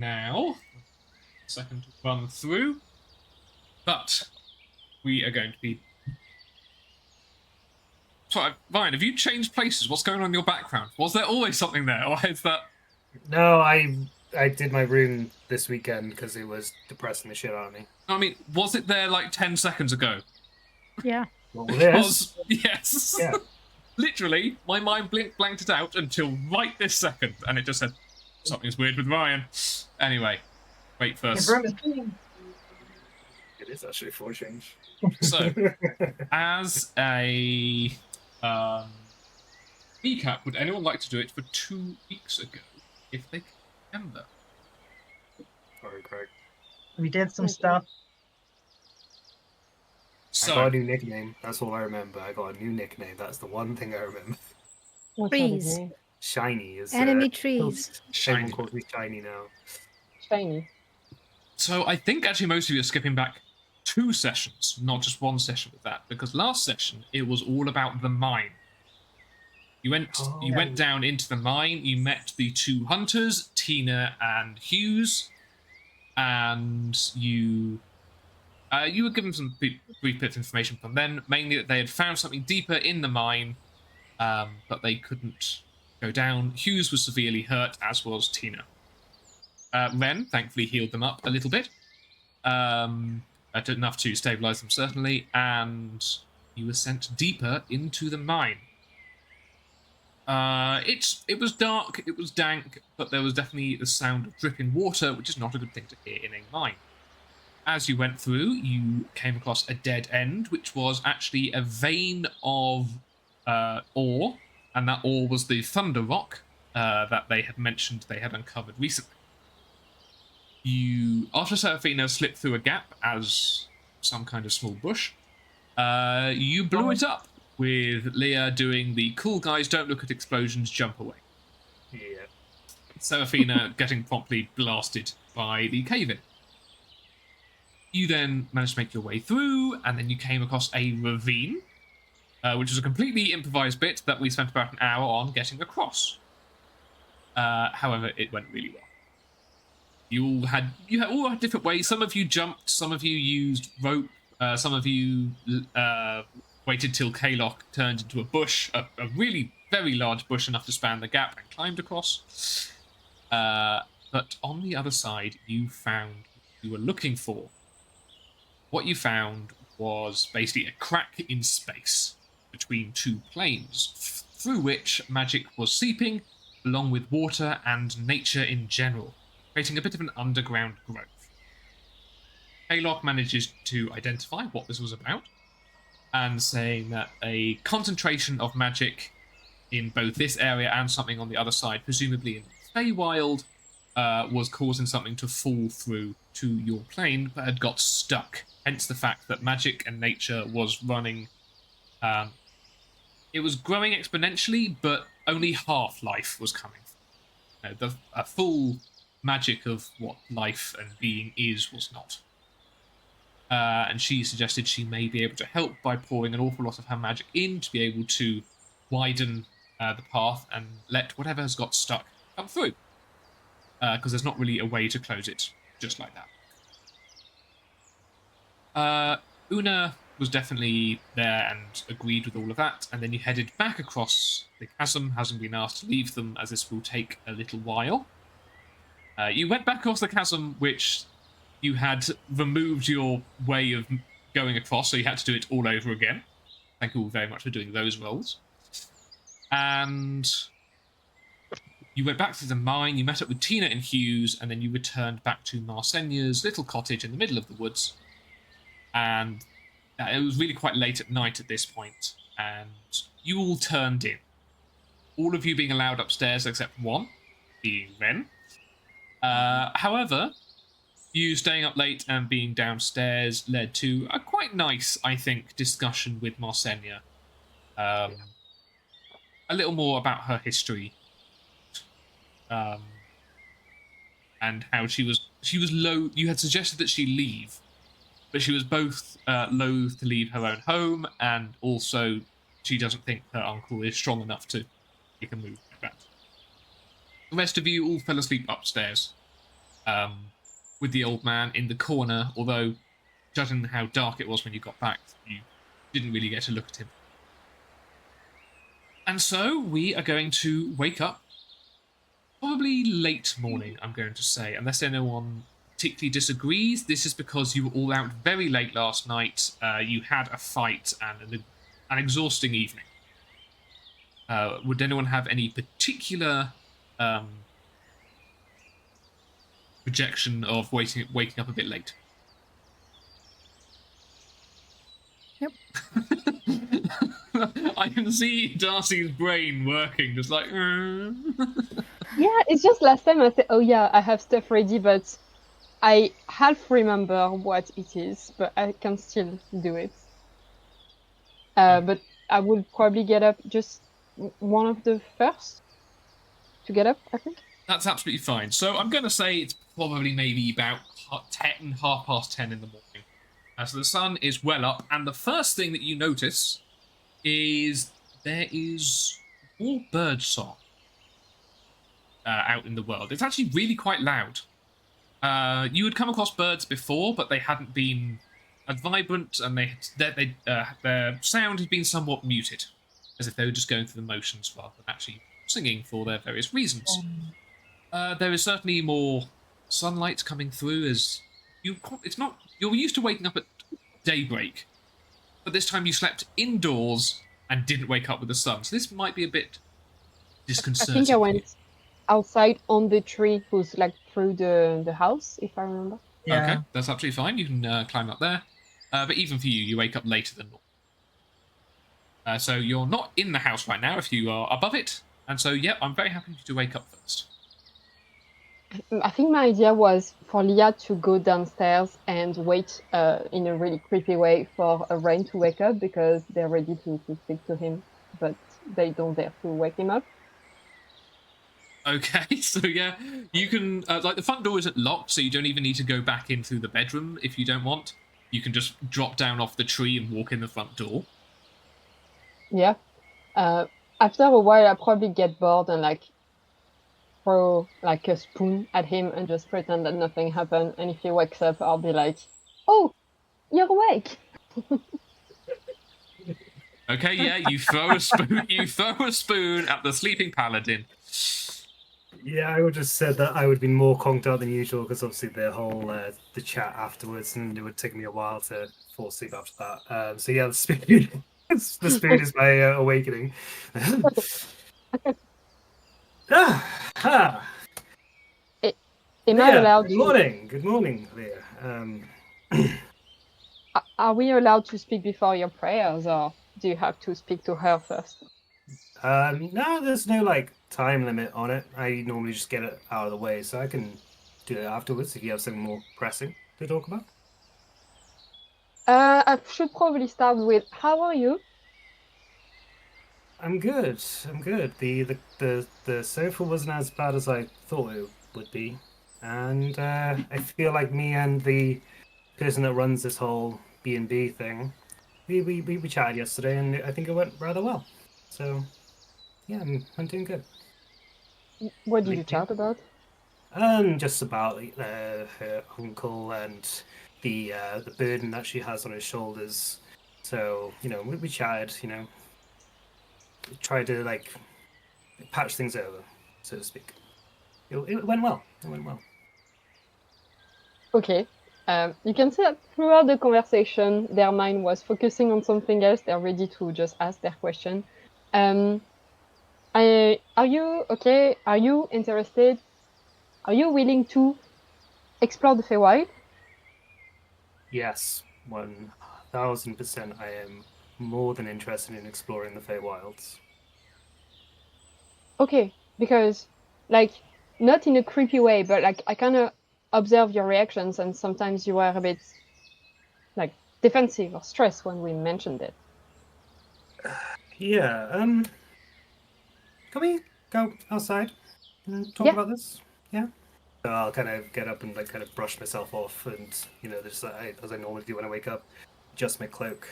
now. Second to run through. But we are going to be... Sorry, Ryan, have you changed places? What's going on in your background? Was there always something there, or is that... No, I did my room this weekend because it was depressing the shit out of me. I mean, was it there like 10 seconds ago? Yeah. Well, Because, yes. Yeah. Literally, my mind blanked it out until right this second, and it just said, something's weird with Ryan. Anyway, wait first. It is actually for a change. So, as a recap, would anyone like to do it for 2 weeks ago, if they can remember? Sorry, Craig. We did some stuff. So, I got a new nickname. That's all I remember. I got a new nickname. That's the one thing I remember. Trees. Shiny is Enemy trees. Everyone calls me Shiny now. Shiny. So I think actually most of you are skipping back 2 sessions, not just 1 session with that, because last session it was all about the mine. You went down into the mine. You met the 2 hunters, Tina and Hughes, and you were given some brief bits of information from them, mainly that they had found something deeper in the mine, but they couldn't go down. Hughes was severely hurt, as was Tina. Ren thankfully healed them up a little bit, enough to stabilize them certainly, and you were sent deeper into the mine. It was dark, it was dank, but there was definitely the sound of dripping water, which is not a good thing to hear in a mine. As you went through, you came across a dead end, which was actually a vein of ore, and that ore was the Thunder Rock that they had mentioned they had uncovered recently. After Seraphina slipped through a gap as some kind of small bush, you blew it up, with Leah doing the cool guys don't look at explosions, jump away. Yeah. Seraphina getting promptly blasted by the cave-in. You then managed to make your way through, and then you came across a ravine, which was a completely improvised bit that we spent about an hour on getting across. However, it went really well. You all had different ways. Some of you jumped, some of you used rope, some of you waited till Kaylock turned into a bush, a really very large bush enough to span the gap, and climbed across. But on the other side, you found what you were looking for. What you found was basically a crack in space between 2 planes, through which magic was seeping, along with water and nature in general, creating a bit of an underground growth. Haylock manages to identify what this was about, and saying that a concentration of magic in both this area and something on the other side, presumably in Feywild, was causing something to fall through to your plane, but had got stuck. Hence the fact that magic and nature was running... it was growing exponentially, but only half life was coming. A full magic of what life and being is was not. And she suggested she may be able to help by pouring an awful lot of her magic in to be able to widen the path and let whatever has got stuck come through. Because there's not really a way to close it just like that. Una was definitely there and agreed with all of that, and then you headed back across the chasm, hasn't been asked to leave them as this will take a little while. You went back across the chasm, which you had removed your way of going across, so you had to do it all over again. Thank you all very much for doing those rolls. And you went back to the mine, you met up with Tina and Hughes, and then you returned back to Marsenya's little cottage in the middle of the woods. And it was really quite late at night at this point, and you all turned in. All of you being allowed upstairs except one, being Ren. However, you staying up late and being downstairs led to a quite nice, I think, discussion with Marsenya. A little more about her history. And how she was loath. You had suggested that she leave, but she was both loath to leave her own home, and also she doesn't think her uncle is strong enough to make a move like that. The rest of you all fell asleep upstairs. with the old man in the corner, although judging how dark it was when you got back, you didn't really get to look at him. And so we are going to wake up probably late morning, I'm going to say, unless anyone particularly disagrees. This is because you were all out very late last night. You had a fight and an exhausting evening. Would anyone have any particular projection of waking up a bit late? Yep. I can see Darcy's brain working, just like. Yeah, it's just last time I said, oh yeah, I have stuff ready, but I half remember what it is, but I can still do it. But I will probably get up just one of the first to get up, I think. That's absolutely fine. So I'm going to say it's probably maybe about 10:30 in the morning. So the sun is well up, and the first thing that you notice is there is more bird song out in the world. It's actually really quite loud. You had come across birds before, but they hadn't been as vibrant, and their sound had been somewhat muted, as if they were just going through the motions rather than actually singing for their various reasons. There is certainly more sunlight coming through as you're used to waking up at daybreak, but this time you slept indoors and didn't wake up with the sun, so this might be a bit disconcerting. I think I went outside on the tree who's like through the house, if I remember. Yeah. Okay, that's absolutely fine. You can climb up there. But even for you, you wake up later than normal. So you're not in the house right now if you are above it. And so, yeah, I'm very happy to wake up first. I think my idea was for Leah to go downstairs and wait in a really creepy way for Rain to wake up because they're ready to speak to him, but they don't dare to wake him up. Okay, so yeah, you can, the front door isn't locked, so you don't even need to go back in through the bedroom if you don't want. You can just drop down off the tree and walk in the front door. Yeah. After a while, I'll probably get bored and like throw like a spoon at him and just pretend that nothing happened. And if he wakes up, I'll be like, "Oh, you're awake." Okay, yeah, you throw a spoon. You throw a spoon at the sleeping paladin. Yeah, I would just said that I would be more conked out than usual because obviously the whole the chat afterwards, and it would take me a while to fall asleep after that. So yeah, the spoon, the spoon is my awakening. Am I Leah, allowed good morning. Good morning, Leah. Are we allowed to speak before your prayers, or do you have to speak to her first? No, there's no like time limit on it. I normally just get it out of the way, so I can do it afterwards if you have something more pressing to talk about. I should probably start with, how are you? I'm good. I'm good. The sofa wasn't as bad as I thought it would be, and I feel like me and the person that runs this whole B&B thing, we chatted yesterday, and I think it went rather well. So yeah, I'm doing good. What did you chat about? Just about her uncle and the burden that she has on her shoulders. So we chatted. Tried to like patch things over, so to speak. It went well. It went well. Okay. You can see that throughout the conversation, their mind was focusing on something else. They're ready to just ask their question. Are you okay? Are you interested? Are you willing to explore the Feywild? Yes, 1000%. I am more than interested in exploring the Feywilds. Okay, because like not in a creepy way, but like I kind of observe your reactions, and sometimes you were a bit like defensive or stressed when we mentioned it. Yeah. Can we go outside and talk Yeah. about this? Yeah. So I'll kind of get up and like kind of brush myself off, and just as I normally do when I wake up, adjust my cloak.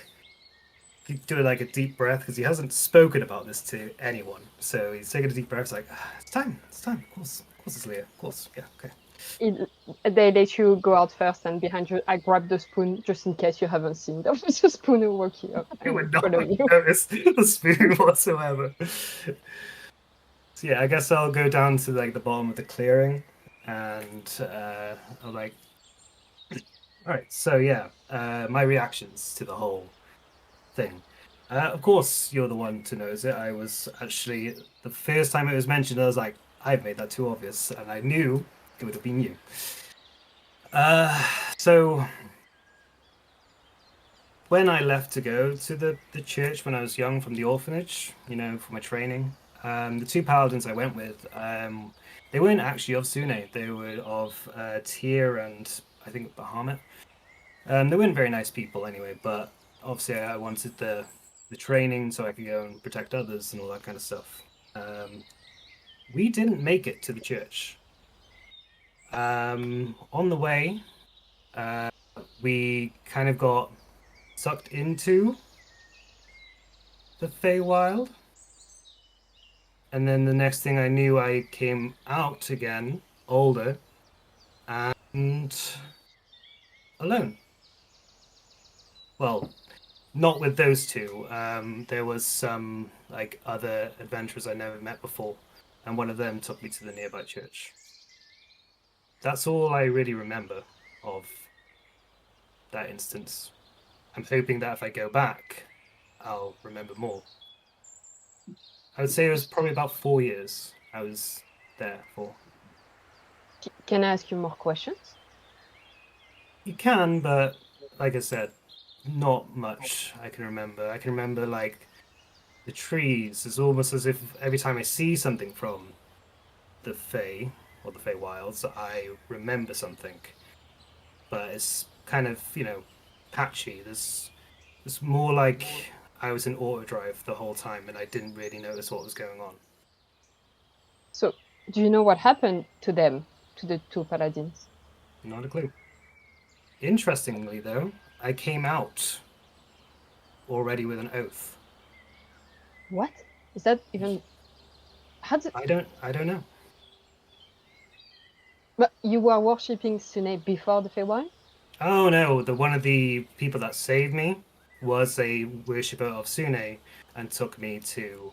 Do like a deep breath because he hasn't spoken about this to anyone. So he's taking a deep breath. It's like it's time. It's time. Of course it's Leah. Of course. Yeah. Okay. They let you go out first, and behind you, I grab the spoon just in case you haven't seen. There was a spoon who woke you up You would and not follow you. notice the spoon whatsoever. So yeah, I guess I'll go down to like the bottom of the clearing, and I'll like. All right, so yeah, my reactions to the whole thing. Of course, you're the one to notice it. I was actually the first time it was mentioned, I was like, I've made that too obvious, and I knew it would have been you. So when I left to go to the church when I was young from the orphanage, for my training, the two paladins I went with, they weren't actually of Sune. They were of Tyr and I think Bahamut. They weren't very nice people anyway, but obviously I wanted the training so I could go and protect others and all that kind of stuff. We didn't make it to the church. On the way, we kind of got sucked into the Feywild. And then the next thing I knew, I came out again, older, and alone. Well, not with those two. There was some like other adventurers I never met before, and one of them took me to the nearby church. That's all I really remember of that instance. I'm hoping that if I go back, I'll remember more. I would say it was probably about 4 years I was there for. Can I ask you more questions? You can, but like I said, not much I can remember. I can remember like the trees. It's almost as if every time I see something from the Fey or the Feywilds, I remember something. But it's kind of, patchy. It's more like I was in autodrive the whole time and I didn't really notice what was going on. So, do you know what happened to them, to the two paladins? Not a clue. Interestingly, though, I came out already with an oath. What? Is that even... I don't know. But you were worshipping Sune before the Feywild? Oh no, one of the people that saved me was a worshipper of Sune and took me to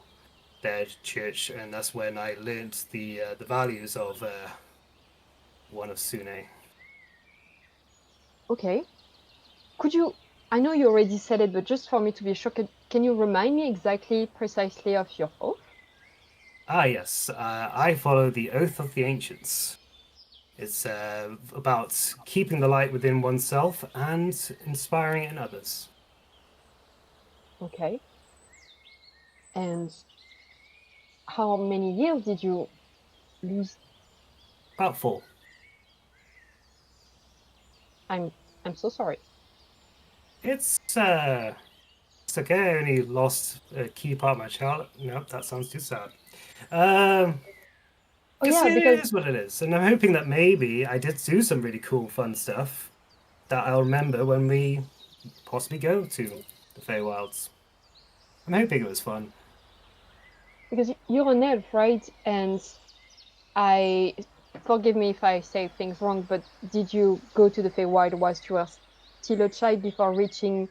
their church, and that's when I learnt the values of one of Sune. Okay. Could you... I know you already said it, but just for me to be sure, can you remind me precisely of your oath? Ah yes, I follow the oath of the ancients. It's about keeping the light within oneself and inspiring it in others. Okay. And how many years did you lose? About 4. I'm so sorry. It's okay. I only lost a key part of my child. Nope, that sounds too sad. Oh yeah, It because is what it is, and I'm hoping that maybe I did do some really cool, fun stuff that I'll remember when we possibly go to the Feywilds. I'm hoping it was fun. you're an elf, right? And I forgive me if I say things wrong, but did you go to the Feywild whilst you were still a child before reaching,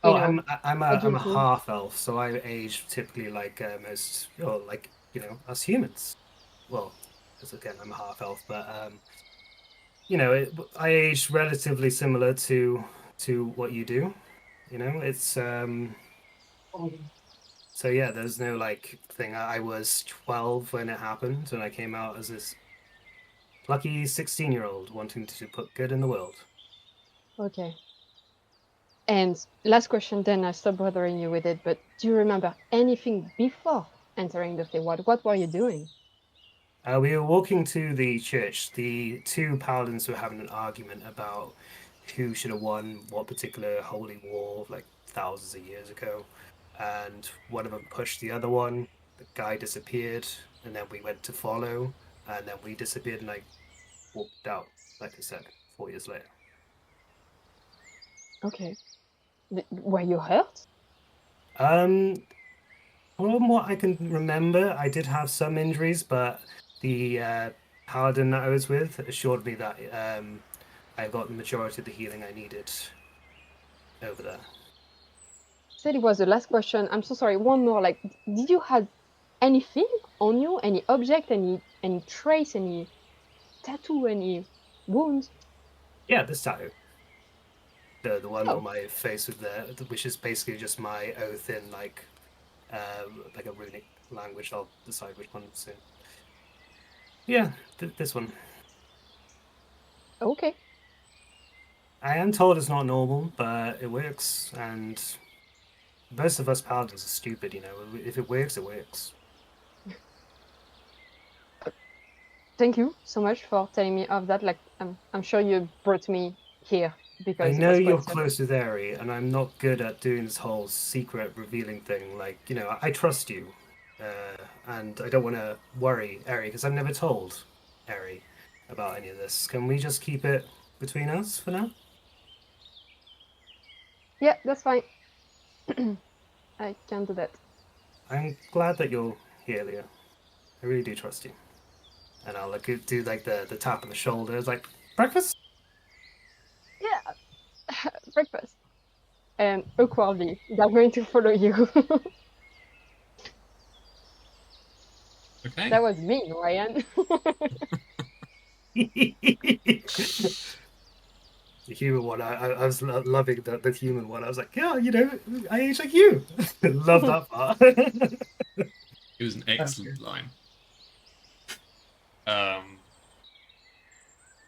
Oh, I'm a adulthood? half elf, so I age typically like most, or like us humans. Well, because again, I'm a half elf, but I age relatively similar to what you do. It's so yeah, there's no like thing. I was 12 when it happened, and I came out as this plucky 16-year-old wanting to put good in the world. Okay. And last question, then I stop bothering you with it. But do you remember anything before entering the Feywild? What were you doing? We were walking to the church. The two paladins were having an argument about who should have won what particular holy war, like thousands of years ago. And one of them pushed the other one. The guy disappeared, and then we went to follow, and then we disappeared, and I walked out, like I said, 4 years later. Okay. Were you hurt? Um, from what I can remember, I did have some injuries, but the paladin that I was with assured me that I got the majority of the healing I needed over there. Said it was the last question. I'm so sorry. One more. Like, did you have anything on you? Any object? Any trace? Any tattoo? Any wounds? Yeah, this tattoo. The one Oh. on my face with which is basically just my oath in like a runic language. I'll decide which one soon. Yeah, this one. Okay. I am told it's not normal, but it works, and most of us paladins are stupid, you know. If it works, it works. Thank you so much for telling me of that. Like, I'm sure you brought me here because I it know was you're quite close with Eri, and I'm not good at doing this whole secret revealing thing. Like, you know, I trust you, and I don't want to worry Eri because I've never told Eri about any of this. Can we just keep it between us for now? Yeah, that's fine. I can do that. I'm glad that you're here, Leah. I really do trust you. And I'll like do like the tap on the shoulder, it's like breakfast. Yeah, breakfast. And awkwardly, they're going to follow you. Okay. That was mean, Ryan. The human one, I was loving the human one. I was like, yeah, you know, I age like you. Love that part. It was an excellent line.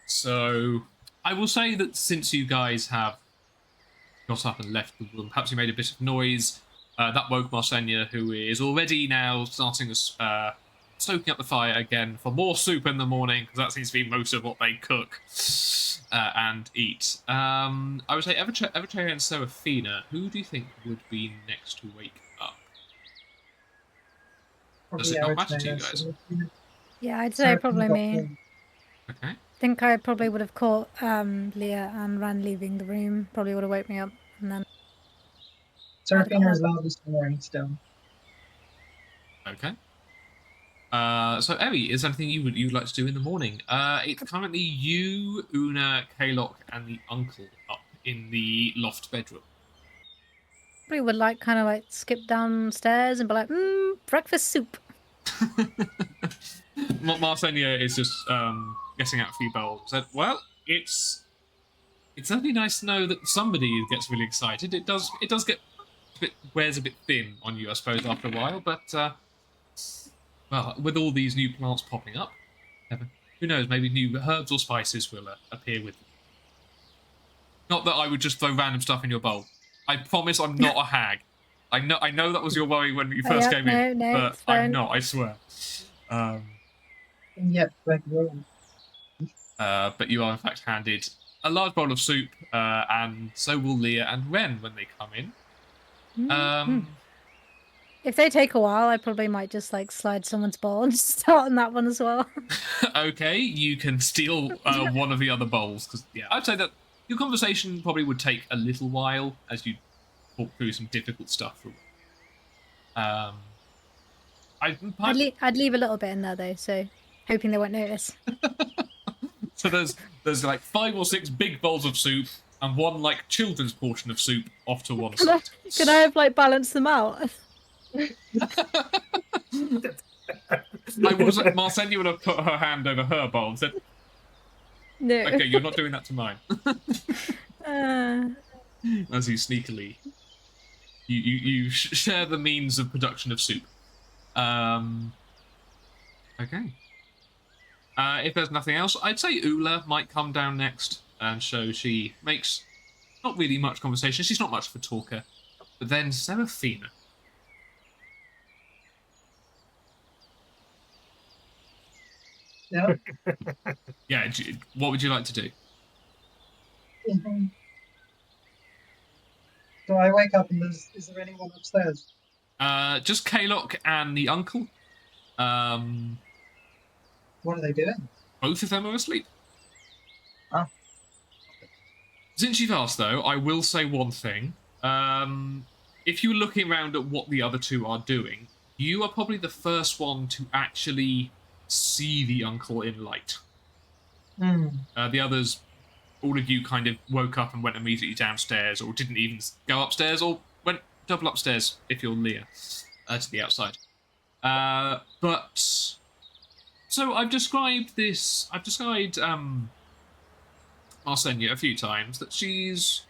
So I will say that since you guys have got up and left the room, perhaps you made a bit of noise. That woke Marsenia, who is already now starting to stoking up the fire again for more soup in the morning, because that seems to be most of what they cook and eat. I would say Evertrey and Seraphina, who do you think would be next to wake up? Does it not matter to you guys? Yeah, I'd say probably me. Okay. I think I probably would have caught Leah and Ran leaving the room. Probably would have woke me up and then. Seraphina is loudest snoring still. Okay. So Eri, is there anything you'd like to do in the morning? It's currently you, Una, Kalok, and the uncle up in the loft bedroom. Probably would like kind of like skip downstairs and be like, breakfast soup. Marsenia is just getting out a few bowls. Said, well, it's only nice to know that somebody gets really excited. It does get wears a bit thin on you, I suppose, after a while. But well, with all these new plants popping up, who knows? Maybe new herbs or spices will appear with them. Not that I would just throw random stuff in your bowl. I promise I'm not a hag. I know that was your worry when you first came in, but I'm not. I swear. Yep, but you are in fact handed a large bowl of soup, and so will Leah and Ren when they come in. If they take a while, I probably might just like slide someone's bowl and just start on that one as well. Okay, you can steal one of the other bowls, because yeah, I'd say that your conversation probably would take a little while as you talk through some difficult stuff. I'd leave a little bit in there though, so hoping they won't notice. So there's like 5 or 6 big bowls of soup and one like children's portion of soup off to one side. Can I have like balance them out? Marsenia would have put her hand over her bowl and said, No. okay, you're not doing that to mine. As you sneakily you share the means of production of soup. Okay. If there's nothing else, I'd say Ula might come down next, and so she makes not really much conversation. She's not much of a talker. But then Seraphina. Yeah. Yeah, what would you like to do? So I wake up and is there anyone upstairs? Just Kalok and the uncle. What are they doing? Both of them are asleep. Ah. Since you've asked, though, I will say one thing. If you're looking around at what the other two are doing, you are probably the first one to actually see the uncle in light. Hmm. The others, all of you kind of woke up and went immediately downstairs, or didn't even go upstairs, or went double upstairs if you're Leah, to the outside. But so I've described Arsenia a few times, that she's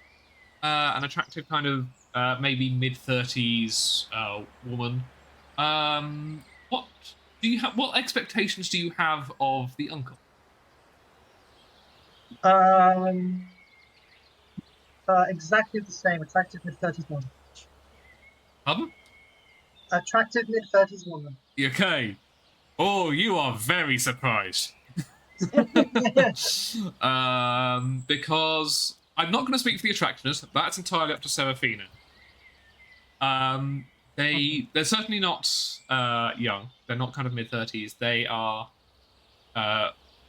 an attractive kind of maybe mid-30s woman. What do you have? What expectations do you have of the uncle? Exactly the same. Attractive mid-30s woman. Pardon? Attractive mid-30s woman. Okay. Oh, you are very surprised. Because I'm not going to speak for the attractiveness. That's entirely up to Seraphina. They're certainly not young. They're not kind of mid-30s. They are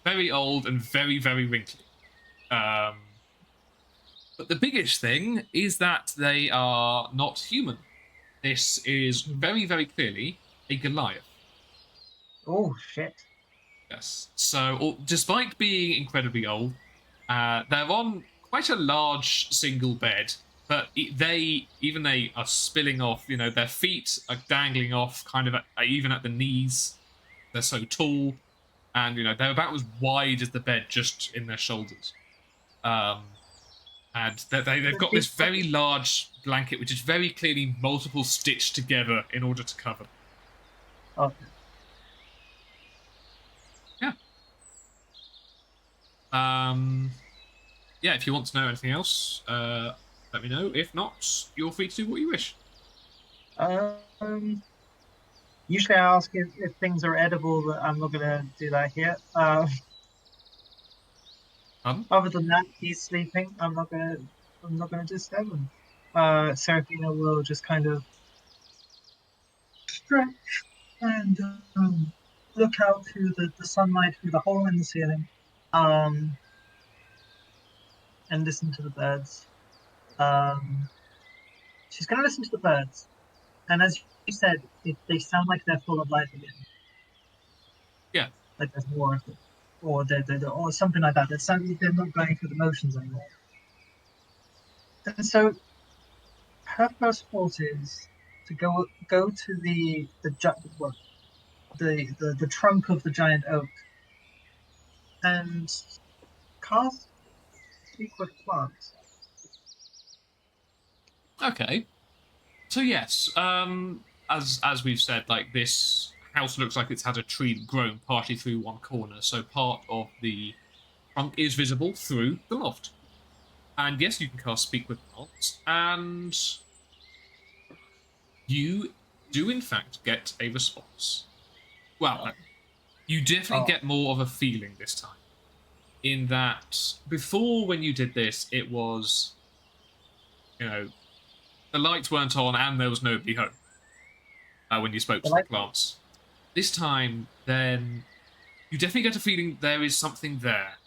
very old and very, very wrinkly. But the biggest thing is that they are not human. This is very, very clearly a Goliath. Oh shit. Yes. So, despite being incredibly old, they're on quite a large single bed, but they are spilling off. You know, their feet are dangling off, kind of even at the knees. They're so tall, and you know they're about as wide as the bed, just in their shoulders. And they've got this very large blanket, which is very clearly multiple stitched together in order to cover. Okay. Yeah, if you want to know anything else, let me know. If not, you're free to do what you wish. Usually I ask if things are edible, but I'm not gonna do that here. Other than that, he's sleeping. I'm not gonna disturb him. Seraphina will just kind of stretch and look out through the sunlight through the hole in the ceiling, and listen to the birds. She's gonna listen to the birds, and as you said, they sound like they're full of life again. Yeah. Like there's more of them, or or something like that. They're not going through the motions anymore. And so, her first thought is to go to the trunk of the giant oak and cast speak with plants. Okay. So yes, as we've said, like this house looks like it's had a tree grown partly through one corner, so part of the trunk is visible through the loft. And yes, you can cast Speak with Plants, and you do in fact get a response. Well, no, you definitely get more of a feeling this time. In that, before when you did this, it was, you know, the lights weren't on and there was nobody home when you spoke to the plants. This time, then, you definitely get a feeling there is something there.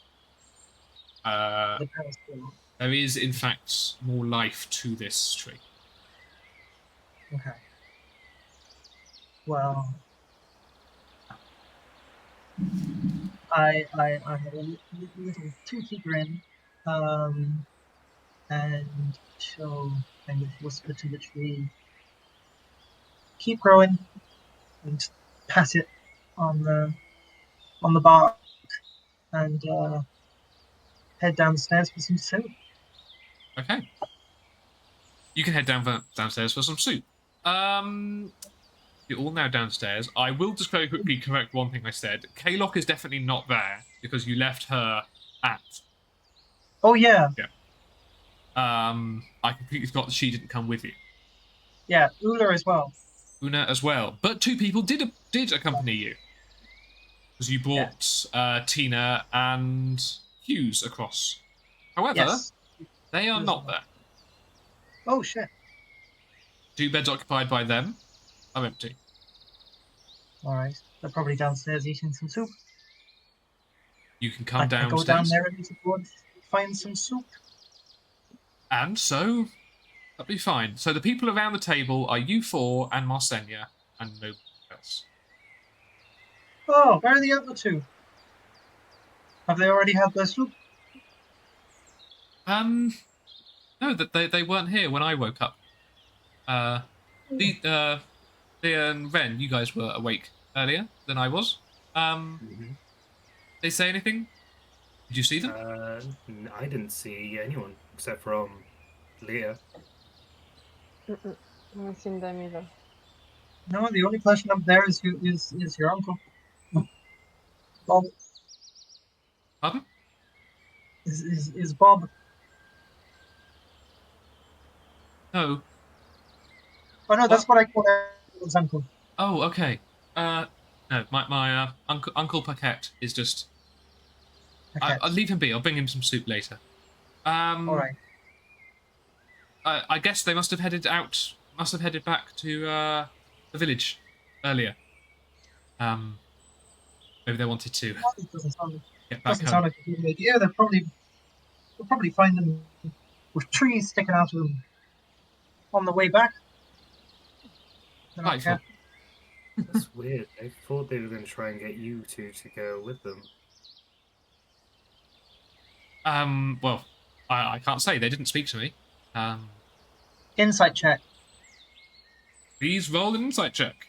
There is, in fact, more life to this tree. Okay. Well, I have a little toothy grin, and she'll kind of whisper to the tree, "Keep growing," and pat it on the bark, and head downstairs for some soup. Okay. You can head downstairs for some soup. You're all now downstairs. I will just very quickly correct one thing I said. Kaylock is definitely not there because you left her at. Oh yeah. Yeah. I completely forgot that she didn't come with you. Yeah, Ula as well. Una as well, but two people did accompany you because you brought Tina and Hughes across. However, they are not there. Oh shit. 2 beds occupied by them are empty. Alright. They're probably downstairs eating some soup. You can come I downstairs. go down there and find some soup. And so, that'll be fine. So the people around the table are you 4 and Marsenia and nobody else. Oh, where are the other two? Have they already had their soup? No, that they weren't here when I woke up. The and Ren, you guys were awake earlier than I was. Mhm. They say anything? Did you see them? I didn't see anyone except from Leah. I haven't seen them either. No, the only person up there is your uncle. Bob Pardon? is Bob. No. Oh no, that's What? what I call his uncle. Oh, okay. No, my Uncle Paquette is just. Okay. I'll leave him be. I'll bring him some soup later. All right. I guess they must have headed out. Must have headed back to the village earlier. Maybe they wanted to Well, it get back doesn't sound home. like a good idea. We'll probably find them with trees sticking out of them on the way back. They're not Delightful. careful. That's weird. I thought they were going to try and get you two to go with them. Well, I can't say. They didn't speak to me. Insight check. Please roll an insight check.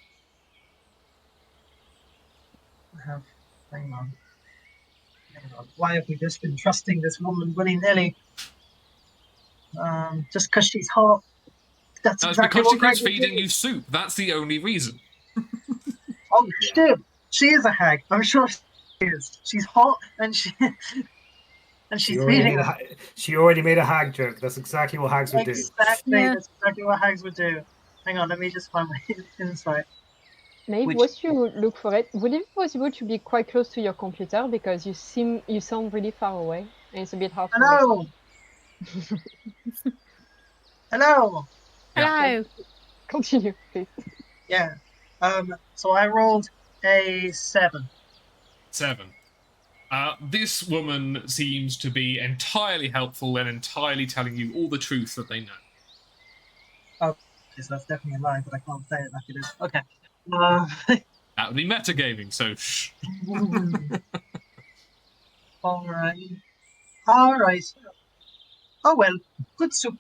Hang on. Why have we just been trusting this woman willy-nilly? Just because she's hot. That's No, it's exactly because what she keeps Greg would feeding do. you soup. That's the only reason. Oh Yeah. shit! She is a hag. I'm sure she is. She's hot and She she's already feeding made us. she already made a hag joke. That's exactly what hags would do. Exactly. Yeah. That's exactly what hags would do. Hang on, let me just find my insight. Maybe Which- once you look for it, would it be possible to be quite close to your computer because you sound really far away and it's a bit hard to Hello. Hello. Yeah. Hello. continue, please. Yeah. So I rolled a 7. 7. This woman seems to be entirely helpful and entirely telling you all the truth that they know. Oh, so that's definitely a lie, but I can't say it like it is. Okay. That would be metagaming, so shh. All right. All right. Oh well. Good soup.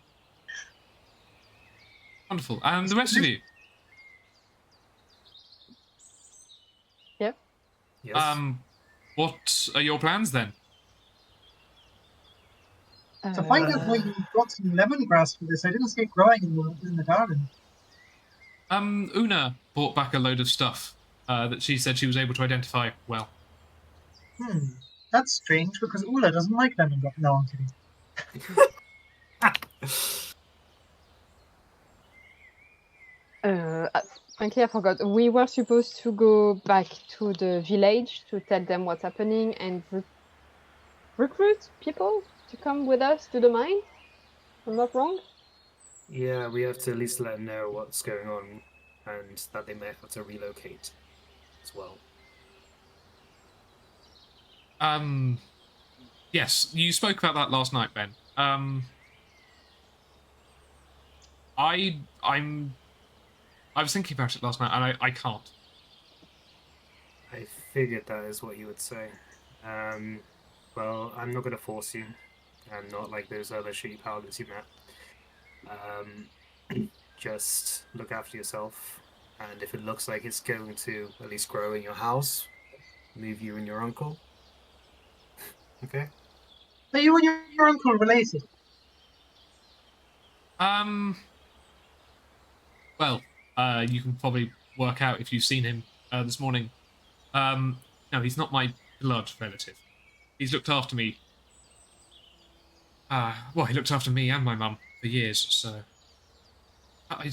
Wonderful. And the rest of you? Yeah. Yes. What are your plans then? To find out where you got some lemongrass for this, I didn't see it growing in the garden. Una brought back a load of stuff that she said she was able to identify well. That's strange because Ula doesn't like lemongrass. No, I'm kidding. Frankly, I forgot. We were supposed to go back to the village to tell them what's happening and recruit people to come with us to the mine. If I'm not wrong. Yeah, we have to at least let them know what's going on and that they may have to relocate as well. Yes, you spoke about that last night, Ben. I was thinking about it last night, and I can't. I figured that is what you would say. Well, I'm not going to force you. I'm not like those other shitty paladins you met. Just look after yourself, and if it looks like it's going to at least grow in your house, move you and your uncle. Okay? Are you and your uncle related? Well, you can probably work out if you've seen him this morning. No, he's not my blood relative. He's looked after me. Well, he looked after me and my mum for years, so. I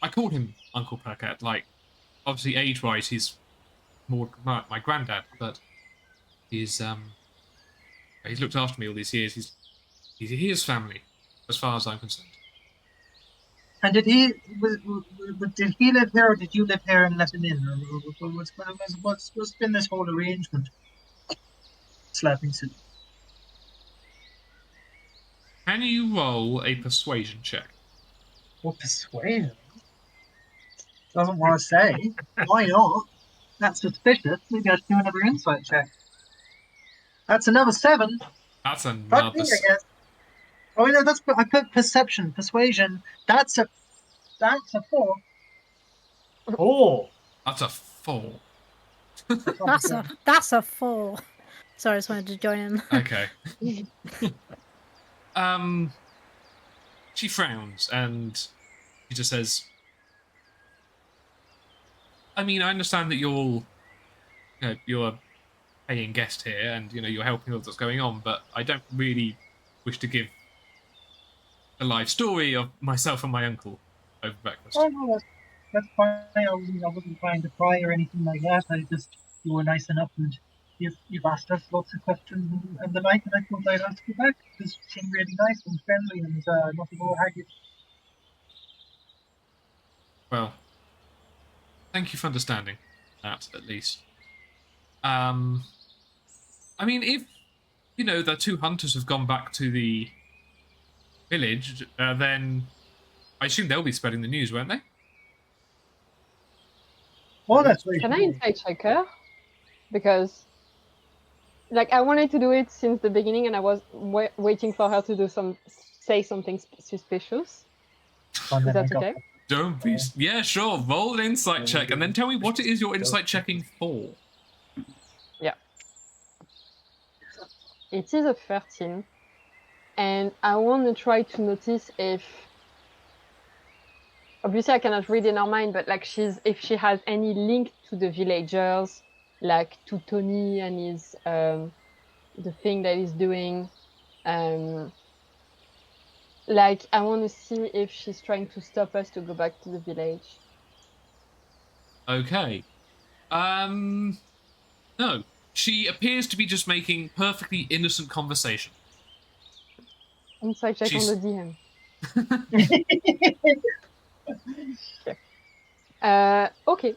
called him Uncle Paquette. Like, obviously, age-wise, he's more my granddad, but he's looked after me all these years. He's his family, as far as I'm concerned. And did he live here, or did you live here and let him in? Or what's been this whole arrangement? Slapping soup. Can you roll a persuasion check? What persuasion? Doesn't want to say. Why not? That's suspicious. Maybe I should do another insight check. That's another 7. That's Fuck another. me, I guess. Oh no, I put perception, persuasion. That's a 4. Oh, That's a 4. That's a 4. Sorry, I just wanted to join in. Okay. She frowns and she just says, I mean, I understand that you're a paying guest here and, you're helping with what's going on, but I don't really wish to give a live story of myself and my uncle over breakfast. Oh no, that's fine. I wasn't trying to pry or anything like that. You were nice enough, and you've asked us lots of questions and the like, and I thought I'd ask you back because you seem really nice and friendly and nothing more haggard. Well, thank you for understanding that, at least. I mean, if, the 2 hunters have gone back to the village, then I assume they'll be spreading the news, won't they? Oh, that's very Can I cool. insight check her? Because, I wanted to do it since the beginning, and I was waiting for her to say something suspicious. And Is then I that got okay? Don't be... Yeah, sure. Roll an insight check, and then tell me what it is you're insight checking for. Yeah. It is a 13, and I want to try to notice if... Obviously, I cannot read in her mind, but if she has any link to the villagers, to Tony and his the thing that he's doing. I want to see if she's trying to stop us to go back to the village. Okay. No. She appears to be just making perfectly innocent conversation. Insight check She's- on the DM. Okay.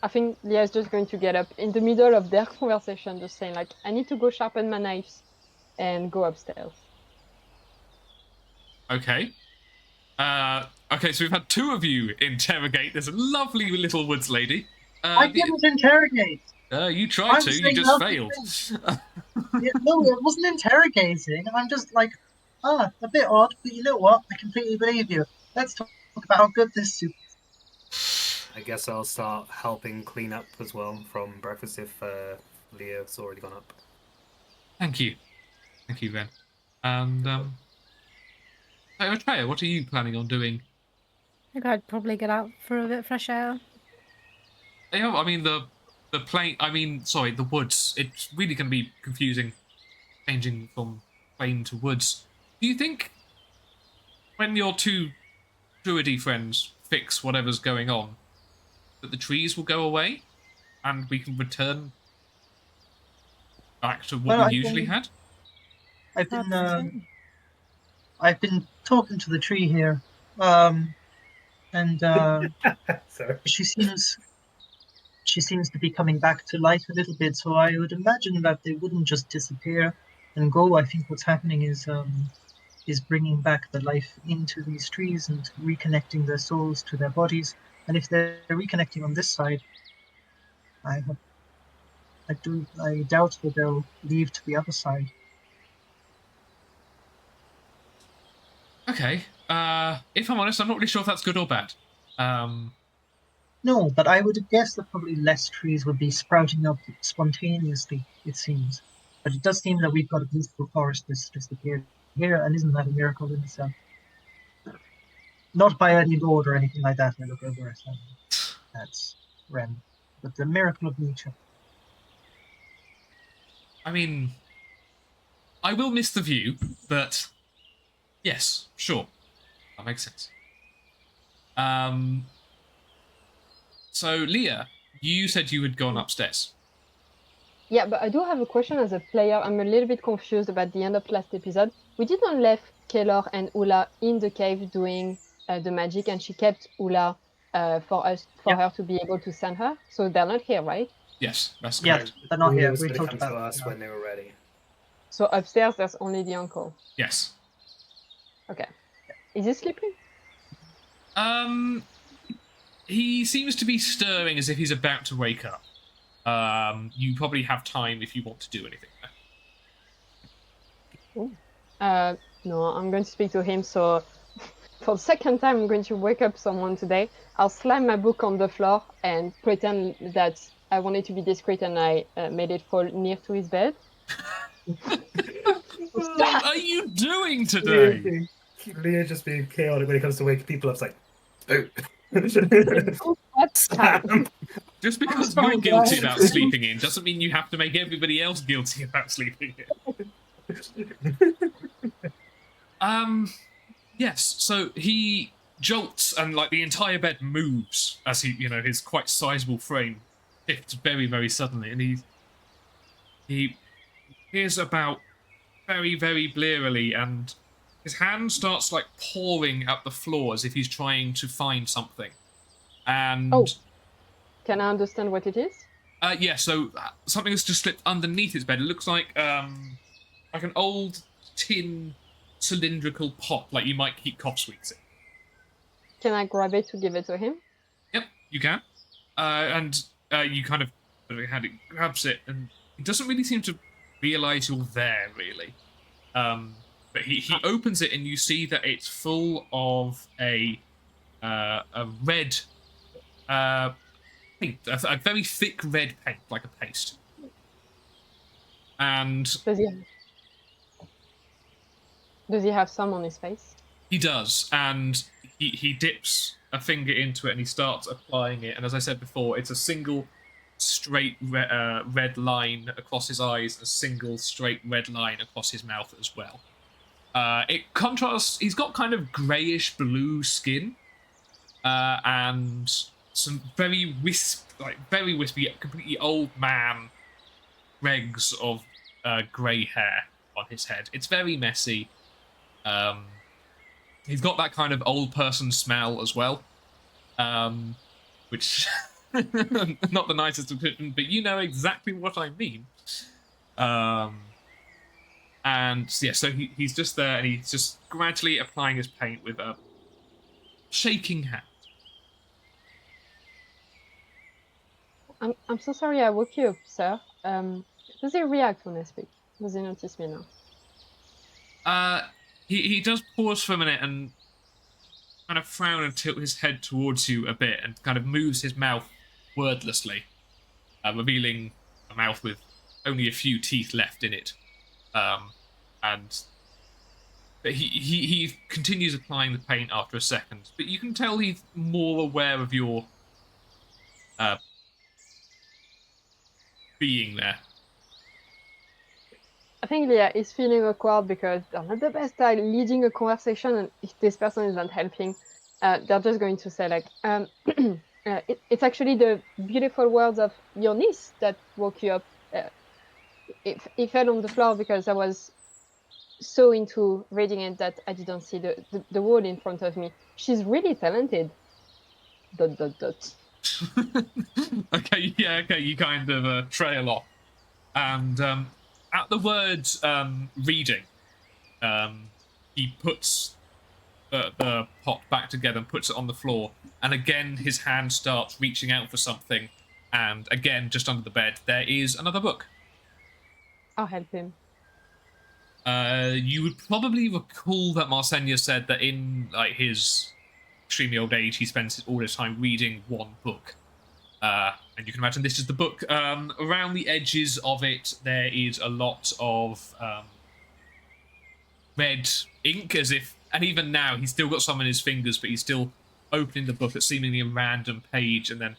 I think Leah's just going to get up in the middle of their conversation, just saying I need to go sharpen my knives and go upstairs. Okay. Okay, so we've had 2 of you interrogate this lovely little woods lady. I didn't interrogate. You tried I'm to, you saying just lovely failed. Yeah, no, it wasn't interrogating. I'm just a bit odd, but you know what? I completely believe you. Let's talk about how good this soup is. I guess I'll start helping clean up as well from breakfast if Leah's already gone up. Thank you. Thank you, Ben. And, hey, Atreya, what are you planning on doing? I think I'd probably get out for a bit of fresh air. Yeah, I mean, the woods. It's really going to be confusing, changing from plain to woods. Do you think when your 2 druidy friends fix whatever's going on, that the trees will go away and we can return back to what we usually had? I've been talking to the tree here, and Sorry. she seems to be coming back to life a little bit. So I would imagine that they wouldn't just disappear and go. I think what's happening is bringing back the life into these trees and reconnecting their souls to their bodies. And if they're reconnecting on this side, I doubt that they'll leave to the other side. Okay. If I'm honest, I'm not really sure if that's good or bad. No, but I would guess that probably less trees would be sprouting up spontaneously, it seems. But it does seem that we've got a beautiful forest that's just appeared here, and isn't that a miracle in itself? Not by any lord or anything like that. I look over at that's Ren, but the miracle of nature. I mean, I will miss the view, but yes, sure. That makes sense. So, Leah, you said you had gone upstairs. Yeah, but I do have a question as a player. I'm a little bit confused about the end of last episode. We didn't leave Kaylor and Ula in the cave doing the magic, and she kept Ula for her to be able to send her. So they're not here, right? Yes, that's Yeah, correct. they're not here. Was We going to talked come to about us when they were ready. So upstairs, there's only the uncle. Yes. Okay. Is he sleeping? He seems to be stirring as if he's about to wake up. You probably have time if you want to do anything there. No, I'm going to speak to him. So, for the second time, I'm going to wake up someone today. I'll slam my book on the floor and pretend that I wanted to be discreet and I made it fall near to his bed. What are you doing today? Leo just being chaotic when it comes to waking people up. It's like, Just because sorry, you're guilty guys. about sleeping in doesn't mean you have to make everybody else guilty about sleeping in. Yes, so he jolts and like the entire bed moves as his quite sizable frame shifts very, very suddenly, and he hears about very, very blearily, and his hand starts like pawing at the floor as if he's trying to find something. And can I understand what it is? yeah, so something has just slipped underneath its bed. It looks like an old tin cylindrical pot, like you might keep cough sweets in. Can I grab it to give it to him? Yep, you can. And you kind of hand it, grabs it, and he doesn't really seem to realise you're there, really. But he opens it, and you see that it's full of a red paint, a very thick red paint, like a paste. And Does he have some on his face? he does, and he dips a finger into it and he starts applying it. And as I said before, it's a single straight red line across his eyes, a single straight red line across his mouth as well. It contrasts. He's got kind of greyish blue skin, and some very wispy, completely old man dregs of grey hair on his head. It's very messy. He's got that kind of old person smell as well, which not the nicest description, but you know exactly what I mean. And yeah, so he's just there, and he's just gradually applying his paint with a shaking hand. I'm so sorry I woke you up, sir. Does he react when I speak? Does he notice me now? He does pause for a minute and kind of frown and tilt his head towards you a bit and kind of moves his mouth wordlessly, revealing a mouth with only a few teeth left in it. But he continues applying the paint after a second, but you can tell he's more aware of your being there. I think Leah is feeling awkward because they're not the best at leading a conversation, and if this person is not helping, they're just going to say like, it's actually the beautiful words of your niece that woke you up. It fell on the floor because I was so into reading it that I didn't see the word in front of me. She's really talented. ... Okay, you kind of trail off. And at the words reading, he puts the pot back together and puts it on the floor. And again, his hand starts reaching out for something. And again, just under the bed, there is another book. I'll help him. You would probably recall that Marsenia said that in like his extremely old age, he spends all his time reading one book. And you can imagine this is the book. Around the edges of it, there is a lot of red ink, as if, and even now, he's still got some in his fingers, but he's still opening the book at seemingly a random page and then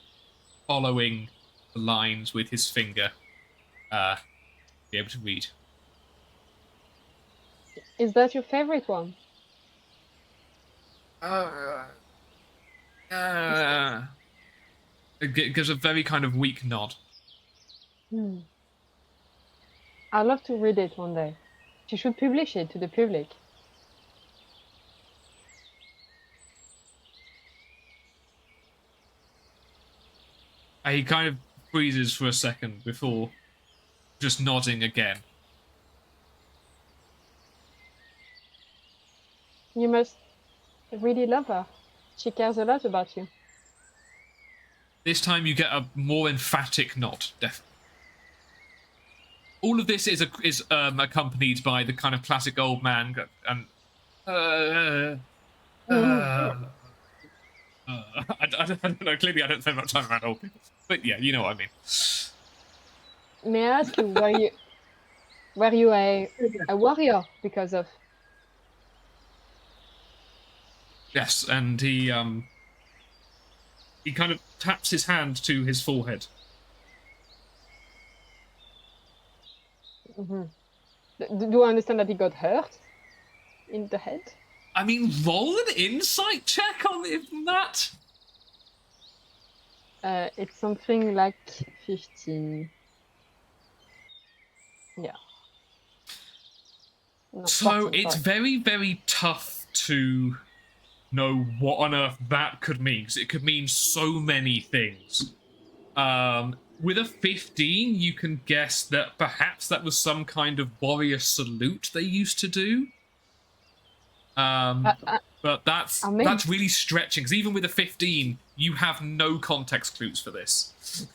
following the lines with his finger to be able to read. Is that your favorite one? It gives a very kind of weak nod. I'd love to read it one day. You should publish it to the public. He kind of freezes for a second before just nodding again. You must really love her. She cares a lot about you. This time you get a more emphatic nod, definitely. All of this is accompanied by the kind of classic old man and I don't know. Clearly, I don't spend much time around old people, but yeah, you know what I mean. May I ask you were you a warrior because of? Yes, and he kind of taps his hand to his forehead. Do I understand that he got hurt in the head? I mean, roll an insight check on that. It's something like 15. Yeah. No, So 14, it's sorry. very, very tough to know what on earth that could mean, because it could mean so many things. With a 15, you can guess that perhaps that was some kind of warrior salute they used to do. But that's really stretching, because even with a 15, you have no context clues for this.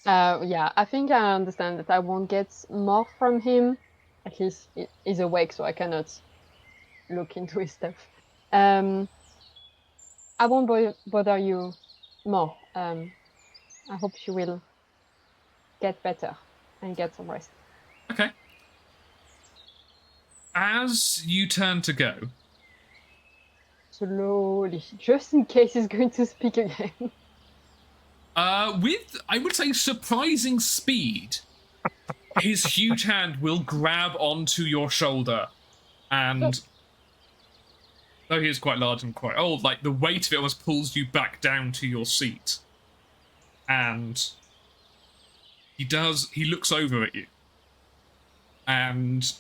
Yeah, I think I understand that I won't get more from him. At least he's awake, so I cannot look into his stuff. I won't bother you more. I hope you will get better and get some rest. Okay. As you turn to go... Slowly, just in case he's going to speak again. With, I would say, surprising speed, his huge hand will grab onto your shoulder, and though he is quite large and quite old, like, the weight of it almost pulls you back down to your seat. And he looks over at you, and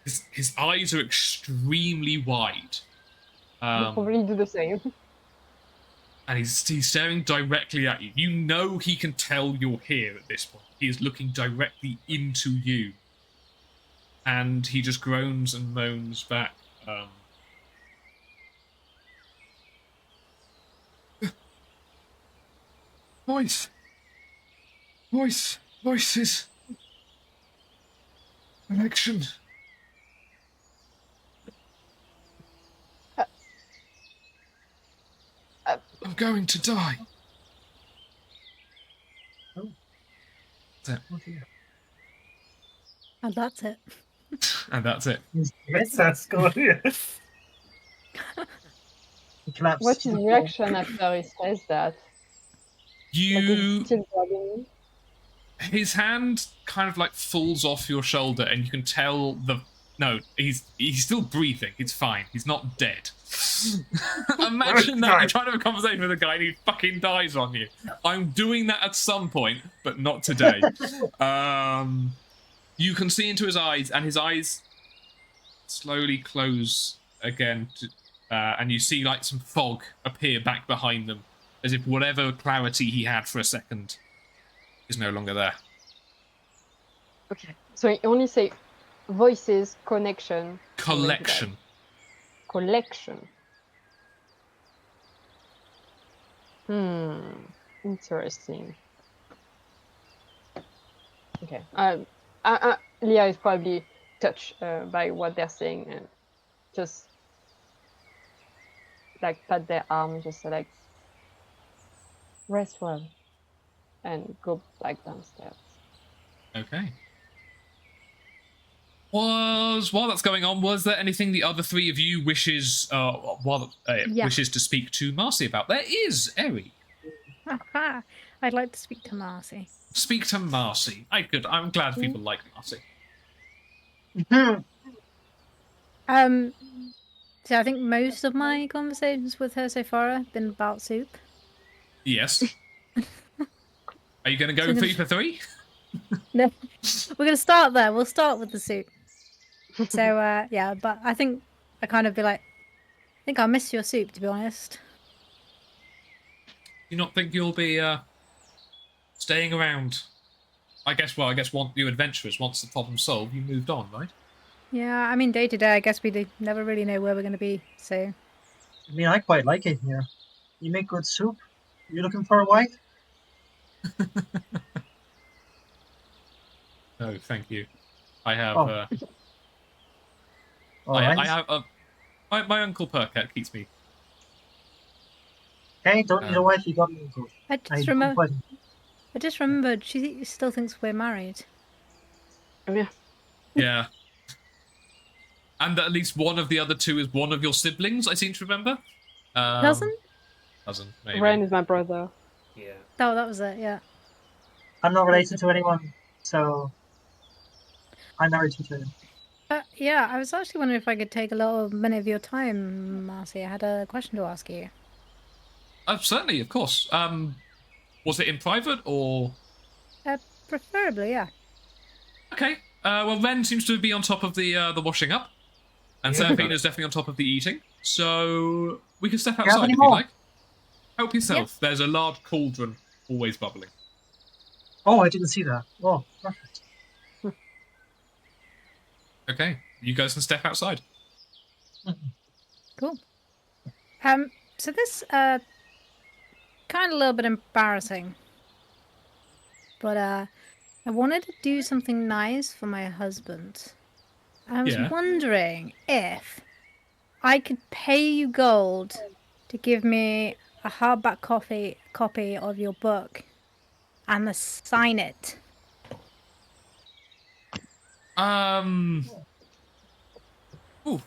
his eyes are extremely wide. I'll probably do the same. And he's staring directly at you. You know he can tell you're here at this point. He is looking directly into you. And he just groans and moans back. Voices. Connection. I'm going to die. Oh. That's it. Oh dear. And that's it. And that's it. Yes, that's good. He collapsed. What's his reaction after he says that? Like, is he still grabbing me? His hand kind of like falls off your shoulder, and you can tell no, he's still breathing. It's fine. He's not dead. Imagine that you're trying to have a conversation with a guy and he fucking dies on you. I'm doing that at some point, but not today. You can see into his eyes, and his eyes slowly close again, and you see like some fog appear back behind them, as if whatever clarity he had for a second is no longer there. Okay. So he only say voices, connection, Collection. Collection. Interesting. Okay. Leah is probably touched by what they're saying and just like pat their arm, just like rest well, and go back downstairs. Okay. While that's going on, was there anything the other three of you wishes wishes to speak to Marcy about? There is, Eri. I'd like to speak to Marcy. Speak to Marcy. I'm glad people like Marcy. So I think most of my conversations with her so far have been about soup. Yes. Are you going to go 3 for 3? No, we're going to start there. We'll start with the soup. So, yeah, but I think I kind of be like, I think I'll miss your soup, to be honest. Do you not think you'll be staying around? I guess you adventurers, once the problem's solved, you moved on, right? Yeah, I mean, day to day, I guess we never really know where we're going to be, so... I mean, I quite like it here. You make good soup. You looking for a wife? No, thank you. I have. Oh. All right. I have. My uncle Perket keeps me. Hey, don't need a wife. You got an uncle. I just remembered she still thinks we're married. Oh, yeah. Yeah. And that at least one of the other two is one of your siblings. I seem to remember. Cousin? Cousin, maybe. Ren is my brother. Yeah. Oh, that was it. Yeah. I'm not related to anyone, so I'm married to two. Yeah, I was actually wondering if I could take a little minute of your time, Marcy. I had a question to ask you. Certainly, of course. Was it in private or? Preferably, yeah. Okay. Well, Ren seems to be on top of the washing up, and Yeah. Seraphina's definitely on top of the eating. So we can step you have outside any if you'd more? like. Help yourself. There's a large cauldron always bubbling. Oh, I didn't see that. Oh, perfect. Okay, you guys can step outside. Cool. So this kind of a little bit embarrassing, but I wanted to do something nice for my husband. I was Yeah. wondering if I could pay you gold to give me a hardback copy of your book and sign it. Ooh.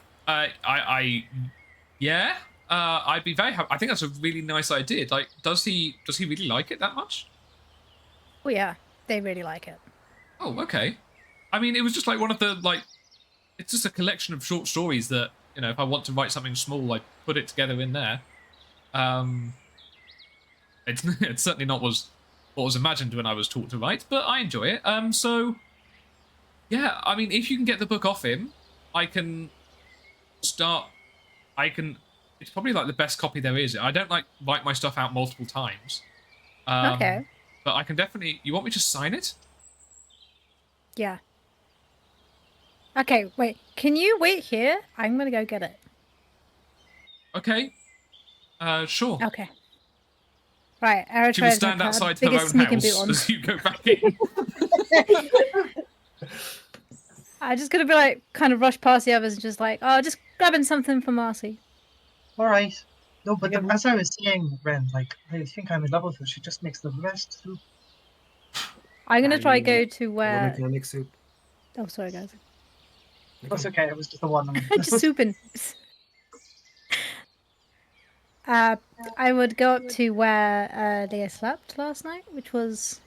Yeah. I'd be very happy. I think that's a really nice idea. Like, does he really like it that much? Oh yeah, they really like it. Oh, okay. I mean, it was just like one of the it's just a collection of short stories that, you know, if I want to write something small, I put it together in there. It's certainly not what was imagined when I was taught to write, but I enjoy it. So yeah, I mean, if you can get the book off him, I can start. It's probably like the best copy there is. I don't like write my stuff out multiple times. Okay. But I can definitely. You want me to sign it? Yeah. Okay, wait. Can you wait here? I'm gonna go get it. Okay. Sure. Okay. Right, Eritrea She will stand outside her own house as you go back in. I'm just gonna be like, kind of rush past the others and just like, oh, just grabbing something for Marcy. All right. No, but Yeah. as I was saying, Ren, like, I think I'm in love with her. She just makes the best soup. I'm gonna try I go to will where. make mix soup. Oh, sorry, guys. That's okay. It was just the one. Just souping. I would go up to where Leah slept last night, which was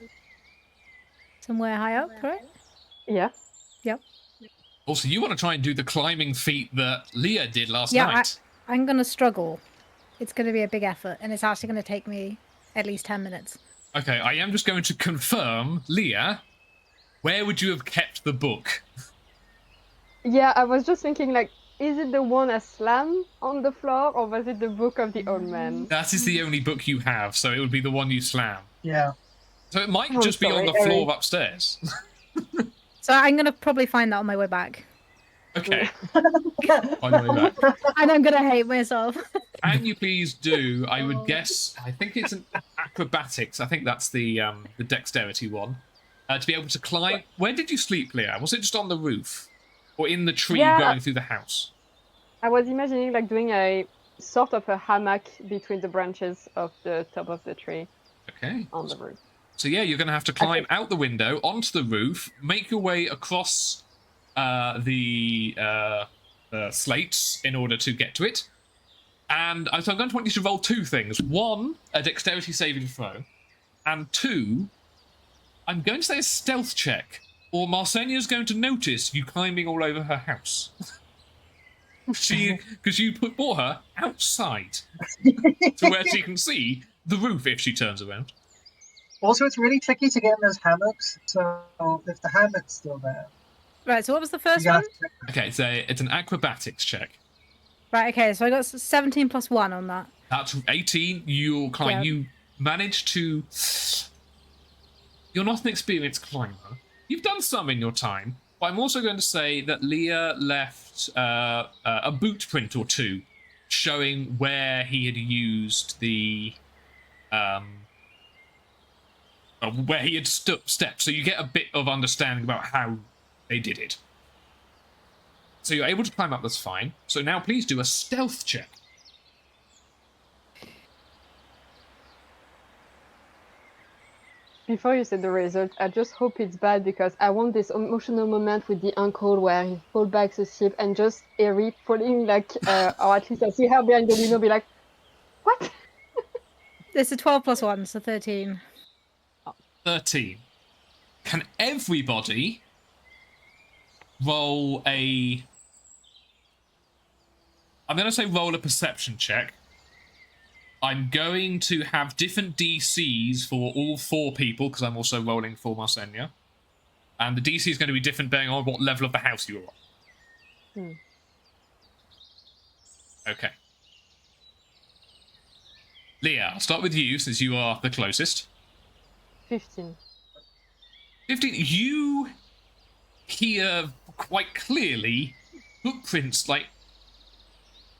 somewhere high up, right? Yeah. Yep. Also, you want to try and do the climbing feat that Leah did last Yeah, night. I'm gonna struggle. It's gonna be a big effort, and it's actually gonna take me at least 10 minutes. Okay, I am just going to confirm, Leah, where would you have kept the book? Yeah, I was just thinking, like, is it the one I slammed on the floor, or was it the book of the old man? That is the only book you have, so it would be the one you slam. Yeah. So it might I'm just be on sorry, the floor Eric. upstairs. So I'm gonna probably find that on my way back, Okay. On the way back. and I'm gonna hate myself. Can you please do, I would guess, I think it's an acrobatics, I think that's the dexterity one, to be able to climb. Where did you sleep, Leah? Was it just on the roof? Or in the tree Yeah. going through the house? I was imagining, like, doing a sort of a hammock between the branches of the top of the tree Okay. on the roof. So yeah, you're going to have to climb out the window, onto the roof, make your way across the slates in order to get to it. And so I'm going to want you to roll two things. One, a dexterity saving throw. And two, I'm going to say a stealth check. Or Marsenia's going to notice you climbing all over her house. Because you brought her outside to where she can see the roof if she turns around. Also, it's really tricky to get in those hammocks. So if the hammock's still there, Right. So what was the first you one? have to Okay, so it's an acrobatics check. Right. Okay. So I got 17 plus 1 on that. That's 18. You'll climb. Yeah. You manage to. You're not an experienced climber. You've done some in your time, but I'm also going to say that Leah left a boot print or two showing where he had used the where he had stepped, so you get a bit of understanding about how they did it. So you're able to climb up, that's fine. So now please do a stealth check. Before you say the result, I just hope it's bad because I want this emotional moment with the uncle where he falls back asleep and just Eri falling like, or at least I see her behind the window be like, what? It's a 12 plus 1, so 13. 13. Can everybody roll a... I'm going to say roll a perception check. I'm going to have different DCs for all 4 people, because I'm also rolling for Marsenia. And the DC is going to be different depending on what level of the house you're on. Okay. Leah, I'll start with you, since you are the closest. 15. 15. You hear quite clearly footprints, like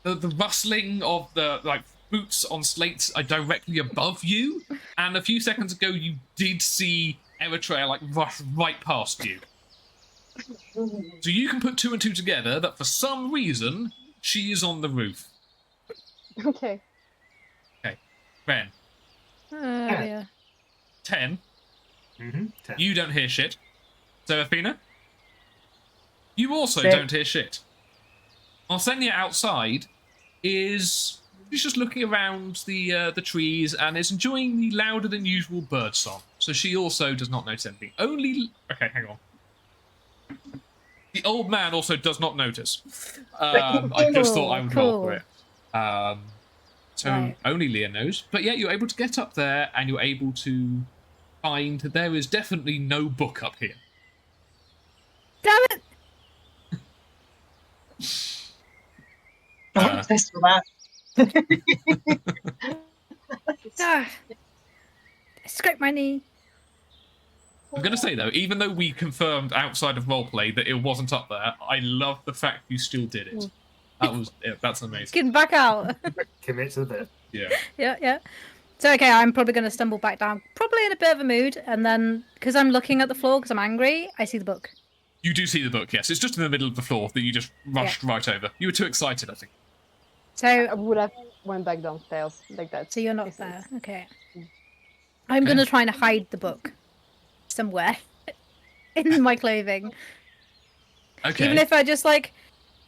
the rustling of the boots on slates are directly above you, and a few seconds ago you did see Eritrea rush right past you. So you can put 2 and 2 together that for some reason she is on the roof. Okay. Okay, Ren. Yeah. 10. 10. You don't hear shit. Seraphina? You also Same. don't hear shit. Marsenia outside she's just looking around the trees and is enjoying the louder than usual bird song. So she also does not notice anything. Okay, hang on. The old man also does not notice. I just thought I would roll for it. So Right. only Leah knows. But yeah, you're able to get up there and you're able to find there is definitely no book up here. Damn it! Don't test for that. Ah. I scraped my knee. I'm going to say, though, even though we confirmed outside of roleplay that it wasn't up there, I love the fact you still did it. That's amazing. Getting back out. Commit to the bit. Yeah. Yeah. So, okay, I'm probably going to stumble back down, probably in a bit of a mood, and then, because I'm looking at the floor because I'm angry, I see the book. You do see the book, yes. It's just in the middle of the floor that you just rushed right over. You were too excited, I think. I So, would have went back downstairs like that. you're not Makes there. sense. Okay. I'm going to try and hide the book somewhere in my clothing. Okay. Even if I just,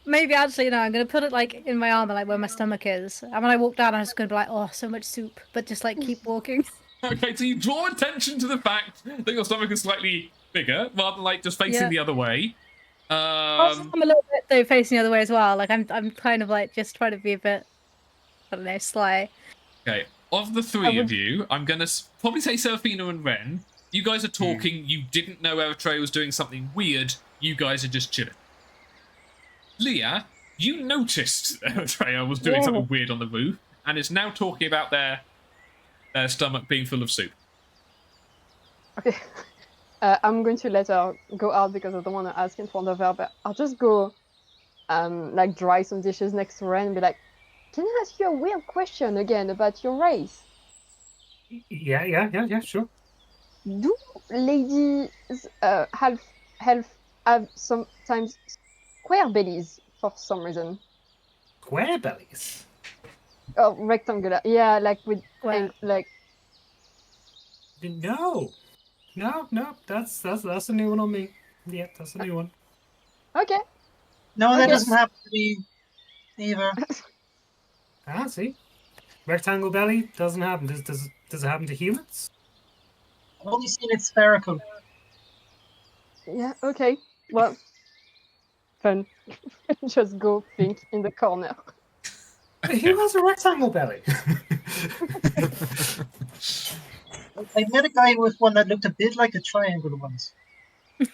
maybe actually, no, I'm going to put it, in my armor, where my stomach is. And when I walk down, I'm just going to be like, oh, so much soup. But just, keep walking. Okay, so you draw attention to the fact that your stomach is slightly bigger, rather than, just facing the other way. Also, I'm a little bit, though, facing the other way as well. I'm kind of, just trying to be a bit, I don't know, sly. Okay, of the 3 of you, I'm going to probably say Seraphina and Ren. You guys are talking, you didn't know Eritrea was doing something weird, you guys are just chilling. Leah, you noticed Eritrea was doing something weird on the roof, and is now talking about their stomach being full of soup. Okay. I'm going to let her go out because I don't want to ask in front of her, but I'll just go dry some dishes next to her and be like, can I ask you a weird question again about your race? Yeah, sure. Do ladies have sometimes square bellies for some reason? Square bellies? Oh, rectangular. Yeah, with Square. No, that's a new one on me. Yeah, that's a new one. Okay. No, that Okay. doesn't happen to me either. See? Rectangle belly doesn't happen. Does it happen to humans? I've only seen it spherical. Yeah, okay. Well, fun. Just go think in the corner. Who has a rectangle belly? I met a guy with one that looked a bit like a triangle once.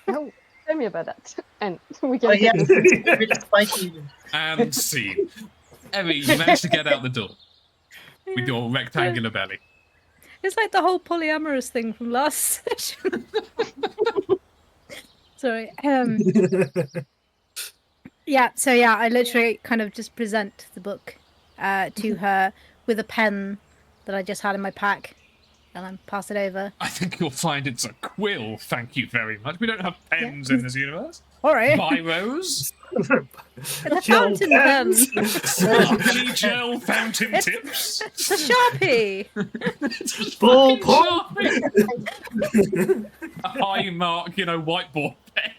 Oh, tell me about that. And we can Oh take yeah, this. it's really spiky even. And scene. Emmy, you managed to get out the door with your rectangular belly. It's like the whole polyamorous thing from last session. Sorry. Yeah, so I literally kind of just present the book to her with a pen that I just had in my pack and then pass it over. I think you'll find it's a quill, thank you very much. We don't have pens in this universe. All right. Biros. The Gel fountain pens. pen. Sparkly gel fountain tips. It's a Sharpie. Ballpoint. A high mark, whiteboard pen.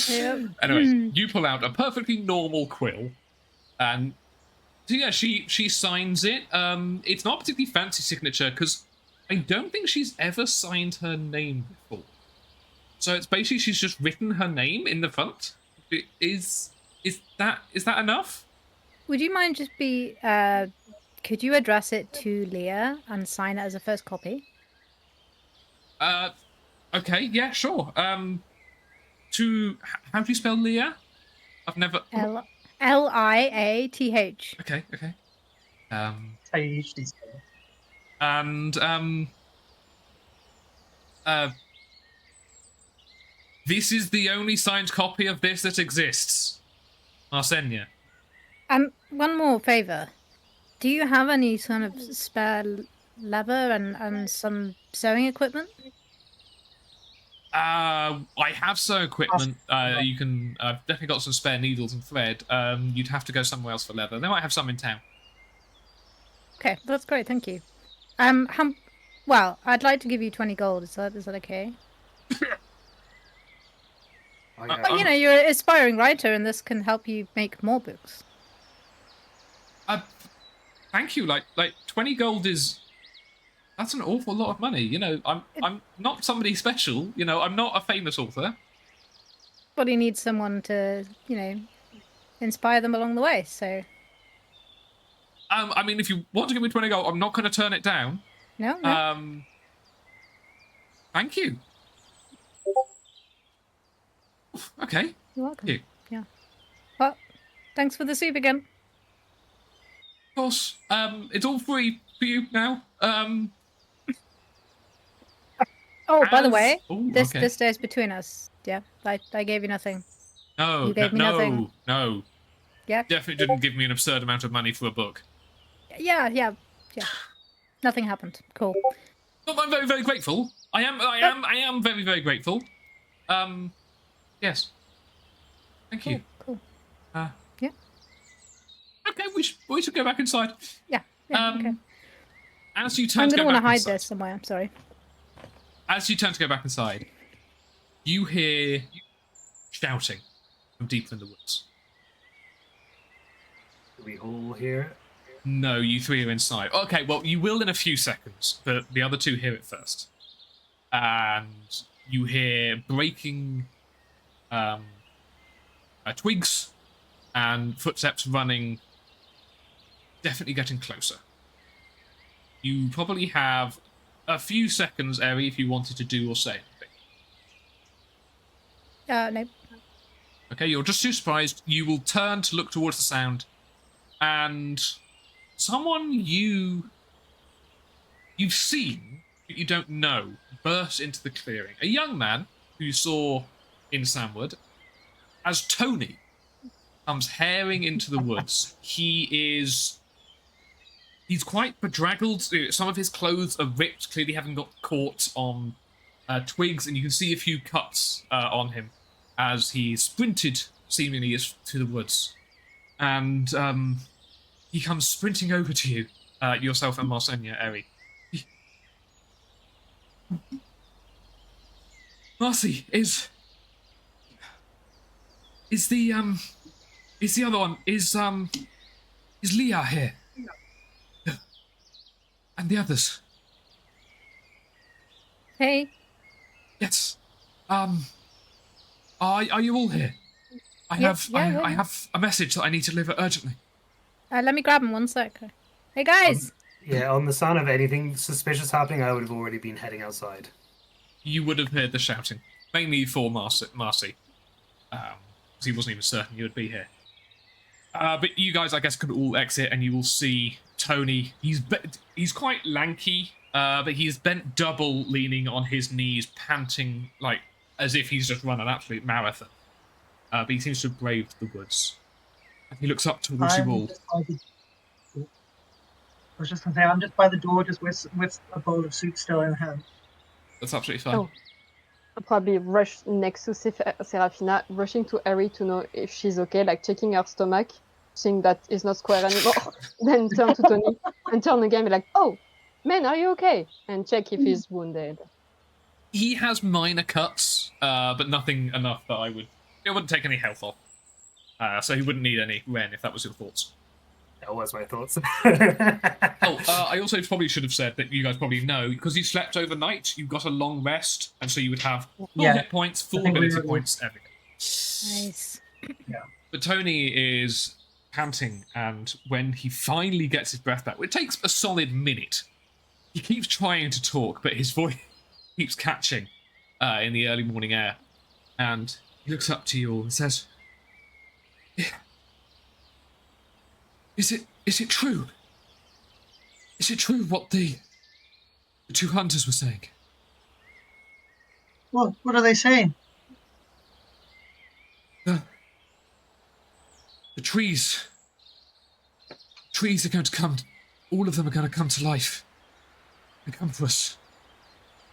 Yep. Anyway, you pull out a perfectly normal quill, and so yeah, she signs it. It's not a particularly fancy signature because I don't think she's ever signed her name before. So it's basically she's just written her name in the front. Is that enough? Would you mind could you address it to Leah and sign it as a first copy? Okay, yeah, sure. How do you spell Leah? I've never. Liath. Okay. How you usually say it. And this is the only signed copy of this that exists. Arsenia. One more favor. Do you have any sort of spare leather and some sewing equipment? I have sewing equipment. You can. I've definitely got some spare needles and thread. You'd have to go somewhere else for leather. They might have some in town. Okay, that's great. Thank you. Well, I'd like to give you 20 gold. Is that okay? But, you're an aspiring writer, and this can help you make more books. Thank you. Like 20 gold that's an awful lot of money. I'm not somebody special. I'm not a famous author. But he needs someone to, inspire them along the way. So. I mean, if you want to give me 20 gold, I'm not going to turn it down. No. Thank you. Okay. You're welcome. Thank you. Yeah. Well, thanks for the soup again. Of course. It's all free for you now. Oh, by the way, this okay. stays between us. Yeah, I gave you nothing. No, You gave me nothing. no. Yeah. Definitely didn't give me an absurd amount of money for a book. Yeah. Nothing happened. Cool. But I'm very, very grateful. I am very, very grateful. Yes. Thank you. Cool. Yeah. Okay, we should go back inside. Yeah. Okay. As you turn I'm to gonna go want back to hide inside, this somewhere. I'm sorry. as you turn to go back inside, you hear shouting from deeper in the woods. Do we all hear it? No, you three are inside. Okay, well, you will in a few seconds, but the other two hear it first. And you hear breaking twigs and footsteps running, definitely getting closer. You probably have a few seconds, Eri, if you wanted to do or say anything. No. Okay, you're just too surprised. You will turn to look towards the sound, and someone you've seen, but you don't know, burst into the clearing. A young man who you saw in Samwood, as Tony comes herring into the woods. He's quite bedraggled. Some of his clothes are ripped, clearly having got caught on twigs, and you can see a few cuts on him as he sprinted, seemingly, to the woods. And he comes sprinting over to you, yourself and Marsenia, Eri. Marcy, is the other one, is Leah here? And the others? Hey. Yes. Are you all here? I have a message that I need to deliver urgently. Let me grab him 1 sec. Hey guys. Yeah, on the sound of anything suspicious happening, I would have already been heading outside. You would have heard the shouting, mainly for Marcy. Because he wasn't even certain you would be here. But you guys, I guess, could all exit, and you will see Tony. He's quite lanky, but he's bent double, leaning on his knees, panting like as if he's just run an absolute marathon. But he seems to have braved the woods. And he looks up towards you all. was just going to say, I'm just by the door, just with a bowl of soup still in hand. That's absolutely fine. Oh. I'll probably rush next to Serafina, rushing to Harry to know if she's okay, like checking her stomach, seeing that it's not square anymore. Then turn to Tony and turn again, be like, "Oh, man, are you okay?" And check if he's wounded. He has minor cuts, but nothing enough that it wouldn't take any health off. So he wouldn't need any Ren if that was your thoughts. That was my thoughts. I also probably should have said that you guys probably know, because you slept overnight, you got a long rest, and so you would have full hit points, full ability points, everything. Nice. Yeah. But Tony is panting, and when he finally gets his breath back, it takes a solid minute. He keeps trying to talk, but his voice keeps catching in the early morning air. And he looks up to you all and says, Is it true? Is it true what the two hunters were saying? What are they saying? The trees are going to come, all of them are going to come to life and come for us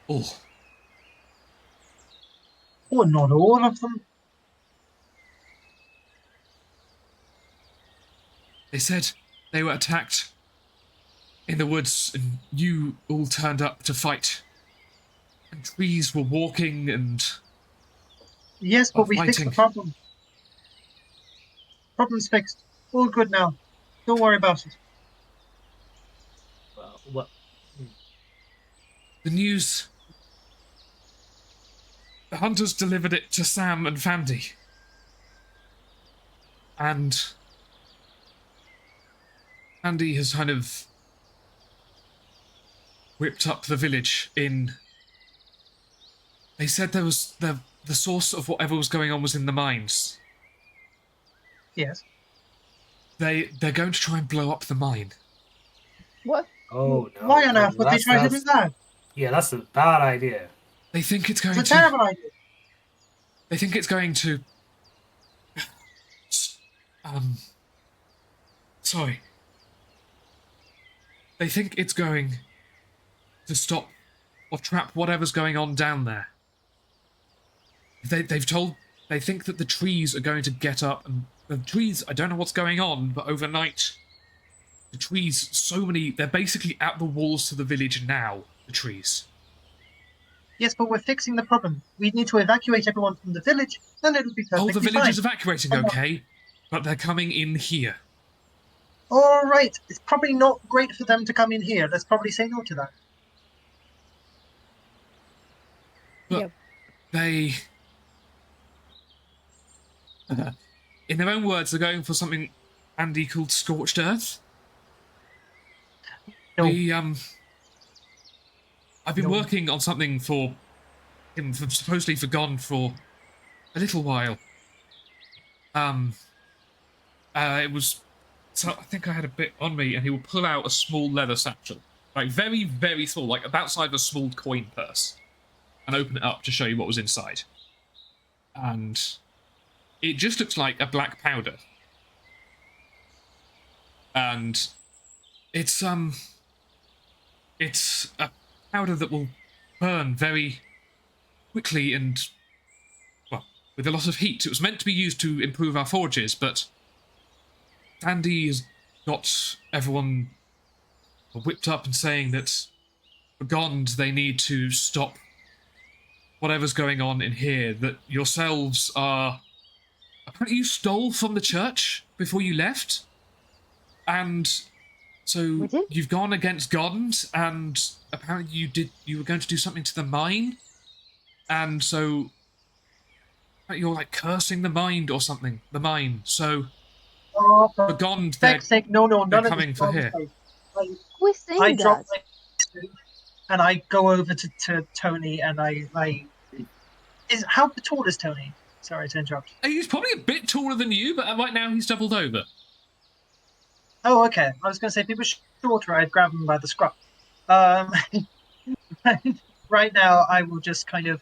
all. Oh, not all of them. They said they were attacked in the woods and you all turned up to fight. And trees were walking and... Yes, but we fixed fighting. the problem. Problem's fixed. All good now. Don't worry about it. What? The news... The hunters delivered it to Sam and Fandy. And... Fandy has kind of... whipped up the village in... They said there was... The source of whatever was going on was in the mines. Yes. They're going to try and blow up the mine. What? Oh no! Why on no, earth would they try to do that? Yeah, that's a bad idea. They think it's going It's to... a terrible idea. They think it's going to... Sorry. They think it's going to stop or trap whatever's going on down there. They think that the trees are going to get up, and the trees, I don't know what's going on, but overnight, the trees, so many, they're basically at the walls to the village now, the trees. Yes, but we're fixing the problem. We need to evacuate everyone from the village, then it'll be perfectly Oh, the village fine. is evacuating, okay, but they're coming in here. All right. It's probably not great for them to come in here. Let's probably say no to that. But Yep. they... in their own words, they're going for something Andy called Scorched Earth. No. I've been No. working on something for him, supposedly forgone for a little while. It was... So I think I had a bit on me, and he will pull out a small leather satchel. Like, very, very small, like about the size of a small coin purse. And open it up to show you what was inside. And it just looks like a black powder. And it's a powder that will burn very quickly and, well, with a lot of heat. It was meant to be used to improve our forges, but Andy has got everyone whipped up and saying that for Gond they need to stop whatever's going on in here, that yourselves are... Apparently you stole from the church before you left, and so We did? you've gone against Gond, and apparently you were going to do something to the mine, and so you're like cursing the mine or something, the mine, so Oh, for for Gond they're heck's sake, no, none they're of coming this for here. nonsense. Who's saying I that? drop my soup and I go over to Tony and how tall is Tony? Sorry to interrupt. He's probably a bit taller than you, but right now he's doubled over. Oh, okay. I was going to say if he was shorter, I'd grab him by the scruff. Right now, I will just kind of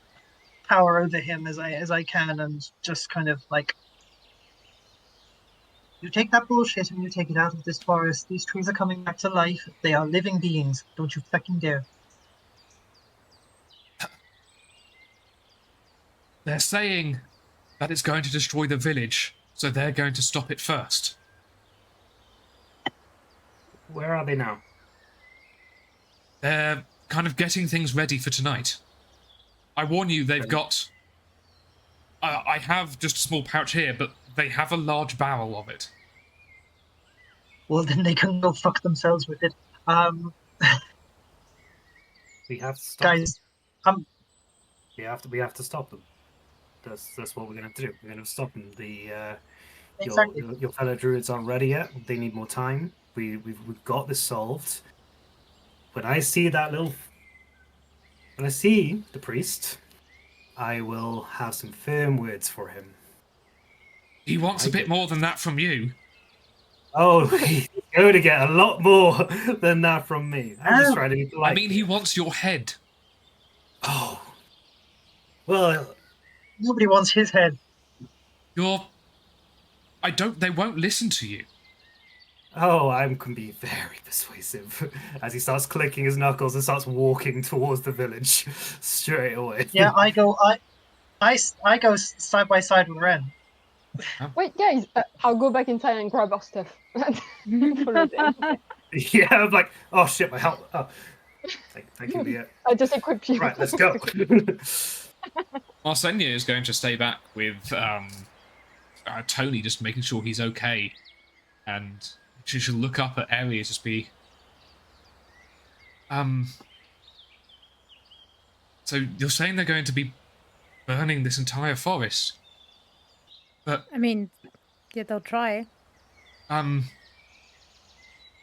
tower over him as I can, and just kind of like You take that bullshit and you take it out of this forest. These trees are coming back to life. They are living beings. Don't you fucking dare. They're saying that it's going to destroy the village, so they're going to stop it first. Where are they now? They're kind of getting things ready for tonight. I warn you, they've got... I have just a small pouch here, but they have a large barrel of it. Well, then they can go fuck themselves with it. We have to stop Guys, them. We have to stop them. That's what we're gonna have to do. We're gonna stop them. exactly. Your fellow druids aren't ready yet. They need more time. We've got this solved. When I see the priest, I will have some firm words for him. He wants a bit more than that from you. Oh, he's going to get a lot more than that from me. I'm just trying to be polite. I mean, he wants your head. Oh. Well, Nobody wants his head. They won't listen to you. oh, I can be very persuasive. As he starts clicking his knuckles and starts walking towards the village straight away. Yeah, I go side by side with Ren. Wait, guys, I'll go back inside and grab our stuff. Follow them. Yeah, I'm like, oh shit, my health. Oh. Thank you, Leah. I just equip you. Right, let's go. Arsenia is going to stay back with Tony, just making sure he's okay. And she should look up at areas, just be... So you're saying they're going to be burning this entire forest? But... I mean, yeah, they'll try. My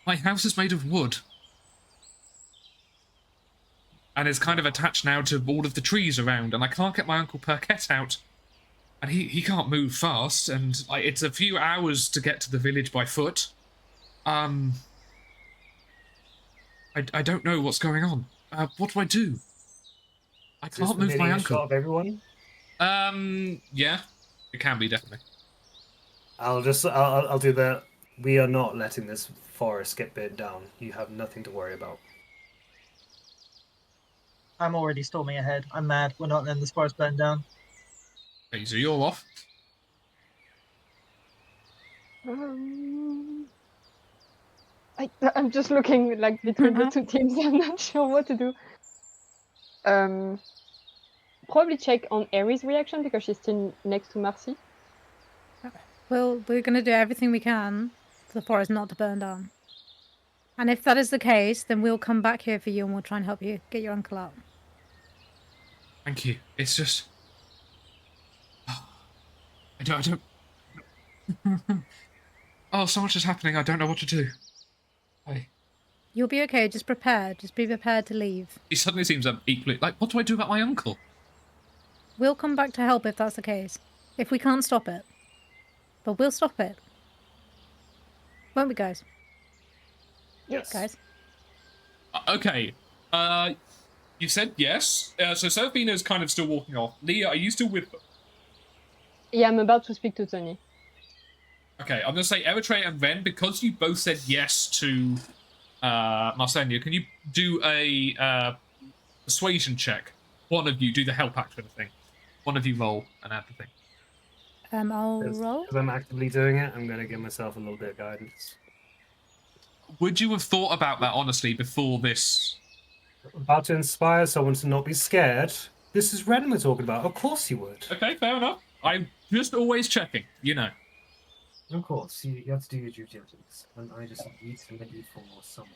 house is made of wood. And it's kind of attached now to all of the trees around, and I can't get my Uncle Perquette out. And he can't move fast, and it's a few hours to get to the village by foot. I don't know what's going on. What do I do? I can't move my uncle. Shot of everyone? Yeah, it can be, definitely. I'll do that. We are not letting this forest get burned down. You have nothing to worry about. I'm already storming ahead. I'm mad. We're not letting this forest burn down. Okay, so you're off. I'm just looking like between the two teams. I'm not sure what to do. Probably check on Aries' reaction because she's still next to Marcy. Well, we're going to do everything we can for the forest not to burn down. And if that is the case, then we'll come back here for you and we'll try and help you get your uncle out. Thank you. It's just... I don't... Oh, so much is happening. I don't know what to do. You'll be okay. Just prepare. Just be prepared to leave. He suddenly seems equally... Like, what do I do about my uncle? We'll come back to help if that's the case. If we can't stop it. But we'll stop it. Won't we, guys? Yes. Guys? Okay. You said yes. So Seraphina's kind of still walking off. Leah, are you still with them? Yeah, I'm about to speak to Tony. Okay, I'm going to say Eritrea and Ren, because you both said yes to Marsenia, can you do a persuasion check? One of you do the help action thing. One of you roll and add the thing. I'll roll. Because I'm actively doing it, I'm going to give myself a little bit of guidance. Would you have thought about that, honestly, before this? About to inspire someone to not be scared. This is Ren we're talking about. Of course you would. Okay, fair enough. I'm just always checking, you know. Of course, you have to do your due diligence. And I just need to make you for someone.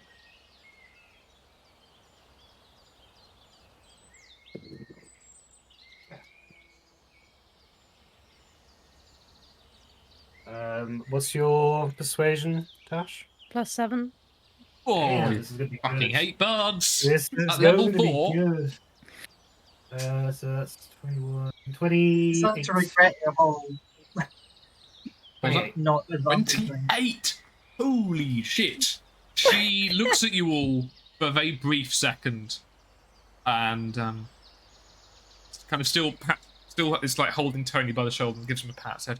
What's your persuasion, Tash? +7. Oh, Yeah, you this is gonna be fucking good. hate buds. This is At level going to be 4. good. So that's 21, 20. Start to regret your whole not advantage thing. 28! Holy shit! She looks at you all for a very brief second, and kind of still is like holding Tony by the shoulder and gives him a pat. Said,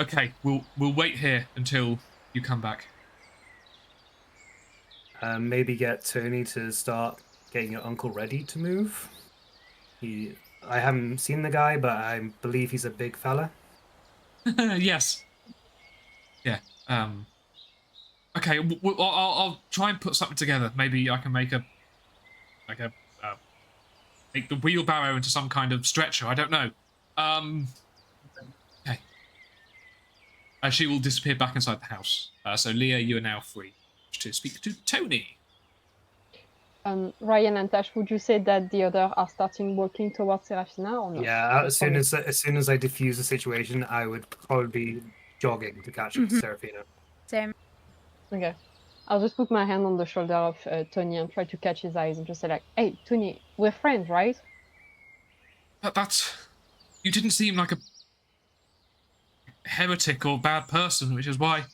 Okay, we'll wait here until you come back. Maybe get Tony to start getting your uncle ready to move. I haven't seen the guy, but I believe he's a big fella. Yes. Yeah. Okay. I'll try and put something together. Maybe I can make make the wheelbarrow into some kind of stretcher. I don't know. Okay. She will disappear back inside the house. So Leah, you are now free to speak to Tony. Ryan and Tash, would you say that the others are starting walking towards Serafina or not? Yeah, as soon as I diffuse the situation, I would probably be jogging to catch up to Serafina. Same. Okay. I'll just put my hand on the shoulder of Tony and try to catch his eyes and just say like, "Hey, Tony, we're friends, right?" That's... You didn't seem like a heretic or bad person, which is why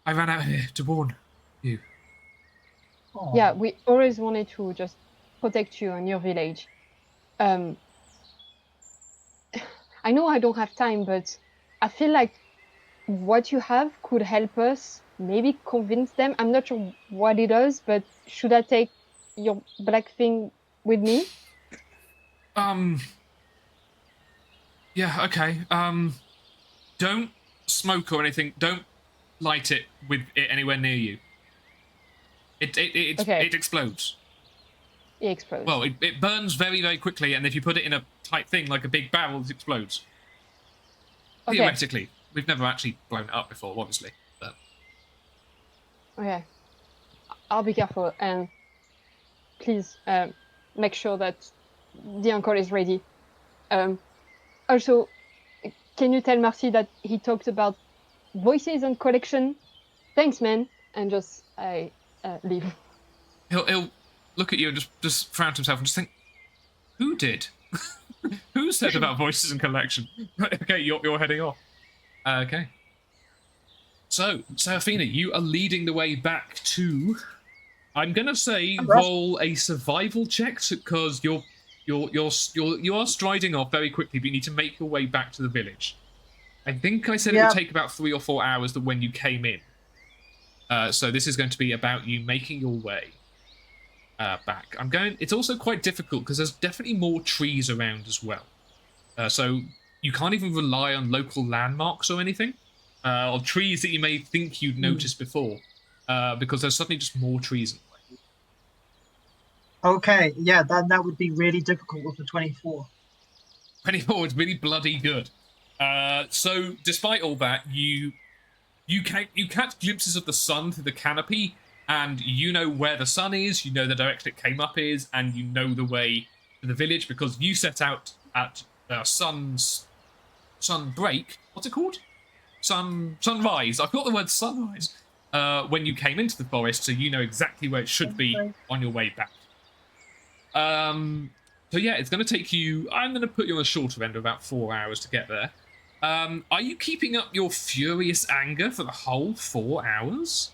I ran out here to warn you. Aw. Yeah, we always wanted to just protect you and your village. I know I don't have time, but I feel like what you have could help us maybe convince them. I'm not sure what it does, but should I take your black thing with me? Yeah, okay. Don't smoke or anything. Don't light it with it anywhere near you. Okay. It explodes. It explodes. Well, it burns very, very quickly, and if you put it in a tight thing like a big barrel, it explodes. Okay. Theoretically. We've never actually blown it up before, obviously. But... Okay. I'll be careful and please make sure that the uncle is ready. Also, can you tell Marcy that he talked about voices and collection? Thanks, man. And just I leave. He'll look at you and just frown to himself and just think, who did? Who said about voices and collection? Right, okay, you're heading off. Okay. So, Serafina, you are leading the way back to... I'm gonna say roll a survival check because you are striding off very quickly, but you need to make your way back to the village. I think I said it would take about 3 or 4 hours than when you came in. So this is going to be about you making your way back. It's also quite difficult because there's definitely more trees around as well. So you can't even rely on local landmarks or anything, or trees that you may think you'd noticed before, because there's suddenly just more trees in the way. Okay, yeah, that would be really difficult with the 24. 24 is really bloody good. So despite all that, you catch glimpses of the sun through the canopy, and you know where the sun is, you know the direction it came up is, and you know the way to the village because you set out at sunbreak. What's it called? Sunrise. I forgot the word sunrise. When you came into the forest, so you know exactly where it should be on your way back. So yeah, it's going to take you... I'm going to put you on the shorter end of about 4 hours to get there. Are you keeping up your furious anger for the whole 4 hours?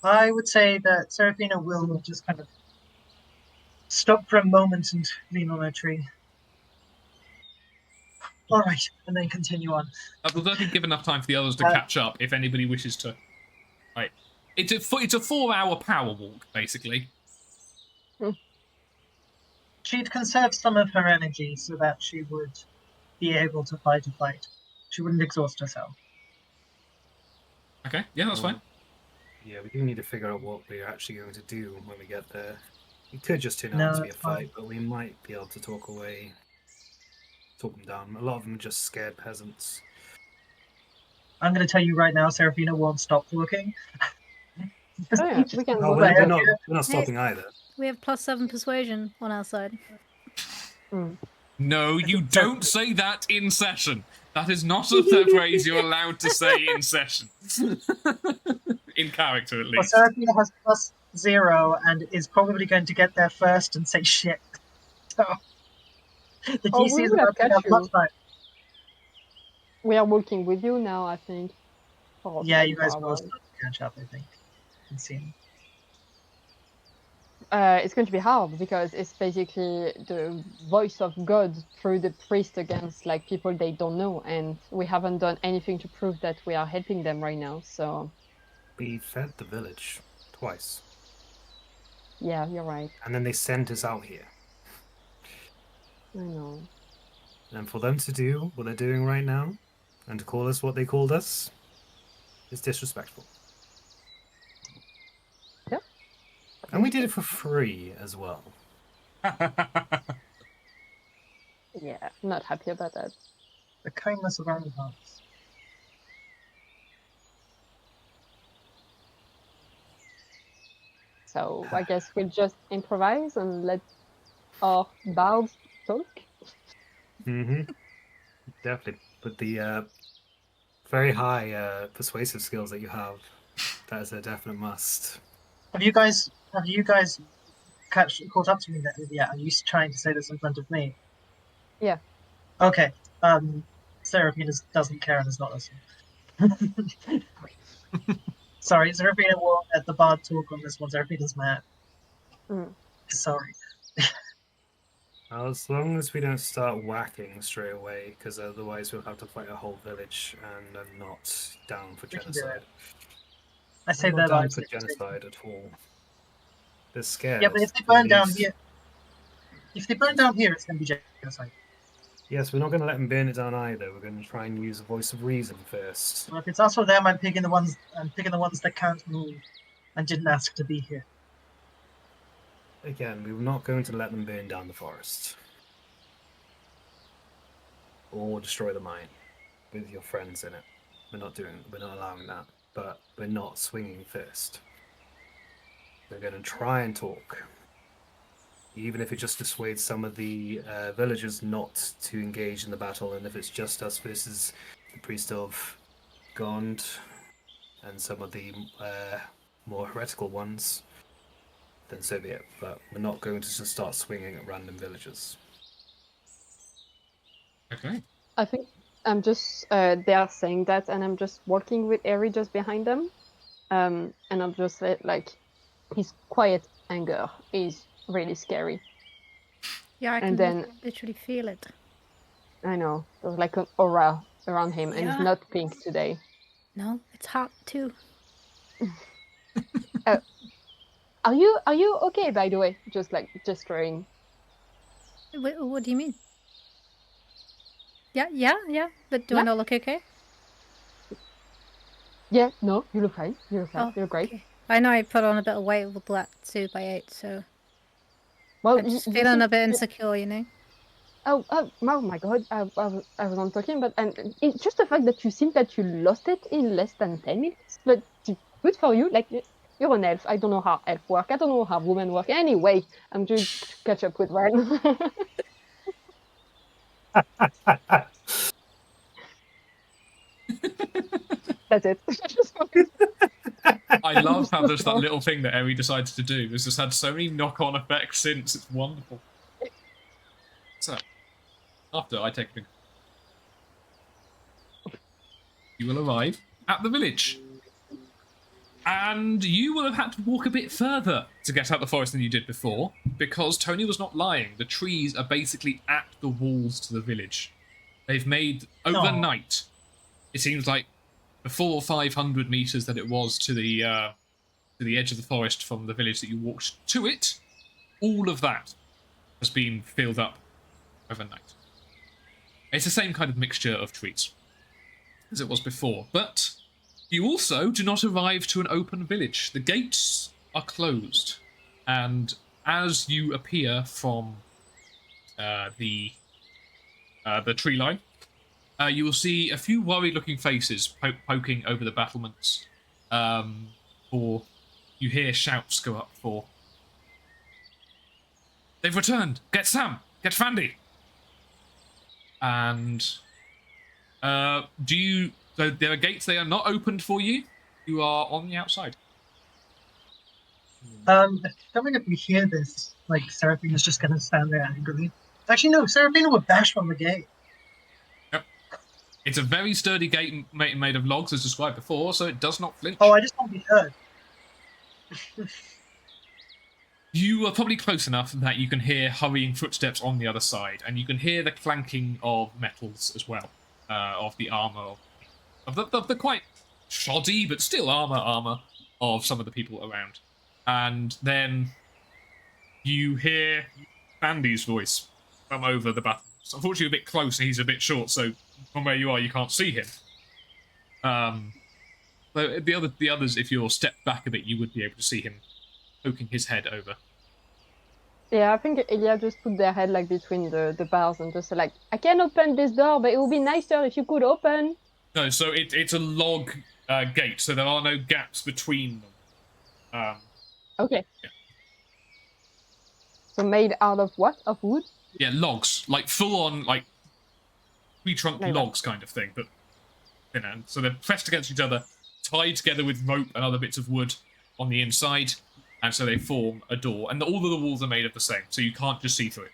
I would say that Serafina will just kind of stop for a moment and lean on a tree. All right, and then continue on. We'll definitely give enough time for the others to catch up if anybody wishes to. Right, it's a 4-hour power walk, basically. She'd conserve some of her energy so that she would be able to fight a fight. She wouldn't exhaust herself. Okay, yeah, that's fine. Yeah, we do need to figure out what we're actually going to do when we get there. It could just turn out No, to be a it's fine. fight, but we might be able to talk them down. A lot of them are just scared peasants. I'm going to tell you right now, Serafina won't stop looking. Oh, yeah, we can No, go we're back. not stopping either. We have +7 persuasion on our side. No, you don't say that in session. That is not a phrase you're allowed to say in session. In character, at Well, least. Serafina has +0 and is probably going to get there first and say shit. So, the Oh, DC we is would have about to catch have much you. time. We are walking with you now, I think. For Yeah, you 24 guys will hours. start to catch up, I think. And see. it's going to be hard because it's basically the voice of God through the priest against like people they don't know, and we haven't done anything to prove that we are helping them right now. So We fed the village twice, yeah, you're right. and then they sent us out here. I know. And for them to do what they're doing right now, and to call us what they called us, is disrespectful. Yep. And we did it for free as well. Yeah, I'm not happy about that. The kindness of our own hearts. So I guess we'll just improvise and let our bards talk. Mm-hmm. Definitely. With the very high persuasive skills that you have, that is a definite must. Have you guys caught up to me yet? Are you trying to say this in front of me? Yeah. Okay. Seraphina doesn't care and is not listening. Sorry, Seraphina won't let the bard talk on this one. Seraphina's mad. Mm. Sorry. As long as we don't start whacking straight away, because otherwise we'll have to fight a whole village, and I'm not down for We can do genocide. it. I I'm saved not their down lives. for genocide at all. They're scared. Yeah, but if they at burn down least. here, it's going to be genocide. Yes, we're not going to let them burn it down either. We're going to try and use a voice of reason first. Well, if it's us or them, I'm picking the ones that can't move and didn't ask to be here. Again, we're not going to let them burn down the forest. Or destroy the mine with your friends in it. We're not allowing that. But we're not swinging first. We're going to try and talk. Even if it just dissuades some of the villagers not to engage in the battle, and if it's just us versus the priest of Gond and some of the more heretical ones, then so be it. But we're not going to just start swinging at random villagers. Okay. I think I'm just they are saying that, and I'm just walking with Eri just behind them, and I'm just like his quiet anger is really scary. Yeah, I And can then literally feel it. I know there's like an aura around him, and Yeah. it's not pink today. No, it's hot too. Are you okay, by the way? Just like gesturing. What do you mean? Yeah. But do I Yeah. not look okay? Yeah, no, you look fine. You look fine. Oh, You're great. okay. I know I put on a bit of weight with that 2x8, so Well, I'm just you feeling seem- a bit insecure, you know? Oh my God! I was not talking, but and it's just the fact that you seem that you lost it in less than 10 minutes. But good for you. Like you're an elf. I don't know how elf work. I don't know how women work. Anyway, I'm trying to catch up with Ryan. That's it. I love how there's that little thing that Eri decides to do. It's just had so many knock-on effects since. It's wonderful. So, after I take a you will arrive at the village. And you will have had to walk a bit further to get out the forest than you did before, because Tony was not lying. The trees are basically at the walls to the village. They've made, overnight, it seems like the 400 or 500 meters that it was to the edge of the forest from the village that you walked to it, all of that has been filled up overnight. It's the same kind of mixture of trees as it was before, but you also do not arrive to an open village. The gates are closed, and as you appear from the tree line, you will see a few worried-looking faces poking over the battlements. Or you hear shouts go up for, "They've returned! Get Sam! Get Fandy!" And so there are gates, they are not opened for you. You are on the outside. Coming if we hear this, like Seraphina's just gonna stand there angrily. Actually, no, Seraphina would bash on the gate. Yep. It's a very sturdy gate made of logs, as described before, so it does not flinch. Oh, I just want to be heard. You are probably close enough that you can hear hurrying footsteps on the other side, and you can hear the clanking of metals as well, of the armor, of the quite shoddy but still armor of some of the people around. And then you hear Andy's voice from over the battle. It's unfortunately a bit close, and he's a bit short, so from where you are, you can't see him. But the others, if you're stepped back a bit, you would be able to see him poking his head over. Yeah, I think Elia just put their head like between the bars and just like, I can open this door, but it would be nicer if you could open. No, so it's a log gate, so there are no gaps between them. Okay. Yeah. So made out of what? Of wood? Yeah, logs, like full on like tree trunk Like logs kind of thing, but so they're pressed against each other, tied together with rope and other bits of wood on the inside. And so they form a door, and all of the walls are made of the same, so you can't just see through it.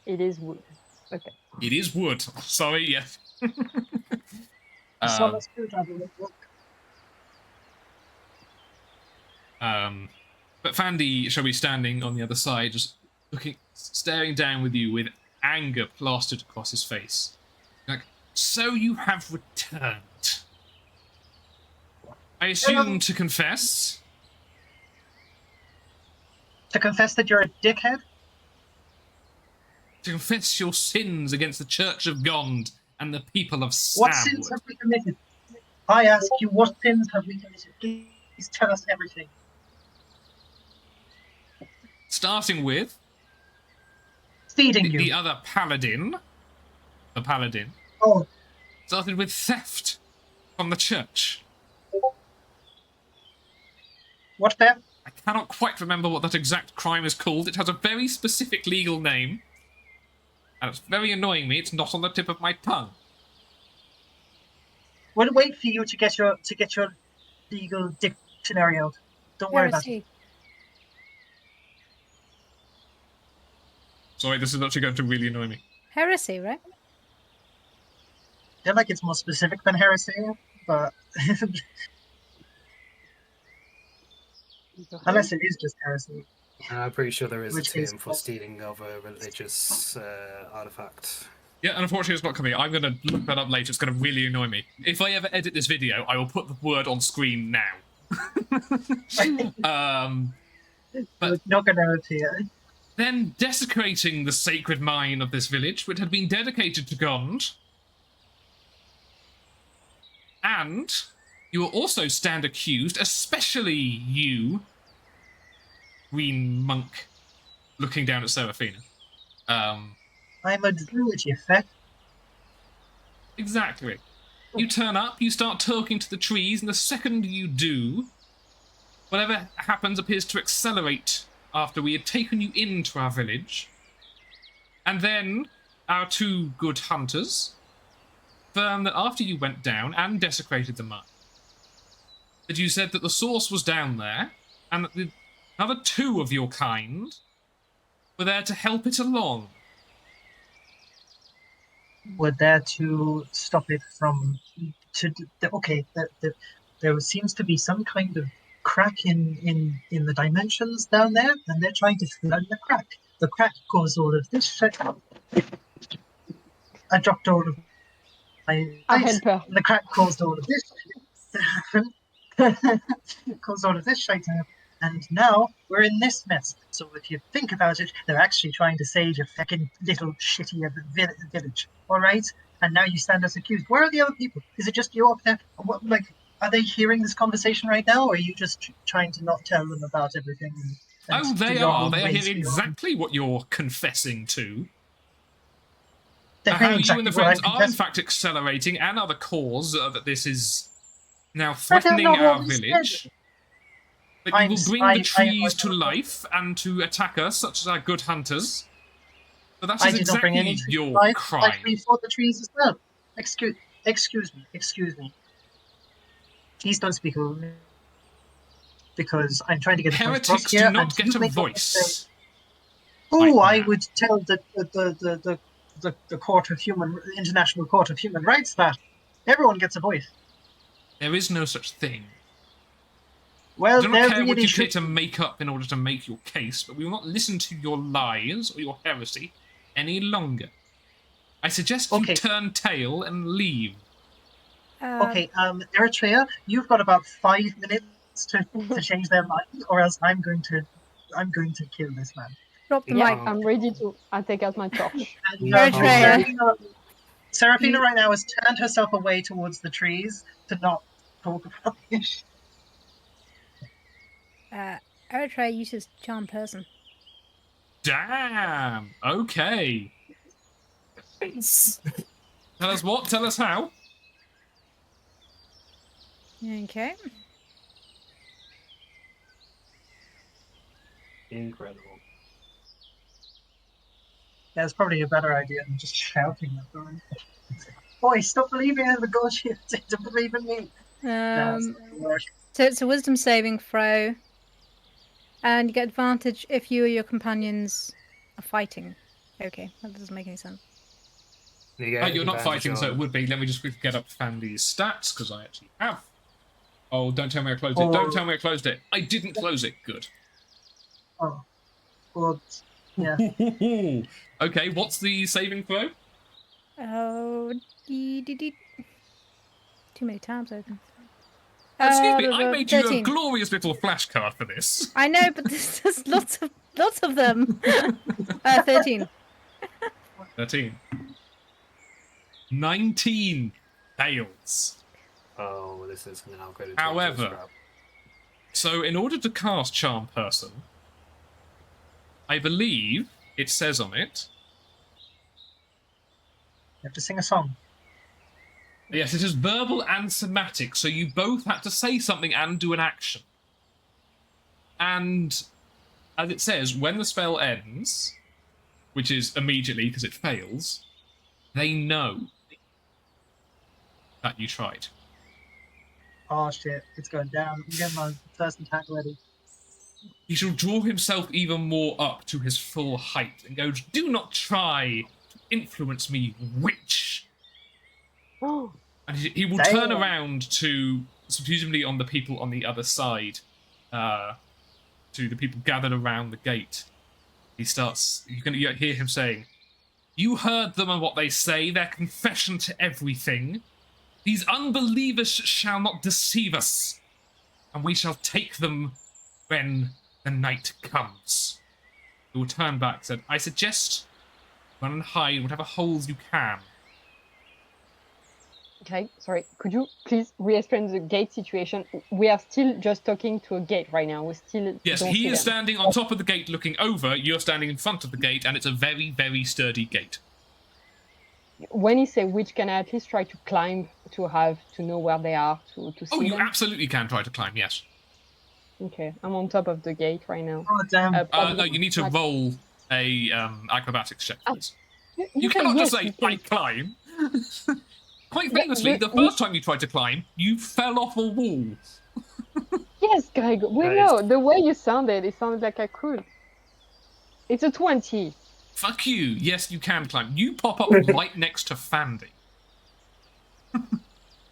It is wood. Okay. It is wood. Sorry, yes. So let's do that. But Fandy shall be standing on the other side, just staring down with you with anger plastered across his face. Like, so you have returned. I assume to confess? To confess that you're a dickhead? To confess your sins against the Church of Gond and the people of What Samwood. sins have we committed? I ask you, what sins have we committed? Please tell us everything. Starting with Feeding you. the other paladin. The paladin. Oh, Started with theft from the church. what then? I cannot quite remember what that exact crime is called. It has a very specific legal name. And it's very annoying me. It's not on the tip of my tongue. We'll wait for you to get your legal dictionary out. Don't worry about it. Heresy. Sorry, this is actually going to really annoy me. Heresy, right? I feel like it's more specific than heresy, but unless it is just heresy. I'm pretty sure there is a Which is term for stealing of a religious artifact. Yeah, and unfortunately it's not coming. I'm going to look that up later. It's going to really annoy me. If I ever edit this video, I will put the word on screen now. But Not gonna appear. then desecrating the sacred mine of this village, which had been dedicated to Gond. And you will also stand accused, especially you, green monk, looking down at Seraphina. I'm a druid, you feck. Exactly. You turn up, you start talking to the trees, and the second you do, whatever happens appears to accelerate after we had taken you into our village. And then our two good hunters confirmed that after you went down and desecrated the mine, that you said that the source was down there, and that the other two of your kind were there to help it along. Were there to stop it from there seems to be some kind of crack in the dimensions down there, and they're trying to fill out the crack. The crack caused all of this shit. I dropped all of my I dice, help her. and the crack caused all of this to happen. Caused all of this shit to happen. And now we're in this mess. So if you think about it, they're actually trying to save a fucking little shitty village. All right? And now you stand as accused. Where are the other people? Is it just you up there? What, like, are they hearing this conversation right now, or are you just trying to not tell them about everything? And Oh, do they your are. own They are ways hearing for your own- exactly what you're confessing to. They're How hearing you and the exactly what friends I'm are in confessing. fact accelerating, and are the cause that this is now I don't threatening know what our we said. village. That you I'm will s- bring I- the trees I- to life and to attack us, such as our good hunters. But that I is did not bring exactly any trees your to life. crime. Like we fought the trees as well. Excuse me. Please don't speak over me. Because I'm trying to get a point across Heretics here, do and not you get a make no mistake. voice. Oh, Like I that. would tell the Court of International Court of Human Rights that everyone gets a voice. There is no such thing. Well, I do not there care what really you should. care to make up in order to make your case, but we will not listen to your lies or your heresy any longer. I suggest you Okay. turn tail and leave. Okay, Eritrea, you've got about 5 minutes to change their mind, or else I'm going to kill this man. Drop the Yeah. mic. I'm ready to. I take out my torch. And Eritrea. Seraphina right now has turned herself away towards the trees to not talk about the issue. Eritrea uses charm person. Damn. Okay. Tell us what? Tell us how? Okay. Incredible. That's probably a better idea than just shouting at them. Boy, stop believing in the ghost ship to believe in me. That's work. So it's a wisdom saving throw. And you get advantage if you or your companions are fighting. Okay, that doesn't make any sense. You're not fighting, so it would be. Let me just quickly get up Fandy's stats, because I actually have. Oh, don't tell me I closed it. Don't tell me I closed it. I didn't close it. Good. Oh, good. Yeah. Okay, what's the saving throw? Oh, too many tabs open. Excuse me, I made you a 13. glorious little flashcard for this. I know, but there's lots of them. 13. 13. 19 fails. Oh, this is now going to. However, so in order to cast Charm Person, I believe it says on it. You have to sing a song. Yes, it is verbal and somatic, so you both had to say something and do an action. And as it says, when the spell ends, which is immediately because it fails, they know that you tried. Oh shit, it's going down. I'm getting my first attack ready. He shall draw himself even more up to his full height and goes, "Do not try to influence me, witch." Oh, And he will turn around to, presumably on the people on the other side, to the people gathered around the gate. He starts, you can hear him saying, "You heard them and what they say, their confession to everything. These unbelievers shall not deceive us, and we shall take them when the night comes." He will turn back and said, "I suggest run and hide whatever holes you can." okay. Sorry. Could you please re-explain the gate situation? We are still just talking to a gate right now. We still Yes, don't he see is them. standing on top of the gate looking over, you're standing in front of the gate, and it's a very, very sturdy gate. When you say which, can I at least try to climb to know where they are to see Oh, you them? absolutely can try to climb, yes. Okay, I'm on top of the gate right now. Oh damn. No, you need to roll a acrobatics check, please. You say cannot just yes, say, you can. "I climb." Quite Yeah, famously, the first time you tried to climb, you fell off a wall. Yes, Greg, we Nice. know. The way you sounded, it sounded like I could. It's a 20. Fuck you. Yes, you can climb. You pop up right next to Fandy.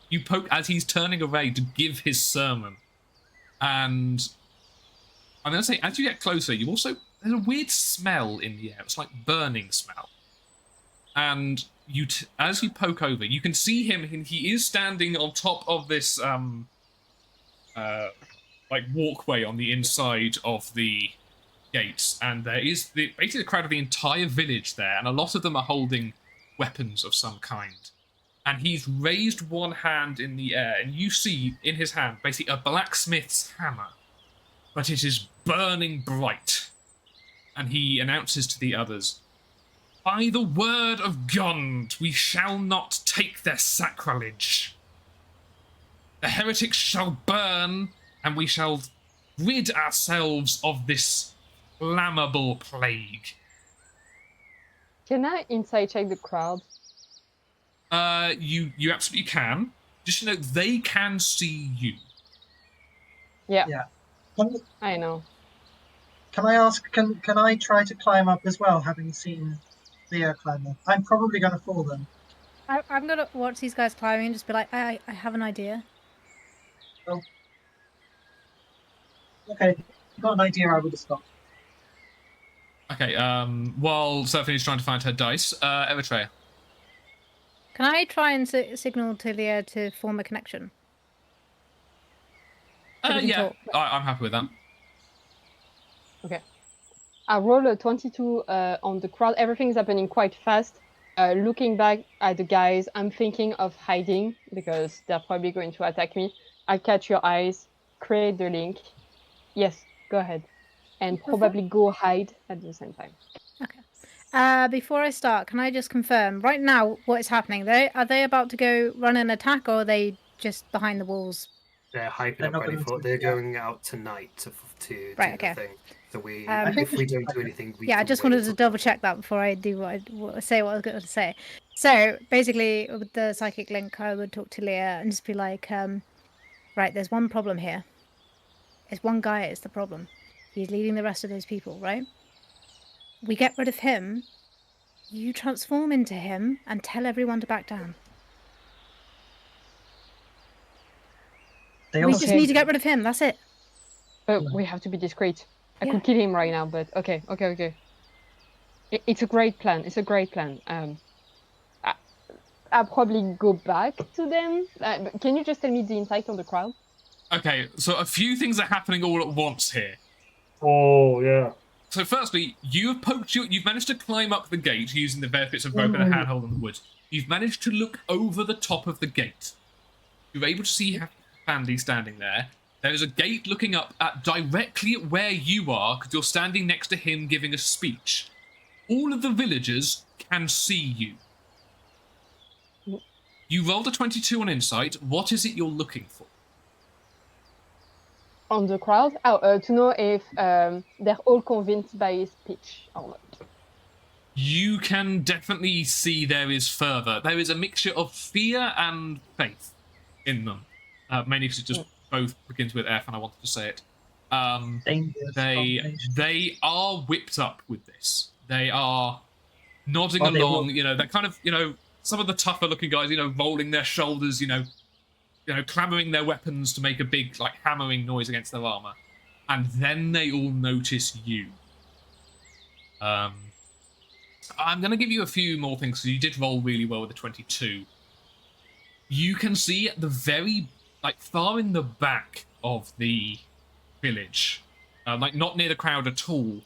You poke as he's turning away to give his sermon. And I'm going to say, as you get closer, you also... There's a weird smell in the air. It's like burning smell. And you, as you poke over, you can see him. He is standing on top of this, like walkway on the inside of the gates, and there is basically the crowd of the entire village there, and a lot of them are holding weapons of some kind. And he's raised one hand in the air, and you see in his hand basically a blacksmith's hammer, but it is burning bright. And he announces to the others, "By the word of God, we shall not take their sacrilege. The heretics shall burn, and we shall rid ourselves of this flammable plague." Can I insight check the crowd? You absolutely can. Just to know, they can see you. Yeah, Can I know. I ask? Can I try to climb up as well, having seen Theo climb up? I'm probably going to fall then. I'm gonna watch these guys climbing and just be like, I have an idea. Oh. Okay, if you got an idea, I would have stopped. Okay, while Seraphine is trying to find her dice, Eritrea. Can I try and signal to Leah to form a connection? So we can Yeah, talk. I'm happy with that. Okay. I roll a 22 on the crowd. Everything's happening quite fast. Looking back at the guys, I'm thinking of hiding because they're probably going to attack me. I catch your eyes, create the link. Yes, go ahead. And probably go hide at the same time. Okay. Before I start, can I just confirm right now what is happening? Are they about to go run an attack, or are they just behind the walls? They're hyping They're up not ready going for to it. They're react. going out tonight to Right, do okay. the thing. So we, I if think we we should don't try do it. anything, we Yeah, I can just wait wanted to till double check that before I do say what I was going to say. So basically, with the psychic link, I would talk to Leah and just be like, right, there's one problem here. It's one guy is the problem. He's leading the rest of those people, right? We get rid of him. You transform into him and tell everyone to back down. They We all just seem need to get rid of him. That's it. But we have to be discreet. I Yeah. could kill him right now, but okay. It's a great plan. It's a great plan. I'll probably go back to them. Can you just tell me the insight on the crowd? Okay, so a few things are happening all at once here. Oh yeah. So firstly, you've managed to climb up the gate using the benefits of broken a handhold in the wood. You've managed to look over the top of the gate. You're able to see Fandy standing there. There is a gate looking up directly at where you are, because you're standing next to him giving a speech. All of the villagers can see you. You rolled a 22 on insight. What is it you're looking for? On the crowd? To know if they're all convinced by his speech or not. You can definitely see there is further. There is a mixture of fear and faith in them. Mainly because it just both begins with F, and I wanted to say it. dangerous combination. They are whipped up with this. They are nodding Oh, they along. will. They're kind of, some of the tougher looking guys, rolling their shoulders, clambering their weapons to make a big, hammering noise against their armor. And then they all notice you. I'm going to give you a few more things, because you did roll really well with the 22. You can see at the very, far in the back of the village, not near the crowd at all,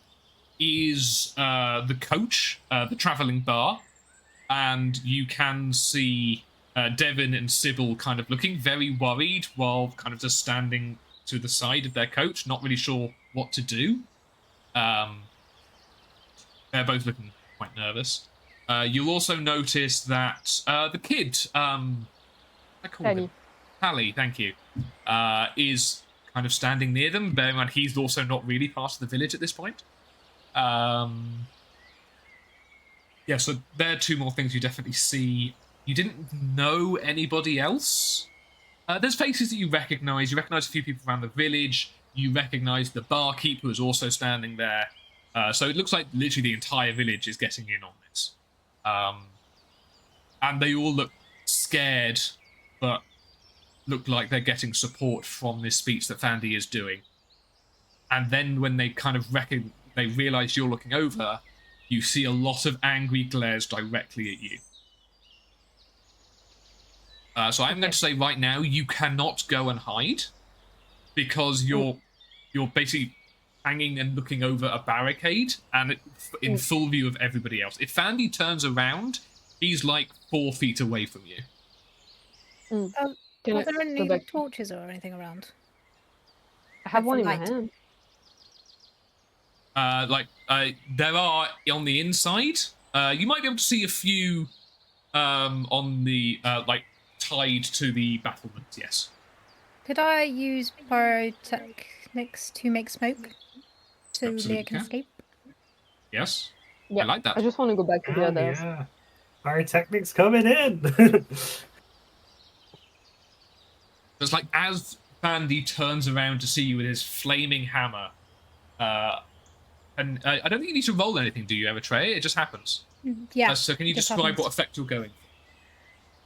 is the coach, the travelling bar, and you can see Devin and Sybil kind of looking very worried while kind of just standing to the side of their coach, not really sure what to do. They're both looking quite nervous. You'll also notice that the kid, I call him Hallie, thank you, is kind of standing near them. Bearing in mind he's also not really part of the village at this point. Yeah, so there are two more things you definitely see. You didn't know anybody else. There's faces that you recognise. You recognise a few people around the village. You recognise the barkeep who is also standing there. So it looks like literally the entire village is getting in on this. And they all look scared, but look like they're getting support from this speech that Fandy is doing. And then when they kind of they realise you're looking over, you see a lot of angry glares directly at you. So I'm going to say right now, you cannot go and hide, because you're basically hanging and looking over a barricade and in full view of everybody else. If Fandy turns around, he's 4 feet away from you. Are there any torches or anything around? I have one in my light. hand. There are on the inside. You might be able to see a few on the tied to the battlements. Yes. Could I use pyrotechnics to make smoke so Leah can escape? Yes. Yeah, I like that. I just want to go back to the others. Yeah. Pyrotechnics coming in. It's as Fandy turns around to see you with his flaming hammer, and I don't think you need to roll anything, do you, Eritrea? It just happens. Yeah. So can you describe what effect you're going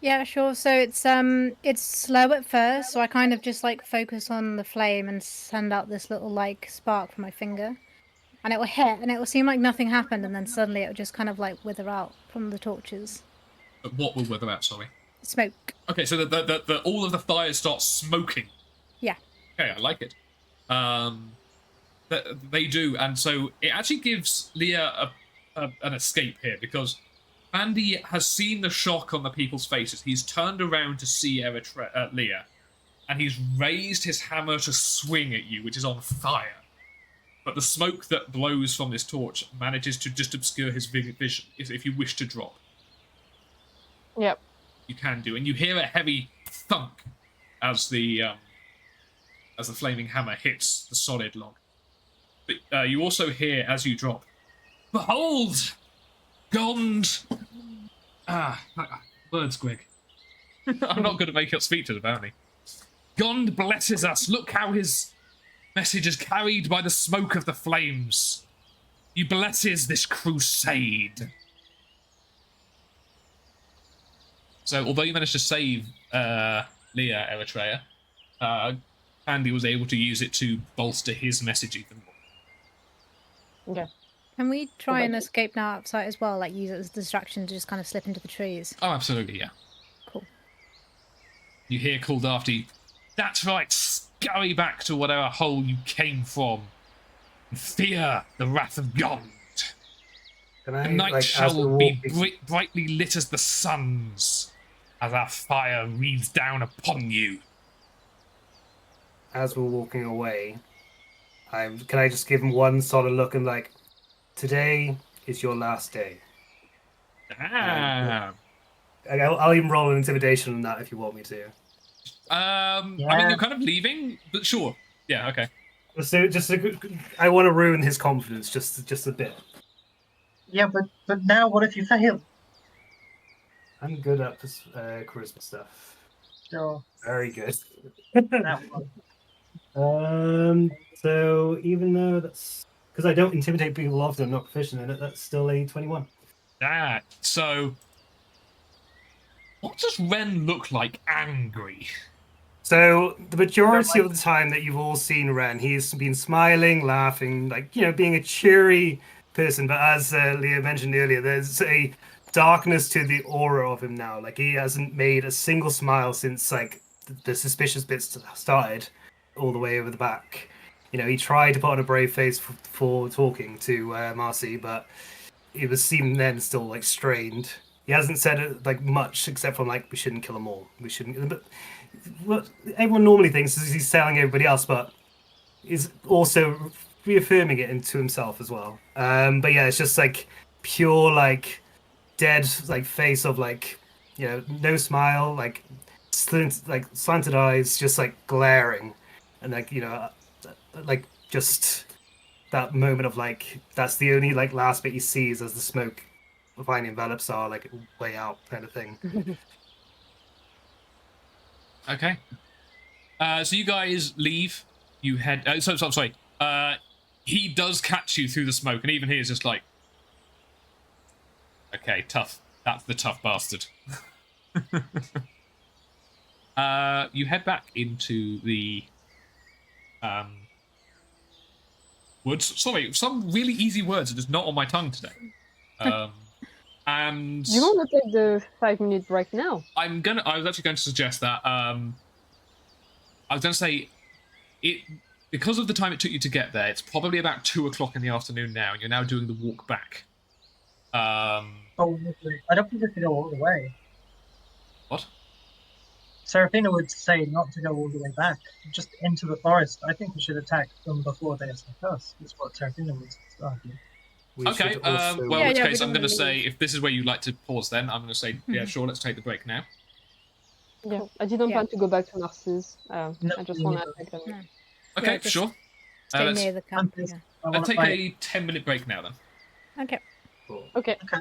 Yeah, sure. So it's slow at first, so I kind of just like focus on the flame and send out this little like spark from my finger. And it will hit and it will seem like nothing happened, and then suddenly it will just kind of like wither out from the torches. But what will wither out, sorry? Smoke. Okay, so the all of the fires start smoking. Yeah. Okay, I like it. They do, and so it actually gives Leah an escape here, because Andy has seen the shock on the people's faces. He's turned around to see Leah, and he's raised his hammer to swing at you, which is on fire. But the smoke that blows from this torch manages to just obscure his vision. If you wish to drop, Yep. you can do, and you hear a heavy thunk as the flaming hammer hits the solid log. But you also hear, as you drop, "Behold, Gond." Words, Greg. I'm not good at making up speeches, apparently. "Gond blesses us. Look how his message is carried by the smoke of the flames. He blesses this crusade." So, although you managed to save Leah, Eritrea, Andy was able to use it to bolster his message even more. Okay. Can we try and about you? escape now outside as well? Like use it as a distraction to just kind of slip into the trees? Oh, absolutely, yeah. Cool. You hear called after you, "That's right, scurry back to whatever hole you came from, and fear the wrath of God. Can I, The night like, as we're shall be walking, brightly lit as the suns, as our fire reads down upon you." as we're walking away, can I just give him one solid look and like, today is your last day. Ah. I'll even roll an intimidation on that if you want me to. I mean, Yeah. you're kind of leaving, but sure. Yeah, okay. So I want to ruin his confidence just a bit. Yeah, but now what if you fail? I'm good at this charisma stuff. Sure. Very good. That one. So even though that's because I don't intimidate people often, I'm not proficient in it. That's still a 21. So, what does Ren look like angry? So the majority of the time that you've all seen Ren, he's been smiling, laughing, like being a cheery person. But as Leah mentioned earlier, there's a darkness to the aura of him now. Like he hasn't made a single smile since like the suspicious bits started, all the way over the back. He tried to put on a brave face for talking to Marcy, but it was seemed then still like strained. He hasn't said it like much except from like we shouldn't kill them all. We shouldn't. But what everyone normally thinks is he's telling everybody else, but is also reaffirming it into himself as well. But yeah, it's just like pure like dead like face of like no smile, like slanted eyes, just like glaring, and like like just that moment of like that's the only like last bit he sees as the smoke finally envelops are like way out kind of thing. Okay. So you guys leave. You head. I'm sorry. He does catch you through the smoke, and even he is just like, "Okay, tough. That's the tough bastard." You head back into the woods. Sorry, some really easy words are just not on my tongue today. And You want to take the 5-minute break now? I was actually going to suggest that. I was going to say it because of the time it took you to get there. It's probably about 2:00 in the afternoon now, and you're now doing the walk back. Oh, lovely. I don't think we could go all the way. What? Serafina would say not to go all the way back, just into the forest. I think we should attack them before they attack us. That's what Serafina would argue. We Okay. should also Well, in which Yeah, we case, I'm don't going to wanna say leave. if this is where you'd like to pause, then I'm going to say yeah, sure. Let's take the break now. Yeah. Cool. I didn't Yeah. plan to go back to Narcissus. No, I just me want to neither. attack them. No. Okay, Yeah, just sure. Stay let's near the camp. pissed. Yeah. I let's want take to fight. a 10-minute break now then. Okay. Cool. Okay. Okay.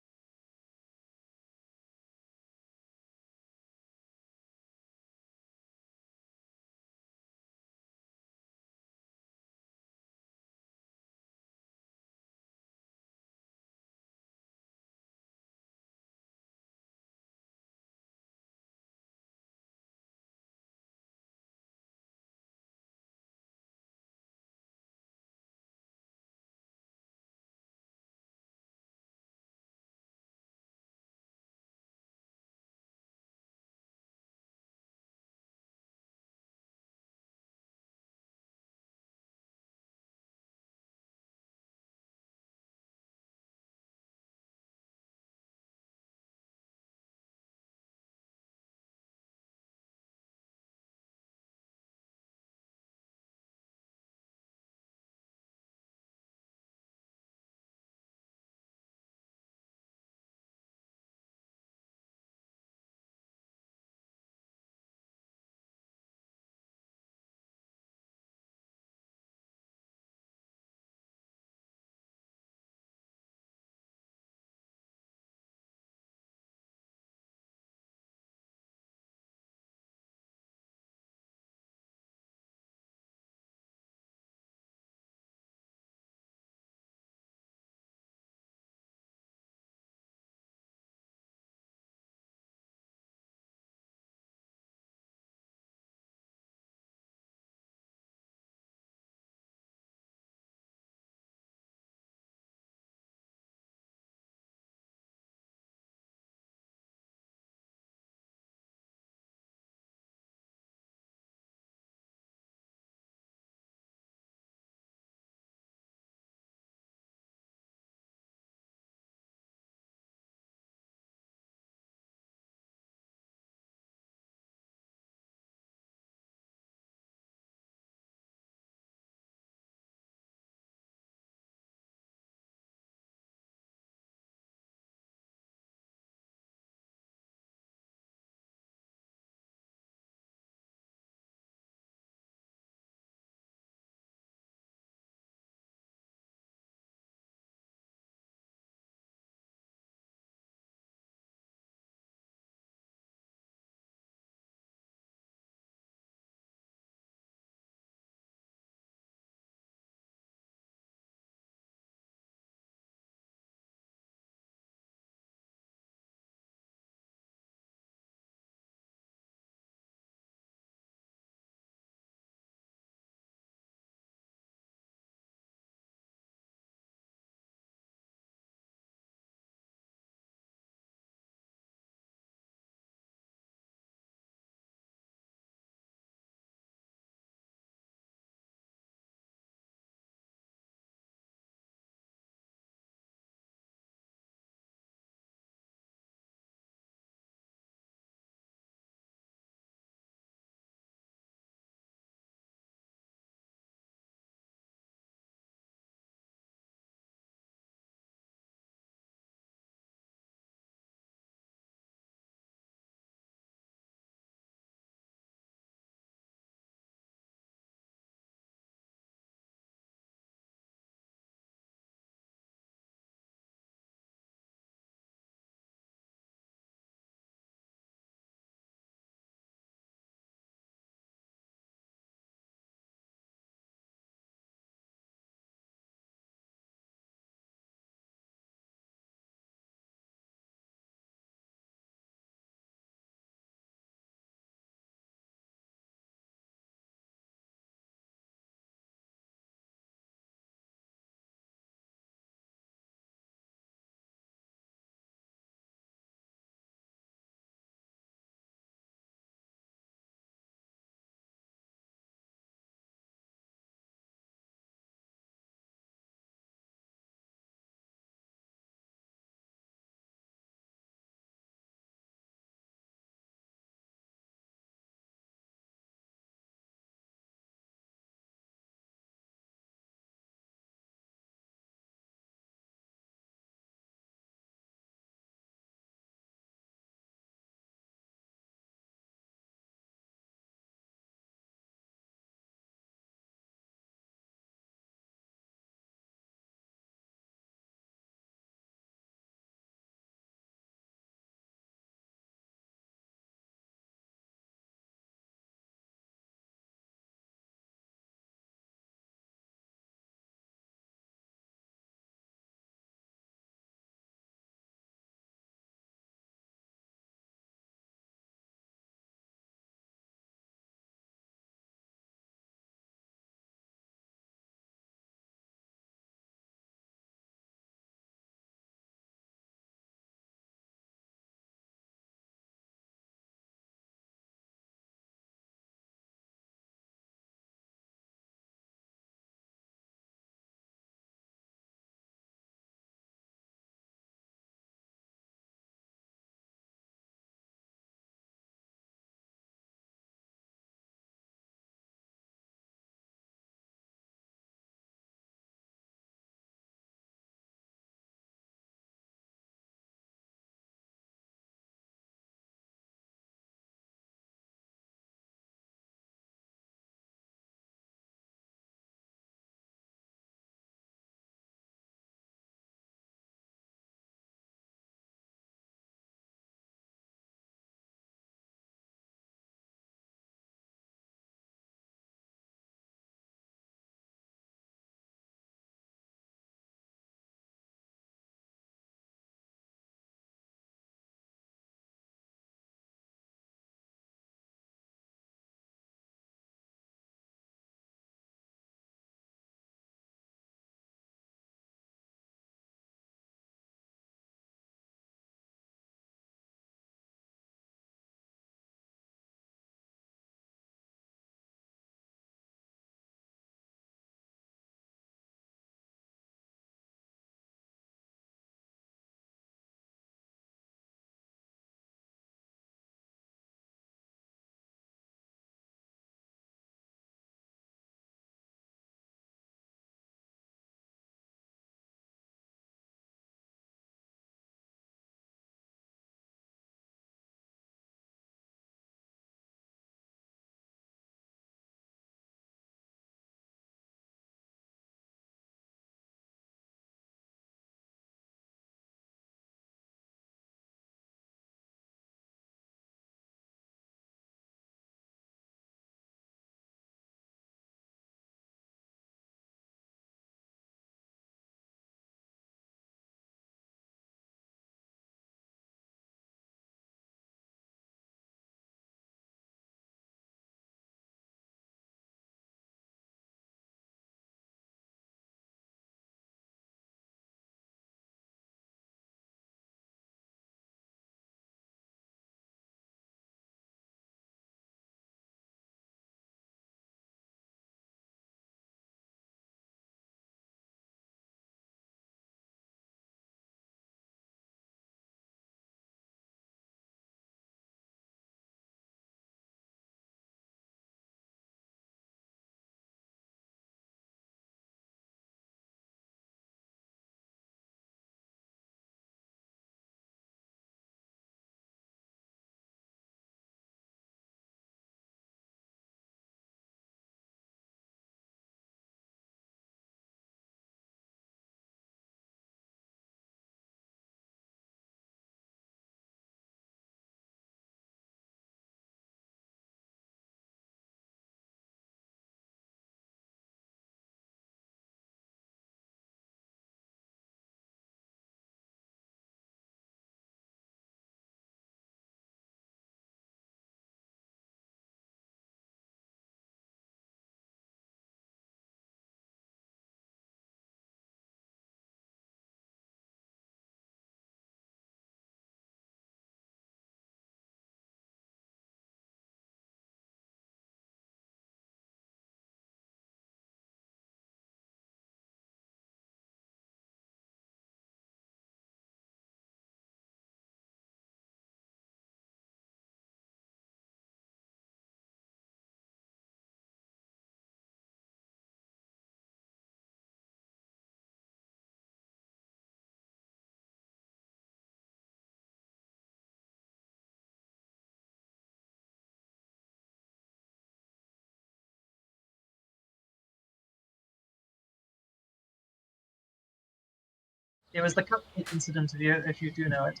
It was the cupcake incident, if you do know it.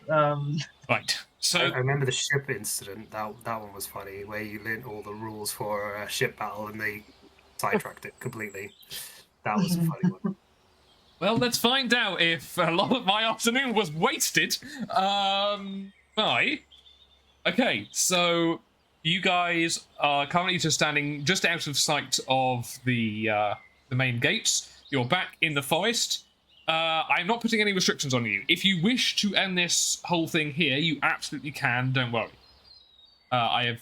Right. So I remember the ship incident. That one was funny, where you learnt all the rules for a ship battle and they sidetracked it completely. That was a funny one. well, let's find out if a lot of my afternoon was wasted. By okay, so you guys are currently just standing just out of sight of the main gates. You're back in the forest. I'm not putting any restrictions on you. If you wish to end this whole thing here, you absolutely can. Don't worry. I have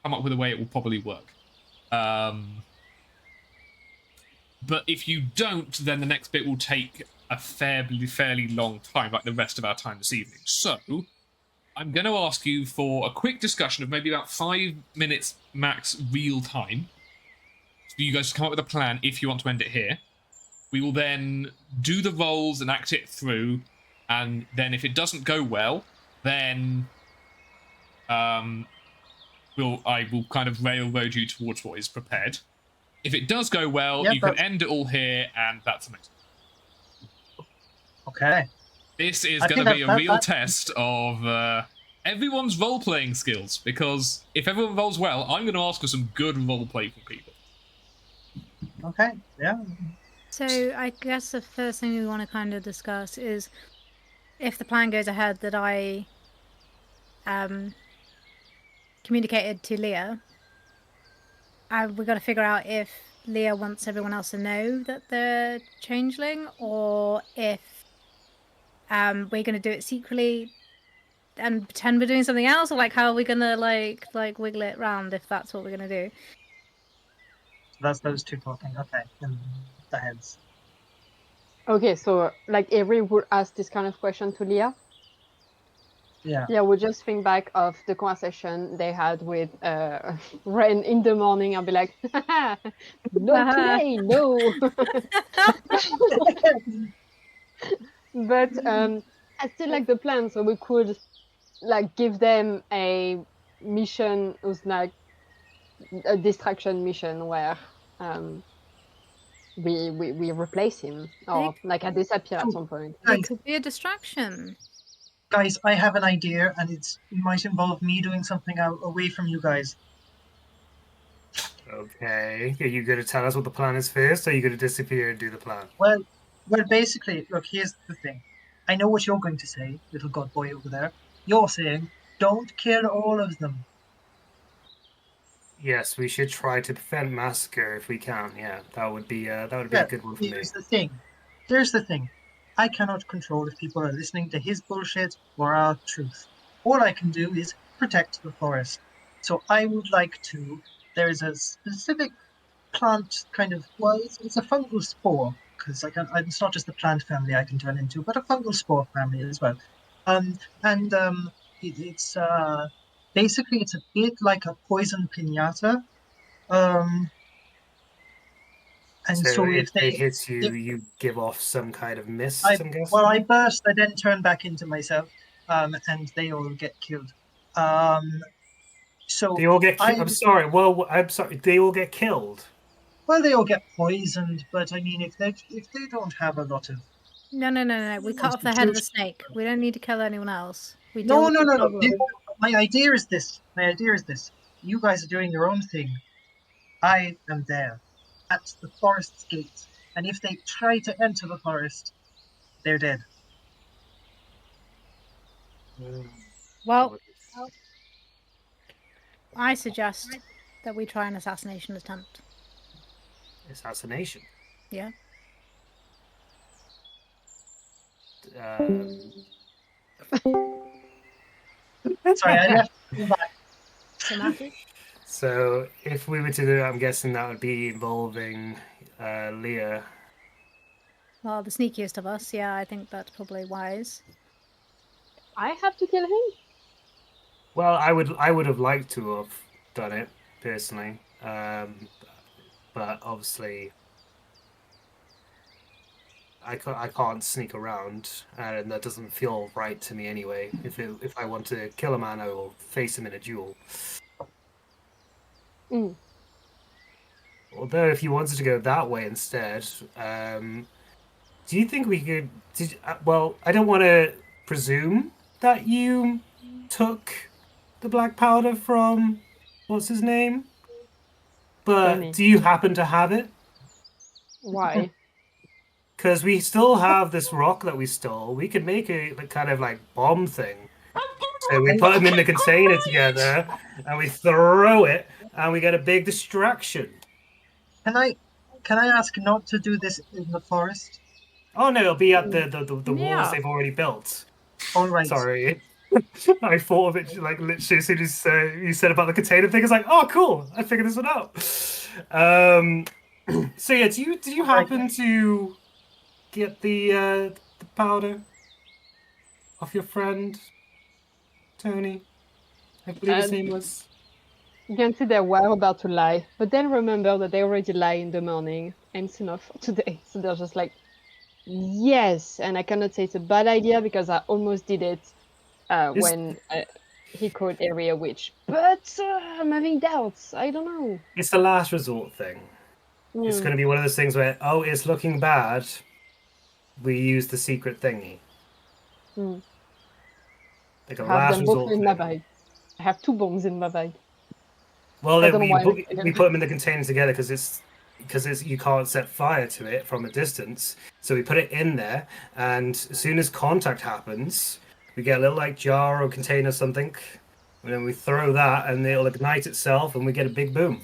come up with a way it will probably work. But if you don't, then the next bit will take a fairly long time, like the rest of our time this evening. So, I'm going to ask you for a quick discussion of maybe about 5 minutes max real time. For you guys to come up with a plan if you want to end it here. We will then do the rolls and act it through, and then if it doesn't go well, then I will kind of railroad you towards what is prepared. If it does go well, you can end it all here, and that's amazing. Okay. This is going to be a real test of everyone's role-playing skills, because if everyone rolls well, I'm going to ask for some good role-play from people. Okay, yeah. So I guess the first thing we want to kind of discuss is if the plan goes ahead that I communicated to Leah, we've got to figure out if Leah wants everyone else to know that they're changeling, or if we're going to do it secretly and pretend we're doing something else, or like how are we going to like wiggle it around if that's what we're going to do. That's those two talking. Okay, in the heads. Okay, so like Avery would ask this kind of question to Leah. Yeah. Yeah, we'll just think back of the conversation they had with Ren in the morning and be like, no today, no. But I still like the plan, so we could like give them a mission who's like a distraction mission where we replace him or like I disappear at some point. It could be a distraction. Guys, I have an idea, and it might involve me doing something away from you guys. Okay. Are you going to tell us what the plan is first, or are you going to disappear and do the plan? Well, basically, look, here's the thing. I know what you're going to say, little god boy over there. You're saying, don't kill all of them. Yes, we should try to prevent massacre if we can. Yeah, that would be a good one for me. Here's the thing. Here's the thing. I cannot control if people are listening to his bullshit or our truth. All I can do is protect the forest. So I would like to. There is a specific plant kind of. Well, it's a fungal spore because it's not just the plant family I can turn into, but a fungal spore family as well. It's basically it's a bit like a poison pinata. And so if they hit you, you give off some kind of mist, I'm guessing? Well, I burst, I then turn back into myself, and they all get killed. So they all get killed? I'm sorry. Well, I'm sorry. They all get killed? Well, they all get poisoned, but I mean, if they don't have a lot of... No. We cut off the head of the snake. We don't need to kill anyone else. No. My idea is this. You guys are doing your own thing. I am there, at the forest's gate. And if they try to enter the forest, they're dead. Well, I suggest that we try an assassination attempt. Assassination? Yeah. Sorry, I left. So if we were to do it, I'm guessing that would be involving Leah. Well, the sneakiest of us, yeah, I think that's probably wise. I have to kill him? Well, I would have liked to have done it personally, but obviously I can't sneak around, and that doesn't feel right to me anyway. If I want to kill a man, I will face him in a duel. Although, if you wanted to go that way instead, Do you think we could? Well, I don't want to presume that you took the black powder from what's his name, but Tony. do you happen to have it? Why? Because we still have this rock that we stole. We could make a kind of like bomb thing. So we put them in the container together, and we throw it, and we get a big distraction. Can I ask not to do this in the forest? Oh no, it'll be at the walls Yeah. they've already built. All right. Sorry. I thought of it like literally as soon as you said about the container thing. It's like, oh, cool! I figured this one out. So yeah, do you happen to get the powder off your friend Tony? I believe his name was. You can see they were about to lie, but then remember that they already lie in the morning, and it's enough for today. So they're just like, yes, and I cannot say it's a bad idea because I almost did it when he called Area Witch. But I'm having doubts. I don't know. It's the last resort thing. It's going to be one of those things where, oh, it's looking bad. We use the secret thingy. Hmm. Like a I have last them both resort. in my Thing. bag. I have 2 bombs in my bag. Well, I don't know we why put them in the container together because you can't set fire to it from a distance. So we put it in there, and as soon as contact happens, we get a little like jar or container something, and then we throw that, and it'll ignite itself, and we get a big boom.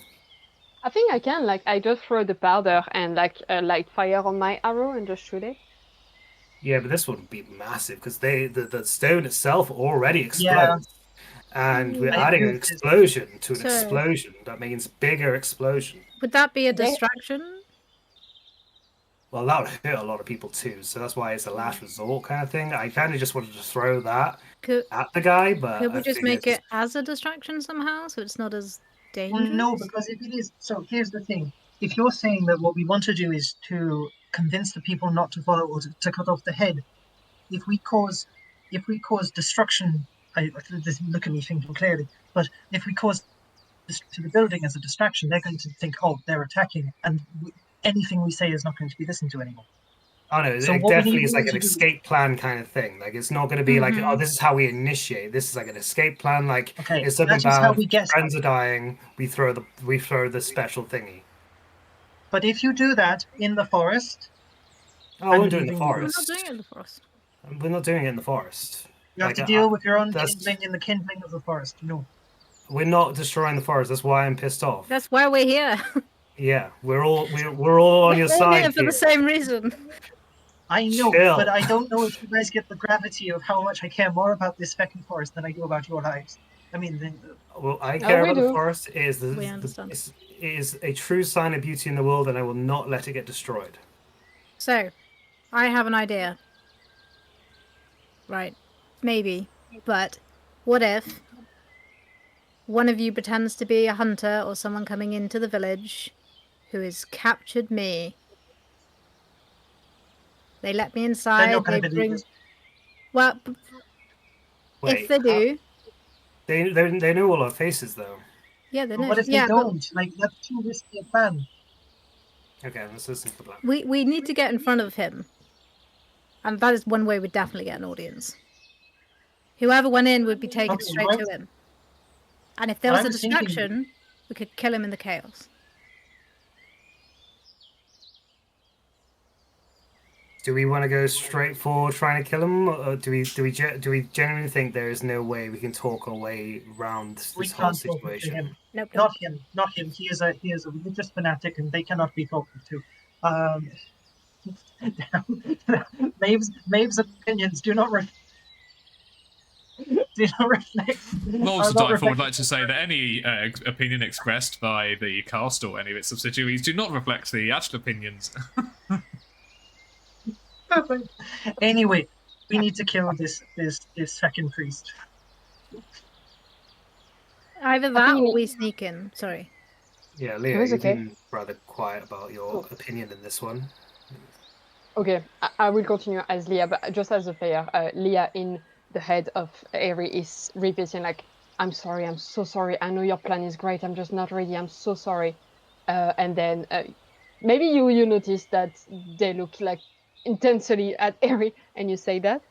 I think I can. Like, I just throw the powder and light fire on my arrow and just shoot it. Yeah, but this one would be massive because the stone itself already explodes. And we're I adding agree an with this. explosion to an So- explosion. That means bigger explosion. Would that be a They- distraction? Well, that would hurt a lot of people too. So that's why it's a last resort kind of thing. I kind of just wanted to throw that Could at the guy, but could we I just figured make it as a distraction somehow, so it's not as dangerous? No, because if it is, so here's the thing. If you're saying that what we want to do is to convince the people not to follow or to cut off the head, if we cause destruction, look at me thinking clearly. But if we cause this to the building as a distraction, they're going to think, oh, they're attacking, and anything we say is not going to be listened to anymore. Oh no, So it what we definitely need is like an to do- escape plan kind of thing. Like it's not going to be like, oh, this is how we initiate. This is like an escape plan. Like Okay, it's something that is how bad. we get Friends are dying. We throw the special thingy. But if you do that in the forest, Oh, I'm we're doing the leaving you. We're not forest. doing it in the forest. We're not doing it in the forest. you have Like, to deal with your own that's- kindling in the kindling of the forest. No. We're not destroying the forest. That's why I'm pissed off. That's why we're here. Yeah, we're all on your We're side here for the same reason. I know, Chill. but I don't know if you guys get the gravity of how much I care more about this fucking forest than I do about your lives. I mean, Well, I care we about the do. forest. It is We understand. it is a true sign of beauty in the world, and I will not let it get destroyed. So, I have an idea. Right. Maybe. But what if one of you pretends to be a hunter or someone coming into the village who has captured me? They let me they're inside. not going They to bring. believe us. Well, Wait, if they do, they know all our faces though. yeah, they But know. what if Yeah, they don't? Like, that's too risky a plan. Okay, let's listen to the plan. but we need to get in front of him, and that is one way we'd definitely get an audience. Whoever went in would be taken Okay, straight right. to him, and if there was I a was thinking- distraction, we could kill him in the chaos. Do we want to go straight for trying to kill him, or do we genuinely think there is no way we can talk our way around We this whole can't talk to situation? him. Nope. Not him. He is a religious fanatic, and they cannot be talked to. Maeve's opinions do not reflect. Well, are to not die for would reflected- like to say that any opinion expressed by the cast or any of its subsidiaries do not reflect the actual opinions. Anyway, we need to kill this second priest. Either that think or we sneak in. Sorry. Yeah, Leah, was you've okay. been rather quiet about your opinion in this one. Okay, I will continue as Leah, but just as a player, Leah in the head of Eri is repeating like, "I'm sorry, I'm so sorry. I know your plan is great. I'm just not ready. I'm so sorry." And then maybe you notice that they look like intensely at Harry, and you say that.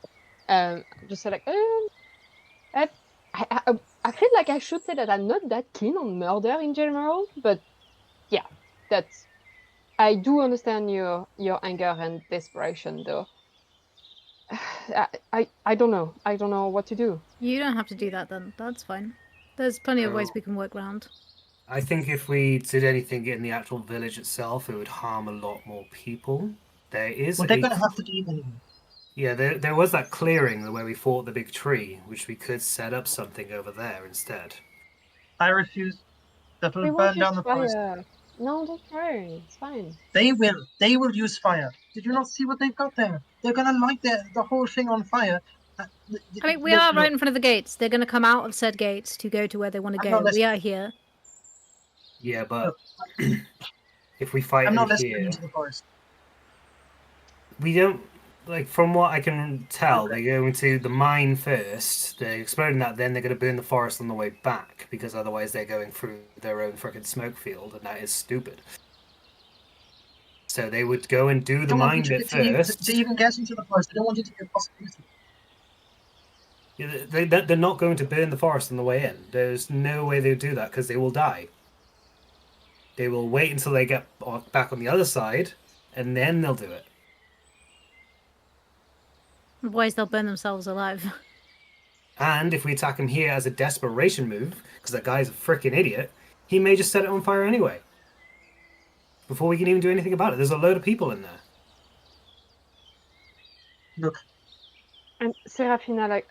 Just say like, I feel like I should say that I'm not that keen on murder in general, but yeah, that's. I do understand your anger and desperation, though. I don't know. I don't know what to do. You don't have to do that then. That's fine. There's plenty of ways Oh. we can work around. I think if we did anything in the actual village itself, it would harm a lot more people. There is Well, they're going to have to leave anyway. Yeah, there was that clearing where we fought the big tree, which we could set up something over there instead. I refuse. That We will won't burn down use the forest. fire. No, don't worry. It's fine. They will. They will use fire. Did you not see what they've got there? They're going to light the whole thing on fire. I mean, we are right in front of the gates. They're going to come out of said gates to go to where they want to I'm go. not We are here. Yeah, but if we fight I'm not in listening here, into the forest. we don't like. From what I can tell, Okay. they go into the mine first. They're exploding that, then they're going to burn the forest on the way back because otherwise they're going through their own frickin' smoke field, and that is stupid. So they would go and do the Don't want mine you bit to even, first. to even get into the forest. I don't want it to be a possibility. Yeah, they're not going to burn the forest on the way in. There's no way they would do that because they will die. They will wait until they get back on the other side, and then they'll do it. Otherwise, they'll burn themselves alive. And if we attack him here as a desperation move, because that guy's a freaking idiot, he may just set it on fire anyway. Before we can even do anything about it. There's a load of people in there. Look, And Serafina, like,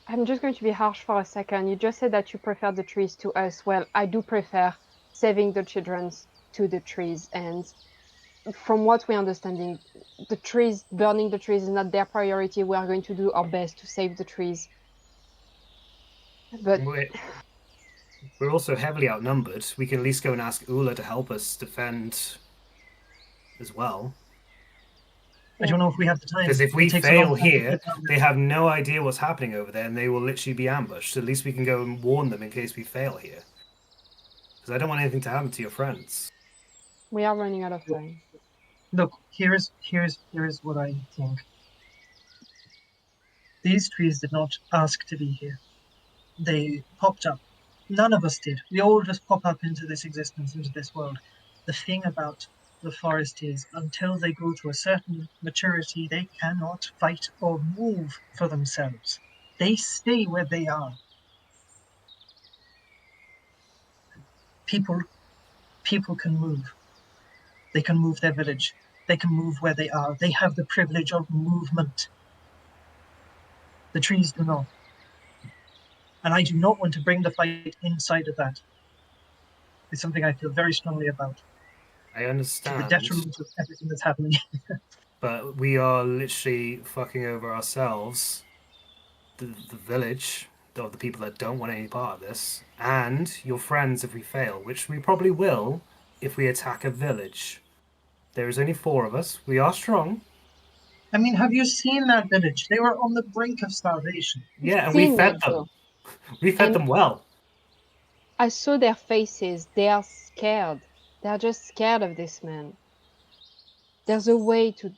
I'm just going to be harsh for a second. You just said that you prefer the trees to us. Well, I do prefer saving the children to the trees. And from what we're understanding, the trees, burning the trees is not their priority. We are going to do our best to save the trees. But We're also heavily outnumbered. We can at least go and ask Ula to help us defend as well. I don't know if we have the time. Because if we It takes a long fail time to here, get down they there. have no idea what's happening over there, and they will literally be ambushed. At least we can go and warn them in case we fail here. Because I don't want anything to happen to your friends. we are running out of time. Look, here's what I think. These trees did not ask to be here. They popped up. None of us did. We all just pop up into this existence, into this world. The thing about the forest is, until they go to a certain maturity, they cannot fight or move for themselves. They stay where they are. People can move. They can move their village. They can move where they are. They have the privilege of movement. The trees do not. And I do not want to bring the fight inside of that. It's something I feel very strongly about. I To the understand, detriment of everything that's happening. but we are literally fucking over ourselves, the village, of the people that don't want any part of this, and your friends if we fail, which we probably will if we attack a village. There is only 4 of us. We are strong. I mean, have you seen that village? They were on the brink of starvation. Yeah, and we Seen fed it, them. though. We fed And- them well. I saw their faces. They are scared. They are just scared of this man. There's a way to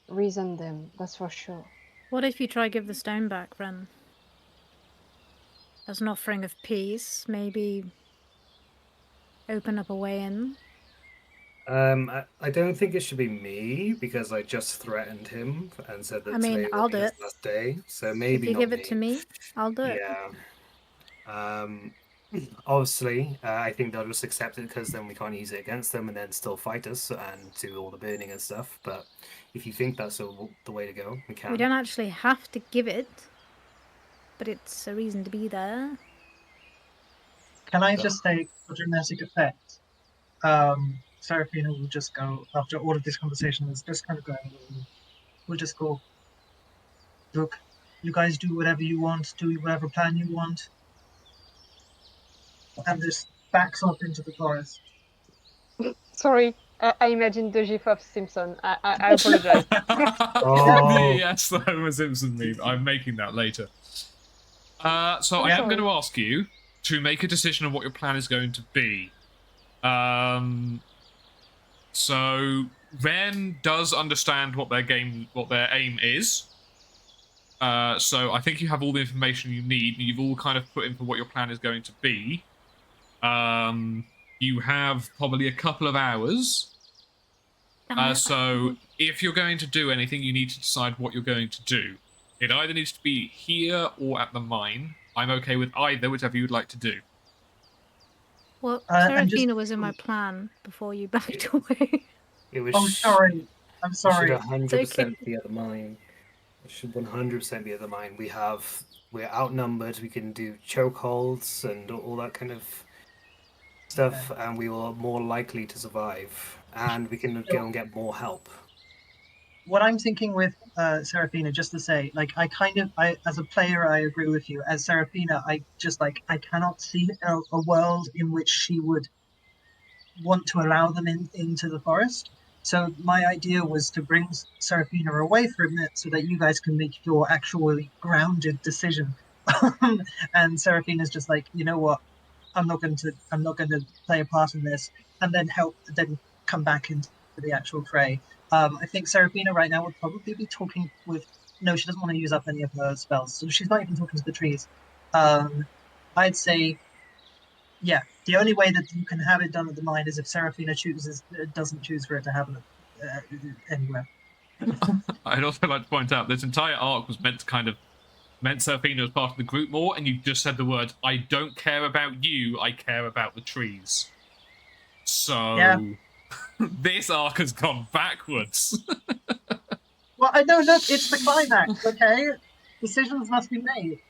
reason them, that's for sure. What if you try give the stone back, Ren? As an offering of peace, maybe open up a way in? I don't think it should be me because I just threatened him and said that I mean, today I'll will be do his it. last day. So If maybe you not give it to me, I'll do it. Yeah. Obviously, I think they'll just accept it because then we can't use it against them and then still fight us and do all the burning and stuff. But if you think that's the way to go, we can. We don't actually have to give it, but it's a reason to be there. Can I just say, for dramatic effect, Seraphina will just go, after all of this conversation is just kind of going, we'll just go, look, you guys do whatever you want, do whatever plan you want, and just backs off into the forest. Sorry, I imagined the gif of Simpson. I apologize. Oh. Yes, the Homer Simpson meme. I'm making that later. So I am sorry. going to ask you to make a decision on what your plan is going to be. So Ren does understand what their aim is. So I think you have all the information you need. You've all kind of put in for what your plan is going to be. You have probably a couple of hours. So if you're going to do anything, you need to decide what you're going to do. It either needs to be here or at the mine. I'm okay with either, whichever you'd like to do. Well, and Serafina just- was in my plan before you backed away. It was. Oh, sorry. I'm It should sorry. 100% be at the mine. It should 100% be at the mine. We're outnumbered. We can do chokeholds and all that kind of stuff, and we are more likely to survive. And we can go and get more help. What I'm thinking with Serafina, just to say, like, I as a player, I agree with you. As Serafina, I cannot see a world in which she would want to allow them into the forest. So my idea was to bring Serafina away from it so that you guys can make your actually grounded decision. And Serafina's just like, you know what, I'm not going to play a part in this, and then come back into the actual fray. I think Serafina right now would probably be talking with. No, she doesn't want to use up any of her spells, so she's not even talking to the trees. I'd say, yeah, the only way that you can have it done at the mine is if Serafina doesn't choose for it to happen anywhere. I'd also like to point out this entire arc was meant Serafina as part of the group more, and you just said the words, I don't care about you, I care about the trees. So, Yeah. this arc has gone backwards. Well, I know, look, it's the climax, okay? Decisions must be made.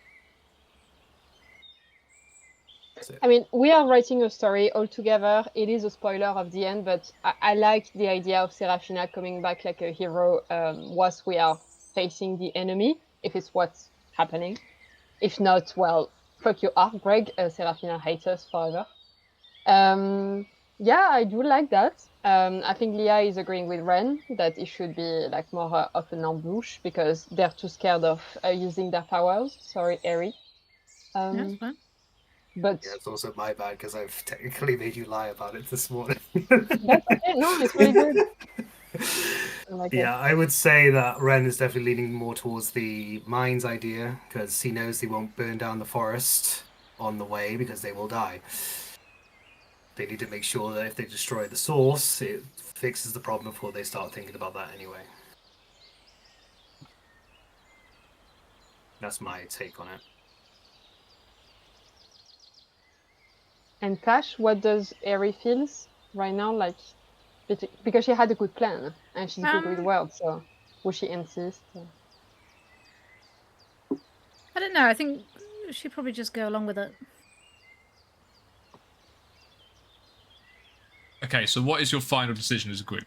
I mean, we are writing a story all together. It is a spoiler of the end, but I like the idea of Serafina coming back like a hero whilst we are facing the enemy, if it's what's happening. If not, well, fuck you up, Greg. Serafina hates us forever. Yeah, I do like that. I think Leah is agreeing with Ren that it should be like more of an ambush because they're too scared of using their powers. Sorry, Eri. That's fine. But Yeah, it's also my bad because I've technically made you lie about it this morning. that's okay. No, it's really good. I like it. Yeah, I would say that Ren is definitely leaning more towards the mines idea because he knows they won't burn down the forest on the way because they will die. They need to make sure that if they destroy the source, it fixes the problem before they start thinking about that anyway. That's my take on it. And Tash, what does Eri feels right now? Like, because she had a good plan and she's good with words, so will she insist? I don't know. I think she'd probably just go along with it. Okay, so what is your final decision as a group?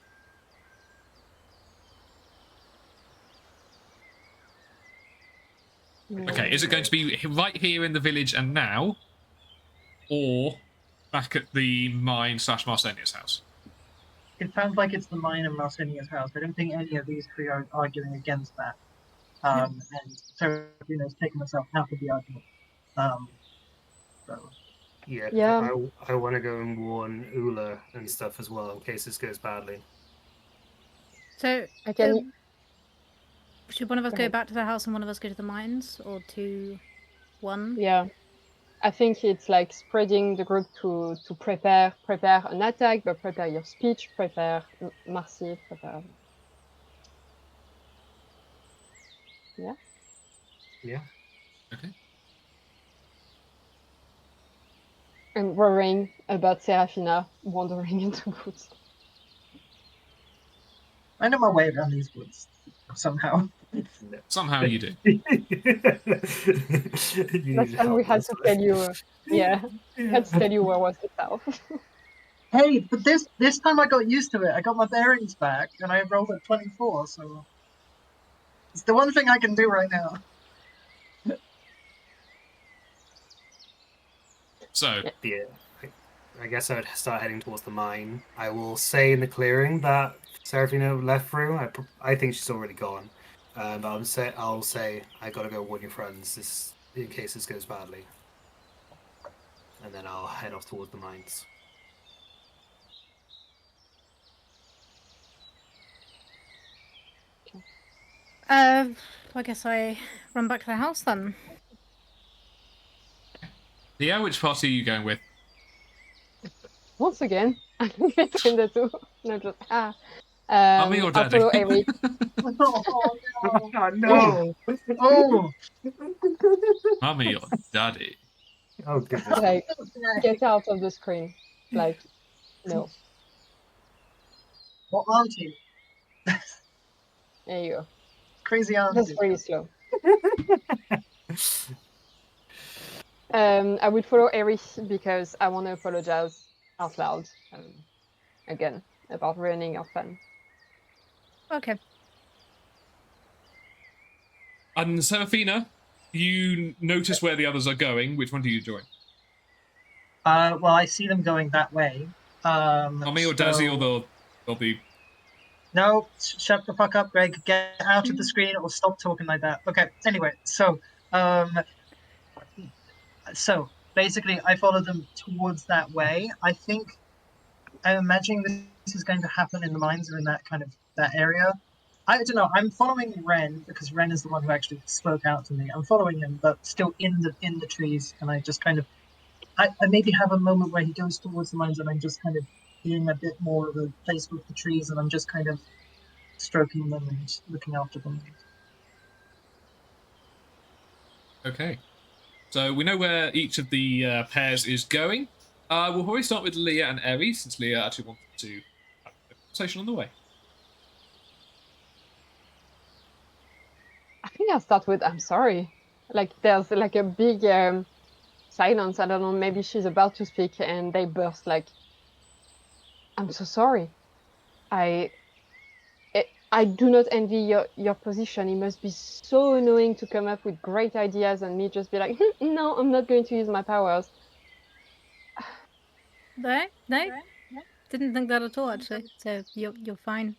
Okay, is it going to be right here in the village and now, or back at the mine / Marsenia's house? It sounds like it's the mine and Marsenia's house. I don't think any of these three are arguing against that. And Serafina's taken herself out of the argument. So. Yeah. I want to go and warn Ula and stuff as well in case this goes badly. So, I can. should one of us Go go ahead. back to the house and one of us go to the mines, or 2-1? Yeah, I think it's like spreading the group to prepare an attack, but prepare your speech, prepare Marcy, prepare. Yeah. Yeah. Okay. And worrying about Serafina wandering into woods. I know my way around these woods somehow. Somehow you do. Last time we had to tell you, we had to tell you where was the south. Hey, but this time I got used to it. I got my bearings back, and I rolled at 24, so it's the one thing I can do right now. So, Yeah. I guess I would start heading towards the mine. I will say in the clearing that Serafina left through. I think she's already gone. But I'll say I gotta go warn your friends in case this goes badly. And then I'll head off towards the mines. I guess I run back to the house then. Leah, which party are you going with? Once again, I'm between the two. No, just Mummy or I'll Daddy? follow Eric. Oh, no. Oh no! Oh, Mummy or Daddy? Oh goodness! Like, get out of the screen. Like, no. what auntie? There you go. Crazy Just auntie. really slow. I would follow Eric because I want to apologize out loud again about ruining our fun. Okay. And Seraphina, you notice where the others are going. Which one do you join? Well, I see them going that way. Mummy or Daddy, or they'll be... No, shut the fuck up, Greg. Get out of the screen or stop talking like that. Okay, anyway, so basically I follow them towards that way. I'm imagining this is going to happen in the mines or in that kind of that area. I don't know. I'm following Ren because Ren is the one who actually spoke out to me. I'm following him, but still in the trees, and I just kind of I maybe have a moment where he goes towards the mines and I'm just kind of being a bit more of a place with the trees and I'm just kind of stroking them and looking after them. Okay. So we know where each of the pairs is going. We'll probably start with Leah and Eri, since Leah actually wanted to have a conversation on the way. I think I'll start with I'm sorry. Like there's like a big silence. I don't know. Maybe she's about to speak and they burst like, I'm so sorry. I do not envy your position. It must be so annoying to come up with great ideas and me just be like, no, I'm not going to use my powers. No, didn't think that at all actually. So you're fine.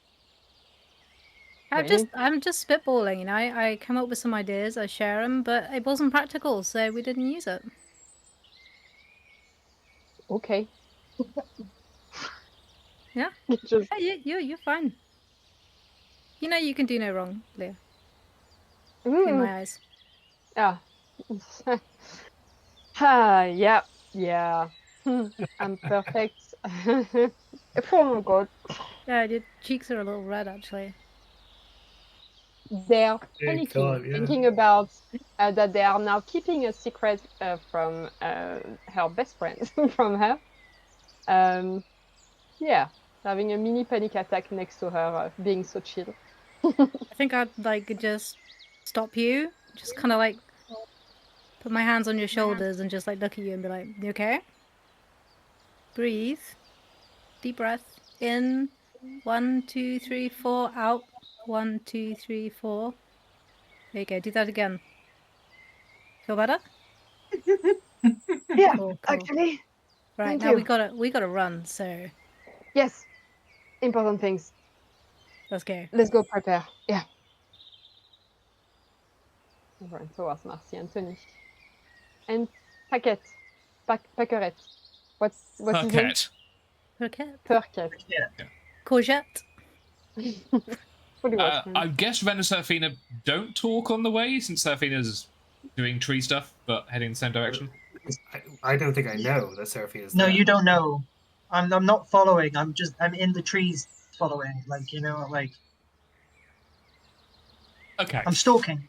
Really? I'm just spitballing, you know. I come up with some ideas, I share them, but it wasn't practical, so we didn't use it. Okay. Yeah. Just, Yeah, you're fine. You know you can do no wrong, Leah. In mm, my eyes. yeah. Yeah. I'm perfect. Oh my god. Yeah, your cheeks are a little red actually. They're Dear panicking, God, yeah. thinking about that they are now keeping a secret from her best friend, from her. Yeah, having a mini panic attack next to her, being so chill. I think I'd like just stop you, just kind of like put my hands on your shoulders and just like look at you and be like, "You okay? Breathe. Deep breath. In. 1, 2, 3, 4. Out. 1, 2, 3, 4. There you go. Do that again. Feel better? Yeah, Cool. actually. Right, Thank now you. we gotta run, so Yes, important things. let's go. Let's go prepare. Yeah. Run towards Marcy Anthony. And Paquette. Paquerette. What's his name? Paquette. Croquette. Paquette. Yeah. Courgette. What do you want, I guess Ren and Seraphina don't talk on the way, since Seraphina's doing tree stuff, but heading in the same direction. I don't think I know that Seraphina's No, there. you don't know. I'm not following. I'm in the trees following. Like Okay. I'm stalking.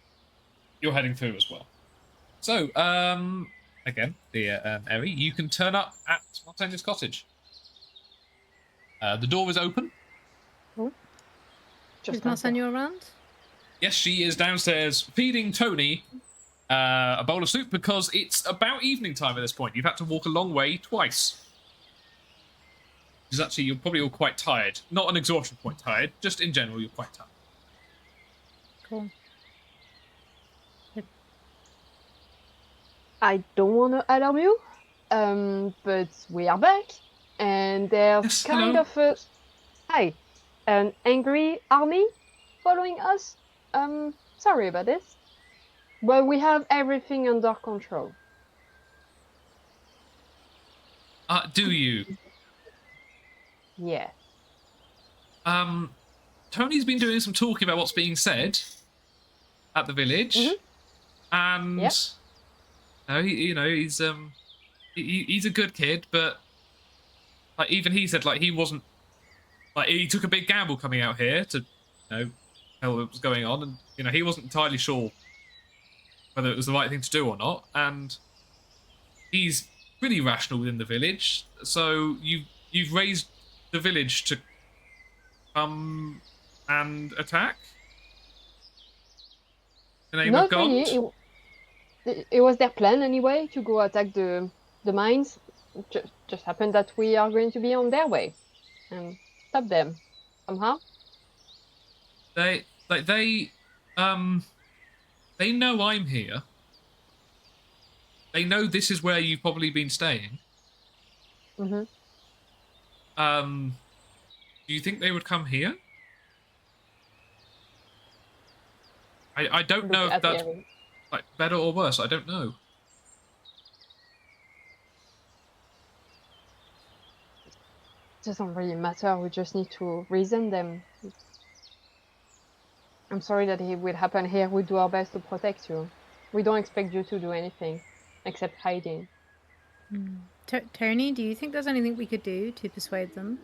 You're heading through as well. So, again, the Eri, you can turn up at Martinia's cottage. The door is open. Is Marsenio around? Yes, she is downstairs feeding Tony a bowl of soup because it's about evening time at this point. You've had to walk a long way twice. Because actually, you're probably all quite tired. Not an exhaustion point tired, just in general, you're quite tired. Cool. I don't want to alarm you, but we are back, and there's Yes, kind hello. of an angry army following us. Sorry about this, but we have everything under control. Do you? Yeah. Tony's been doing some talking about what's being said. at the village, Mhm. and Yep. no, he's a good kid, but like even he said like he wasn't like he took a big gamble coming out here to tell what was going on, and he wasn't entirely sure whether it was the right thing to do or not, and he's pretty rational within the village. So you've raised the village to come and attack in the name of Not God. really. It was their plan anyway to go attack the mines. Just happened that we are going to be on their way and stop them somehow. They know I'm here. They know this is where you've probably been staying. Mm-hmm. Do you think they would come here? I don't know if that's like better or worse. I don't know. It doesn't really matter. We just need to reason them. I'm sorry that it will happen here. We do our best to protect you. We don't expect you to do anything except hiding. Tony, do you think there's anything we could do to persuade them?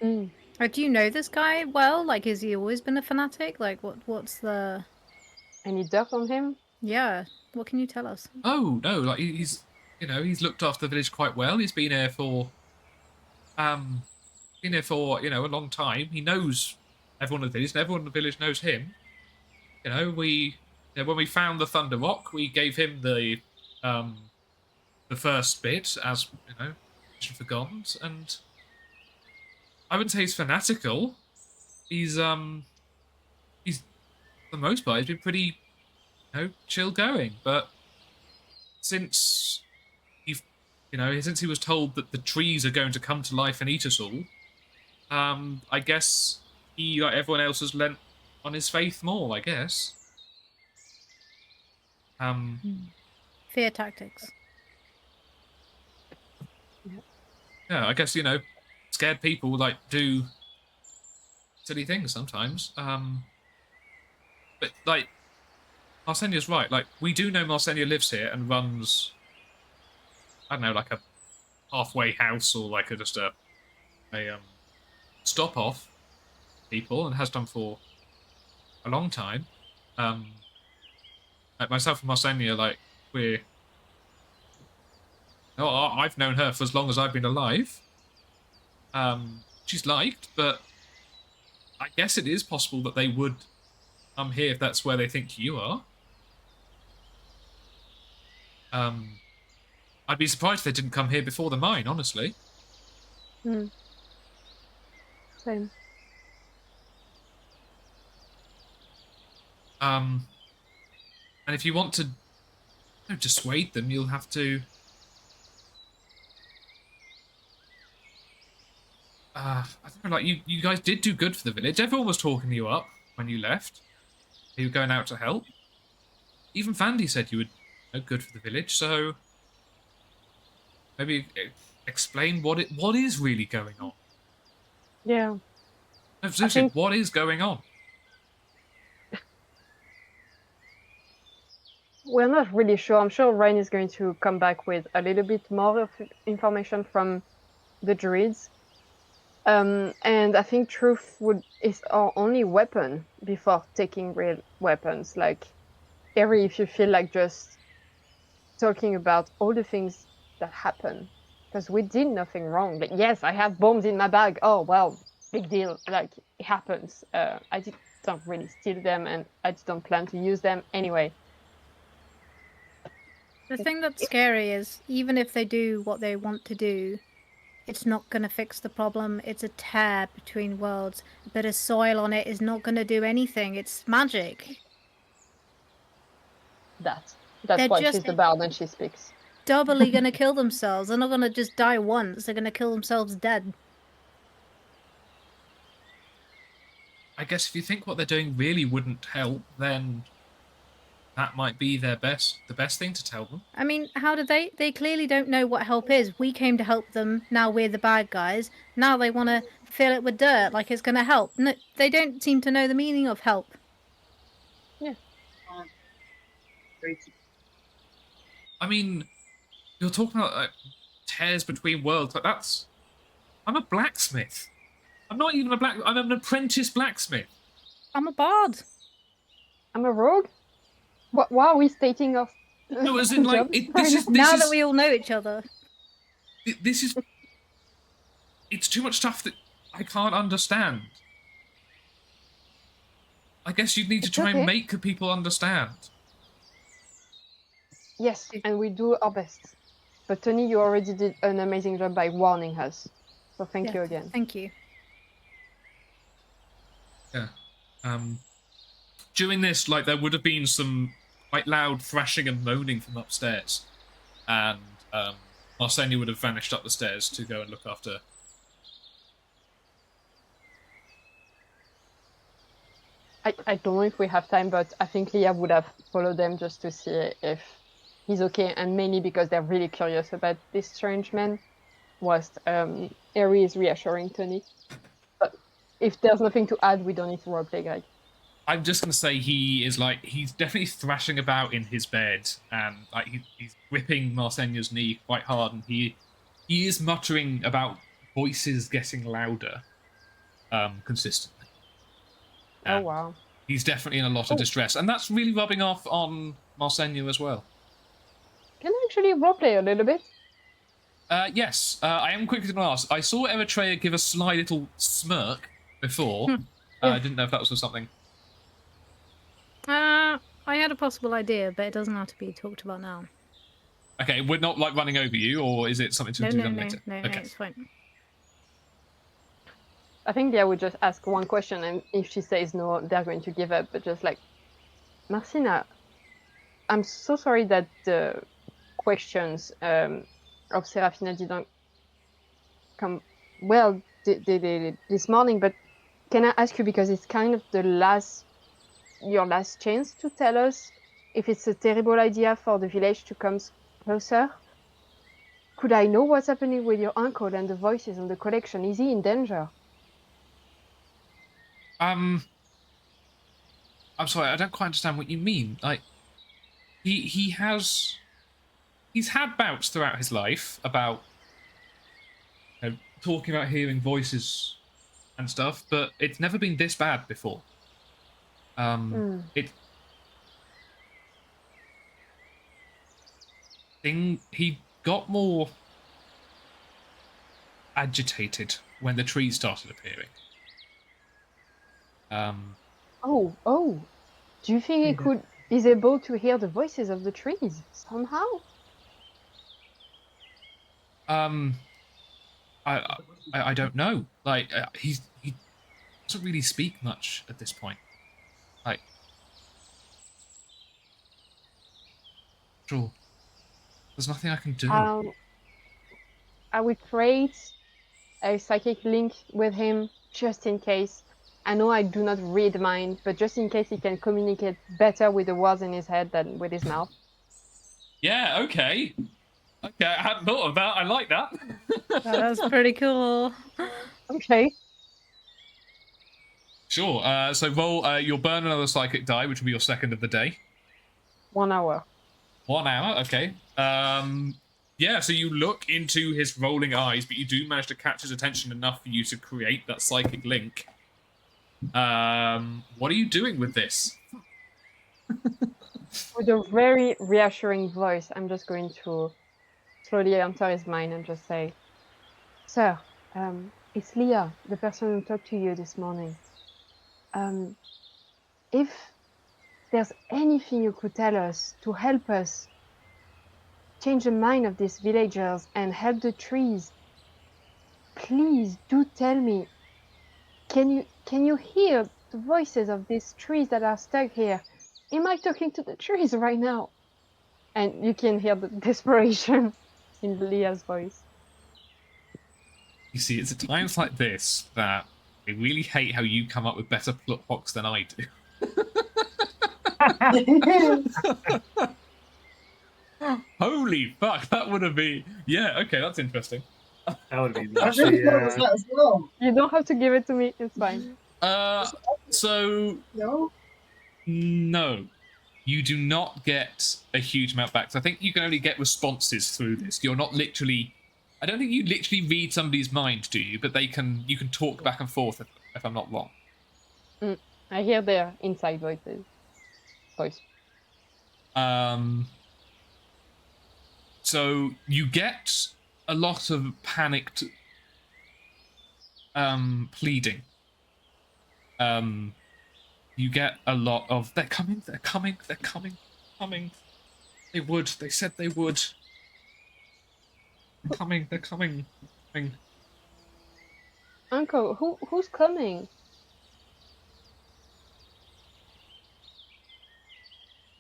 Mm. Like, do you know this guy well? Like, has he always been a fanatic? Like, what's the... Any dirt on him? Yeah, what can you tell us? Oh no, like he's looked after the village quite well. He's been here for a long time. He knows everyone in the village, and everyone in the village knows him. When we found the Thunder Rock, we gave him the first bit as mission for Gons, and I wouldn't say he's fanatical. He's for the most part he's been pretty chill going, but since since he was told that the trees are going to come to life and eat us all, I guess he, like everyone else, has lent on his faith more, I guess. Fear tactics. Yeah, I guess scared people like do silly things sometimes. But like Marsenya's right. Like we do know Marsenya lives here and runs, I don't know, like a halfway house or like just a stop off people, and has done for a long time. Like myself and Marsenya, like I've known her for as long as I've been alive. She's liked, but I guess it is possible that they would come here if that's where they think you are. I'd be surprised if they didn't come here before the mine, honestly. Same. And if you want to dissuade them, you'll have to I don't know, like you guys did do good for the village. Everyone was talking you up when you left. You were going out to help. Even Fandy said you were good for the village, so maybe explain what is really going on. Yeah. No, seriously, what is going on? We're not really sure. I'm sure Rain is going to come back with a little bit more of information from the druids. And I think truth is our only weapon before taking real weapons. Like, if you feel like just talking about all the things that happen, because we did nothing wrong. Like, yes, I have bombs in my bag. Oh, well, big deal. Like, it happens. I don't really steal them, and I just don't plan to use them anyway. The thing that's scary is, even if they do what they want to do, it's not going to fix the problem. It's a tear between worlds. A bit of soil on it is not going to do anything. It's magic. That's They're why just she's the bard and she speaks. doubly going to kill themselves. They're not going to just die once. They're going to kill themselves dead. I guess if you think what they're doing really wouldn't help, then that might be the best thing to tell them. I mean, how do they clearly don't know what help is. We came to help them. Now we're the bad guys. Now they want to fill it with dirt like it's going to help. No, they don't seem to know the meaning of help. Yeah. creative. I mean, you're talking about like, tears between worlds. Like that's. I'm a blacksmith. I'm not even a black. I'm an apprentice blacksmith. I'm a bard. I'm a rogue. Why are we stating our No, as in like jobs it, right this is now? this Now is that we all know each other. this is. It's too much stuff that I can't understand. I guess you'd need to It's try okay. and make people understand. Yes, and we do our best. But Tony, you already did an amazing job by warning us. So thank Yeah, you again. Thank you. Yeah. During this, like, there would have been some quite loud thrashing and moaning from upstairs, and Arsenia would have vanished up the stairs to go and look after. I don't know if we have time, but I think Leah would have followed them just to see if he's okay, and mainly because they're really curious about this strange man. Whilst Eri is reassuring Tony. But if there's nothing to add, we don't need to roleplay, Greg. I'm just gonna say he's definitely thrashing about in his bed, and like he's gripping Marsenia's knee quite hard, and he is muttering about voices getting louder, consistently. Oh, And wow. he's definitely in a lot of distress, and that's really rubbing off on Marsenia as well. Can I actually roleplay a little bit? Yes, I am quickly going to ask. I saw Eritrea give a sly little smirk before. I didn't know if that was for something. I had a possible idea, but it doesn't have to be talked about now. Okay, we're not like running over you, or is it something to No, do no, done no, later? no, Okay. no, it's fine. I think Leah would just ask one question, and if she says no, they're going to give up. But just like, Marcina, I'm so sorry that the questions of Serafina didn't come well this morning, but can I ask you, because it's kind of your last chance to tell us if it's a terrible idea for the village to come closer? Could I know what's happening with your uncle and the voices on the collection? Is he in danger? I'm sorry, I don't quite understand what you mean. Like, he's had bouts throughout his life about talking about hearing voices and stuff, but it's never been this bad before. He got more agitated when the trees started appearing. Oh, do you think he's able to hear the voices of the trees somehow? I don't know. Like, he doesn't really speak much at this point. Like, sure, there's nothing I can do. I would create a psychic link with him just in case. I know I do not read mind, but just in case he can communicate better with the words in his head than with his mouth. Yeah, okay. Okay, I hadn't thought of that. I like that. That's pretty cool. Okay. Sure. So roll. You'll burn another psychic die, which will be your second of the day. 1 hour. 1 hour. Okay. Yeah. So you look into his rolling eyes, but you do manage to catch his attention enough for you to create that psychic link. What are you doing with this? With a very reassuring voice, I'm just going to slowly enter his mind and just say, "Sir, it's Leah, the person who talked to you this morning. If there's anything you could tell us to help us change the mind of these villagers and help the trees, please do tell me. Can you hear the voices of these trees that are stuck here? Am I talking to the trees right now?" And you can hear the desperation in Leah's voice. You see, it's at times like this that I really hate how you come up with better plot hooks than I do. Holy fuck, that would have been... Yeah, okay, that's interesting. That would be I really thought it was that as well. You don't have to give it to me, it's fine. So... No? No. You do not get a huge amount back. So I think you can only get responses through this. You're not literally... I don't think you literally read somebody's mind, do you? But you can talk back and forth, if I'm not wrong. I hear their inside voice. So you get a lot of panicked pleading. You get a lot of they're coming. They would. They said they would. They're coming. Uncle, who's coming?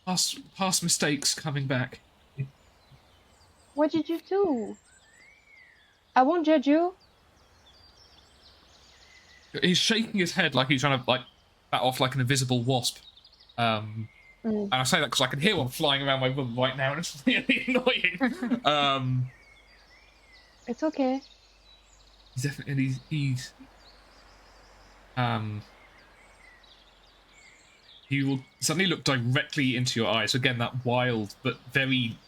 Past mistakes coming back. What did you do? I won't judge you. He's shaking his head like he's trying to bat off like an invisible wasp. And I say that because I can hear one flying around my room right now, and it's really annoying. It's okay. He's definitely he will suddenly look directly into your eyes. Again, that wild but very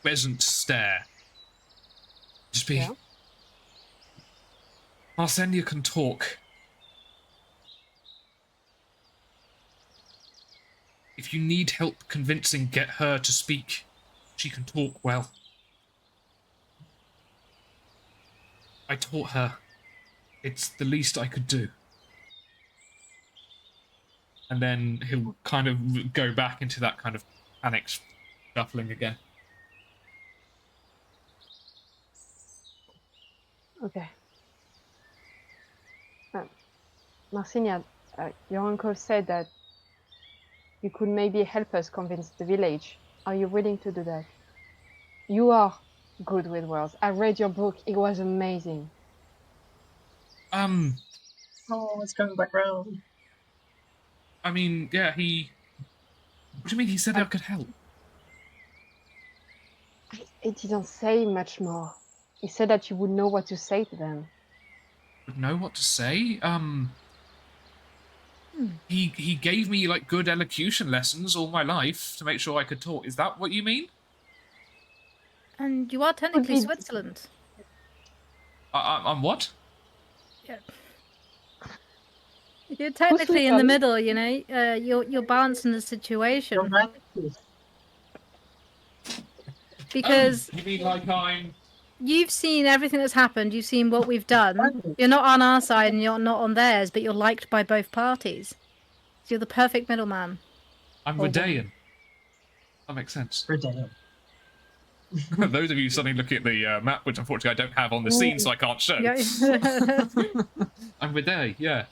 present stare. Just be. Yeah. Arsenia can talk. If you need help convincing, get her to speak. She can talk well. I taught her. It's the least I could do. And then he'll kind of go back into that kind of panicked shuffling again. Okay. Marcinia, your uncle said that you could maybe help us convince the village. Are you willing to do that? You are good with words. I read your book. It was amazing. Oh, it's coming back round. I mean, yeah, What do you mean he said I could help? It didn't say much more. He said that you would know what to say to them. Would know what to say? He gave me, like, good elocution lessons all my life to make sure I could talk. Is that what you mean? And you are technically Switzerland. I'm what? Yeah. You're technically in the middle, you know. You're balancing the situation. Because you mean like I'm... you've seen everything that's happened. You've seen what we've done. You're not on our side and you're not on theirs, but you're liked by both parties. So you're the perfect middleman. I'm Redaean. That makes sense. Redaean. Those of you suddenly looking at the map, which unfortunately I don't have on the scene, so I can't show. Yeah. I'm Redaean, yeah.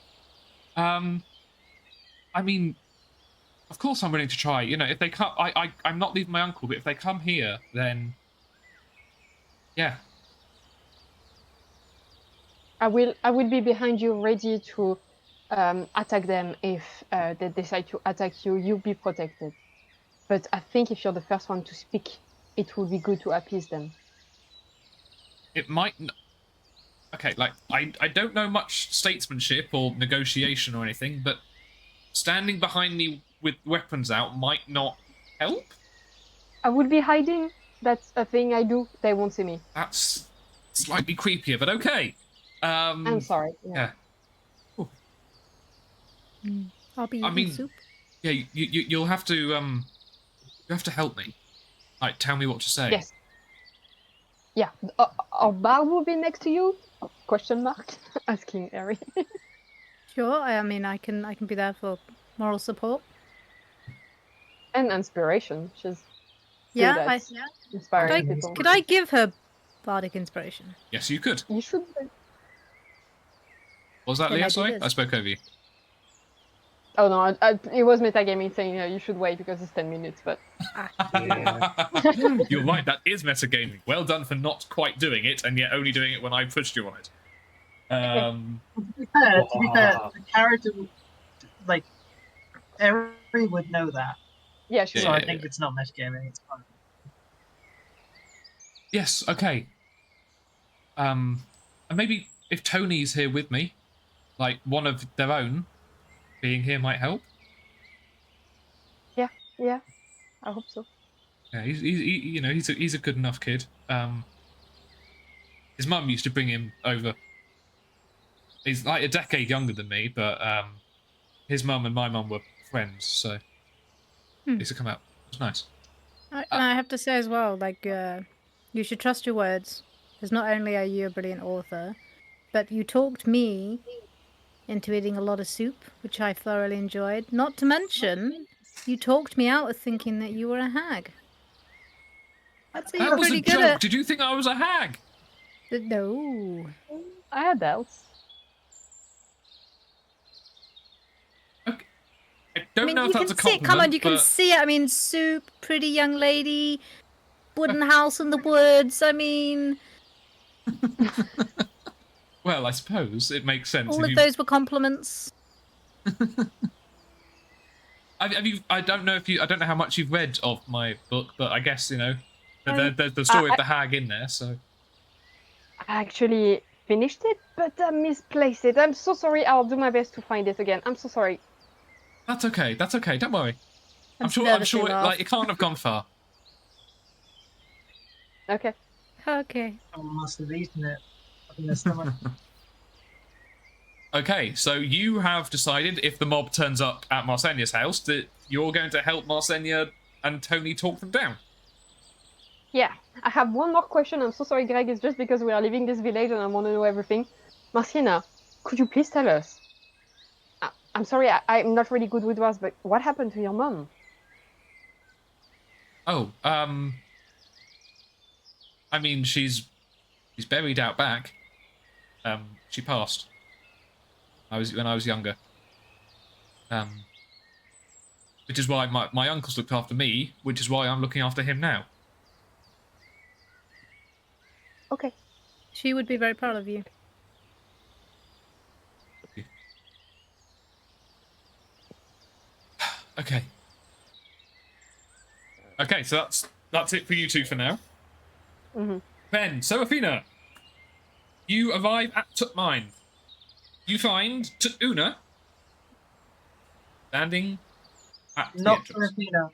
I mean, of course I'm willing to try. You know, if they come, I'm not leaving my uncle, but if they come here, then yeah. I will be behind you, ready to attack them if they decide to attack you. You'll be protected. But I think if you're the first one to speak, it would be good to appease them. It might. Okay, like I don't know much statesmanship or negotiation or anything, but standing behind me with weapons out might not help. I would be hiding. That's a thing I do. They won't see me. That's slightly creepier, but okay. I'm sorry. Yeah. I'll be I eating mean, soup. Yeah, you'll have to you have to help me. Like, tell me what to say. Yes. Yeah. Our bar will be next to you? Question mark. Asking Harry. Sure. I mean, I can be there for moral support. And inspiration. She's Yeah. inspiring people. Could I give her bardic inspiration? Yes, you could. You should. What was that, Then Leah? I do Sorry, this. I spoke over you. Oh no, it was metagaming saying you should wait because it's 10 minutes, but... Yeah. You're right, that is metagaming. Well done for not quite doing it, and yet only doing it when I pushed you on it. To be fair, the character, like, Eri would know that. Yeah, sure. So I think it's not metagaming, it's fun. Yes, okay. And maybe if Tony's here with me, like one of their own, being here might help. Yeah. I hope so. Yeah, he's a good enough kid. His mum used to bring him over. He's like a decade younger than me, but his mum and my mum were friends, so he used to come out. It was nice. And I have to say as well, like, you should trust your words, because not only are you a brilliant author, but you talked me into eating a lot of soup, which I thoroughly enjoyed. Not to mention, you talked me out of thinking that you were a hag. I'd say That you're was a pretty good joke. at... Did you think I was a hag? No. I had doubts. Okay. I don't know you if that's can a see compliment. it. Come on, you can but... see it. I mean, soup, pretty young lady, wooden house in the woods. I mean, Well, I suppose it makes sense. all of those were compliments. I don't know if you. I don't know how much you've read of my book, but I guess there's the story of the hag in there. So I actually finished it, but I misplaced it. I'm so sorry. I'll do my best to find it again. I'm so sorry. that's okay. That's okay. Don't worry. I'm sure. nervously laugh. It can't have gone far. Okay. Okay. Someone must have eaten it in their stomach. Okay, so you have decided if the mob turns up at Marsenya's house that you're going to help Marsenya and Tony talk them down. Yeah, I have one more question. I'm so sorry, Greg. It's just because we are leaving this village and I want to know everything. Marciana, could you please tell us? I'm sorry, I'm not really good with words, but what happened to your mom? Oh, I mean, she's buried out back. She passed. When I was younger. Which is why my uncle's looked after me, which is why I'm looking after him now. Okay. She would be very proud of you. Okay. Okay, so that's it for you two for now. Mm-hmm. Ben, Serafina, you arrive at Tutmine. You find Una standing at the Not entrance. Serafina.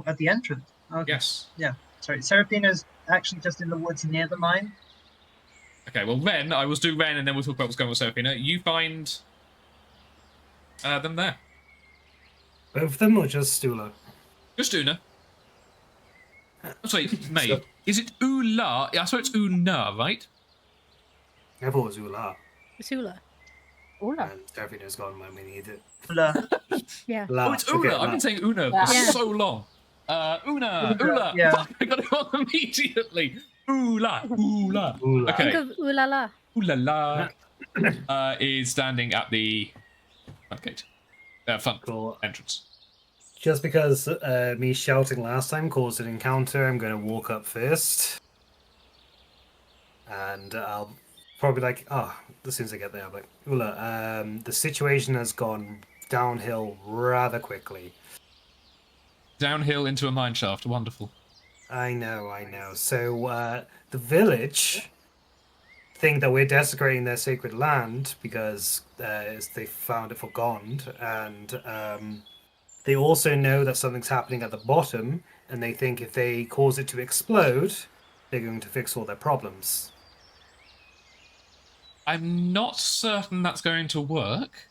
At the entrance. Okay. Yes. Yeah. Sorry, Serafina's actually just in the woods near the mine. Okay, well, Ren, I will do Ren, and then we'll talk about what's going on with Serafina. You find them there. Both of them or just Stula? Just Una. Oh, sorry, mate. Is it Ula? I swear it's Una, right? I thought it was Ula. Sula. Ola. And Serafina's gone when we need it. Ula. Yeah. La. Oh, it's Una. Okay, I've La. been saying Una Yeah. for Yeah. so long. Una. Yeah. Fuck, I got it wrong immediately. Ula. Ula. Think Okay. of ooh la la. Ooh la is standing at the front gate. Front Cool. entrance. Just because me shouting last time caused an encounter, I'm going to walk up first. And I'll probably as soon as I get there, I'll be like, Ula, the situation has gone downhill rather quickly. Downhill into a mine shaft. Wonderful. I know. So the village think that we're desecrating their sacred land because they found it forgone, and they also know that something's happening at the bottom, and they think if they cause it to explode, they're going to fix all their problems. I'm not certain that's going to work.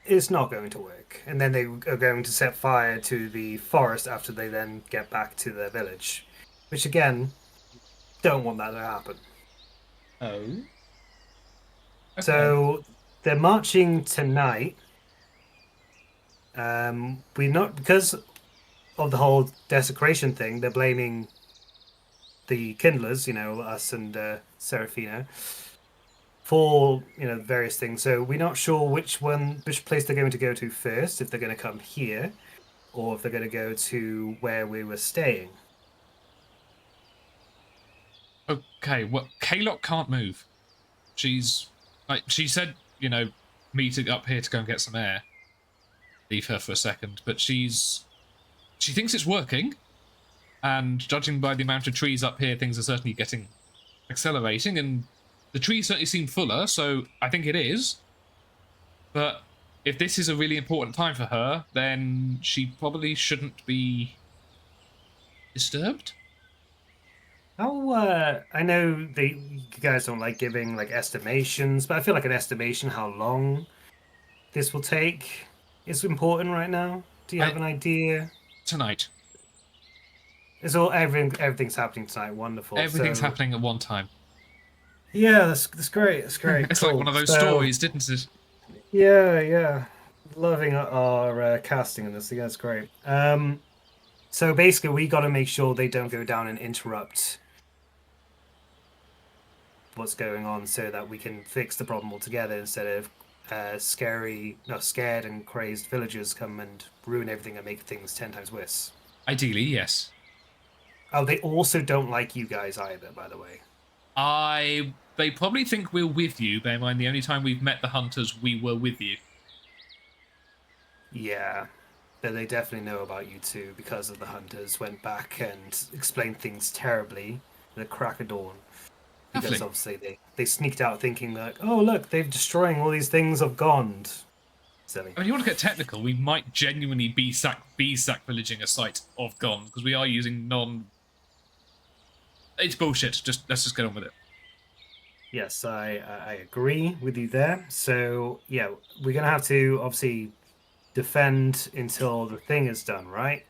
It's not going to work, and then they are going to set fire to the forest after they then get back to their village, which again, don't want that to happen. Oh. Okay. So they're marching tonight. Because of the whole desecration thing, they're blaming the Kindlers, us and Serafina, for various things. So we're not sure which place they're going to go to first, if they're going to come here, or if they're going to go to where we were staying. Okay, well, Kaylock can't move. She said, meet up here to go and get some air. Leave her for a second, but she thinks it's working, and judging by the amount of trees up here, things are certainly accelerating, and the trees certainly seem fuller, so I think it is. But if this is a really important time for her, then she probably shouldn't be disturbed. I know you guys don't like giving like estimations, but I feel like an estimation how long this will take is important right now. Do you have an idea? Tonight. It's everything's happening tonight. Wonderful. Everything's So, happening at one time. Yeah, that's great. That's great. It's cool. like one of those So, stories, didn't it? Yeah. Loving our casting in this. Yeah, that's great. So basically, we got to make sure they don't go down and interrupt what's going on, so that we can fix the problem altogether instead of scared and crazed villagers come and ruin everything and make things 10 times worse. Ideally, yes. Oh, they also don't like you guys either, by the way. They probably think we're with you. Bear in mind, the only time we've met the hunters, we were with you. Yeah, but they definitely know about you too, because of the hunters went back and explained things terribly at the crack of dawn. Because Lovely. obviously they sneaked out thinking like, oh look, they're destroying all these things of Gond. Silly. I mean, you want to get technical, we might genuinely be sacrileging a site of Gone, because we are using It's bullshit. Let's just get on with it. Yes, I agree with you there. So yeah, we're gonna have to obviously defend until the thing is done, right?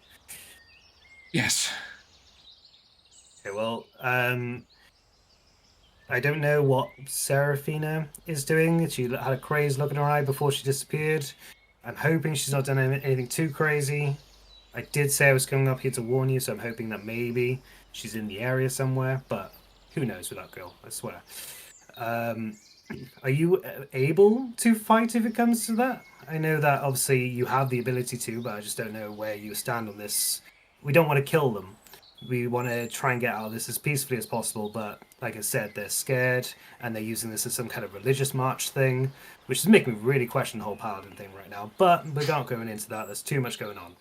Yes. Okay, well, I don't know what Seraphina is doing. She had a crazy look in her eye before she disappeared. I'm hoping she's not done anything too crazy. I did say I was coming up here to warn you, so I'm hoping that maybe she's in the area somewhere, but who knows with that girl, I swear. Are you able to fight if it comes to that? I know that obviously you have the ability to, but I just don't know where you stand on this. We don't want to kill them. We want to try and get out of this as peacefully as possible, but like I said, they're scared, and they're using this as some kind of religious march thing, which is making me really question the whole paladin thing right now, but we're not going into that. There's too much going on.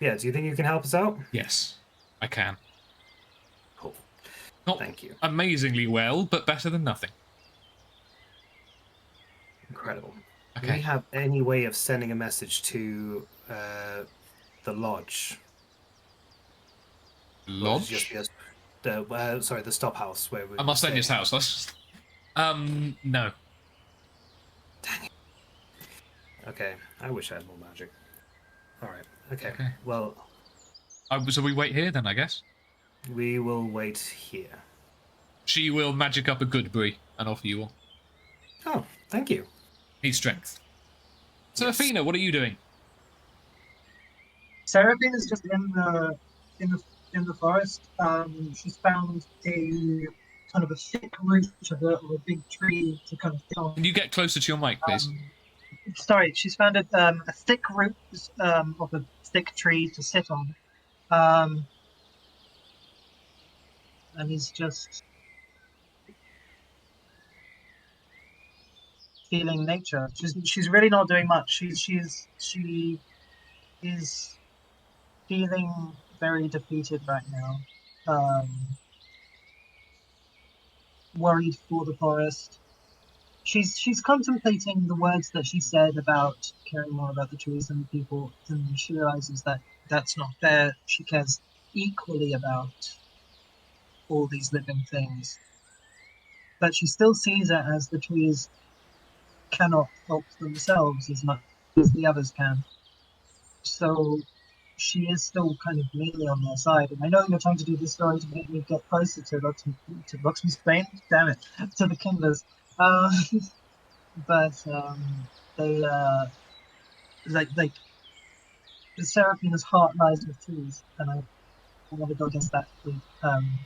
Yeah, do you think you can help us out? Yes, I can. Cool. Not Thank you. amazingly well, but better than nothing. Incredible. Okay. Do we have any way of sending a message to the lodge? Lodge? The stop house where we. Marcelia's house. That's no. Dang it. Okay, I wish I had more magic. All right. Okay. Okay. Well, So we wait here then, I guess. we will wait here. She will magic up a good brie and offer you one. Oh, thank you. Need strength. So, Yes. Athena, what are you doing? Seraphine is just in the forest. She's found a kind of a thick root of a big tree to kind of sit on. Can you get closer to your mic, please? Sorry, she's found a thick root of a thick tree to sit on. And he's just feeling nature. She's really not doing much. She is feeling very defeated right now. Worried for the forest. She's contemplating the words that she said about caring more about the trees and the people, and she realizes that that's not fair. She cares equally about all these living things, but she still sees it as the trees cannot help themselves as much as the others can. So she is still kind of mainly on their side. And I know you're trying to do this story to make me get closer to Locksmith's Bane, damn it, to the Kindlers. But they like Seraphina's heart lies with trees, and I want to go against that.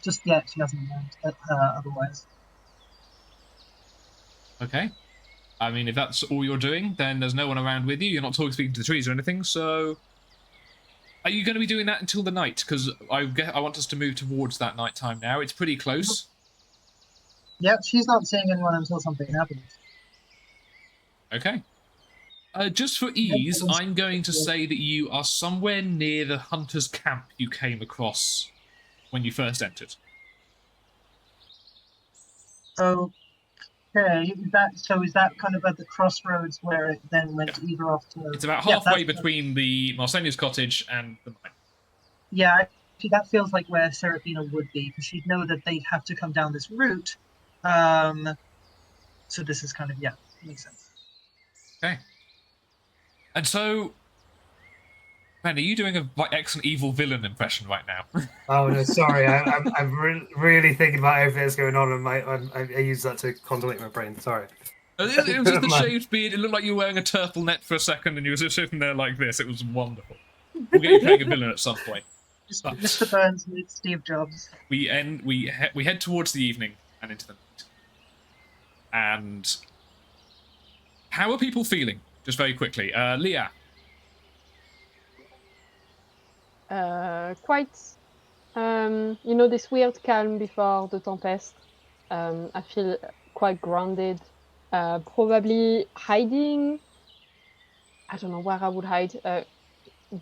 Just yet, she hasn't learned otherwise. Okay. I mean, if that's all you're doing, then there's no one around with you. You're not speaking to the trees or anything, so... Are you going to be doing that until the night? Because I want us to move towards that night time now. It's pretty close. Yeah, she's not seeing anyone until something happens. Okay. Just for ease, I'm going to say that you are somewhere near the hunter's camp you came across when you first entered. Okay, is that kind of at the crossroads where it then went either off to? It's about Yeah, halfway that's- between the Marsenia's cottage and the mine. Yeah, actually, that feels like where Serafina would be, because she'd know that they'd have to come down this route. So this is kind of, yeah, makes sense. Okay. And so, man, are you doing a excellent evil villain impression right now? Oh no, sorry. I'm really thinking about everything that's going on, and I use that to contemplate my brain. Sorry. It was just the shaved beard. It looked like you were wearing a turtleneck for a second, and you were just sitting there like this. It was wonderful. We'll get you playing a villain at some point. But Mr. Burns meets Steve Jobs. we head towards the evening and into the night. And how are people feeling? Just very quickly, Leah. Quite, this weird calm before the tempest. I feel quite grounded. Probably hiding. I don't know where I would hide.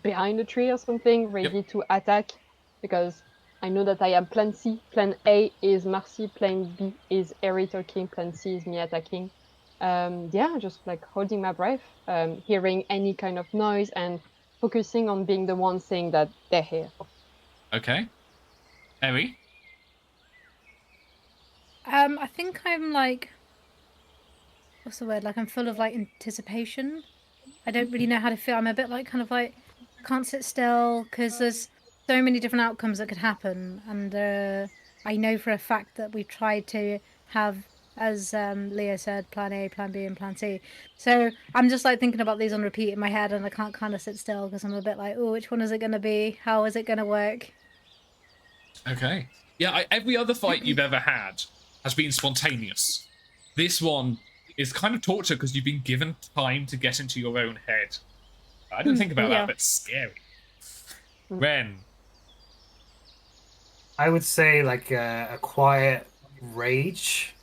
Behind a tree or something, ready to attack, because I know that I am Plan C. Plan A is Marcy. Plan B is Eri talking. Plan C is me attacking. Just like holding my breath, hearing any kind of noise, and focusing on being the one saying that they're here. Okay. Eri. I think I'm like, what's the word? Like I'm full of like anticipation. I don't really know how to feel. I'm a bit like kind of like can't sit still because there's so many different outcomes that could happen, and I know for a fact that we've tried to have, as Leah said, Plan A, Plan B, and Plan C. So I'm just like thinking about these on repeat in my head, and I can't kind of sit still because I'm a bit like, oh, which one is it going to be? How is it going to work? Okay. Yeah, every other fight you've ever had has been spontaneous. This one is kind of torture because you've been given time to get into your own head. I didn't think about that, but it's scary. Ren. I would say like a quiet rage.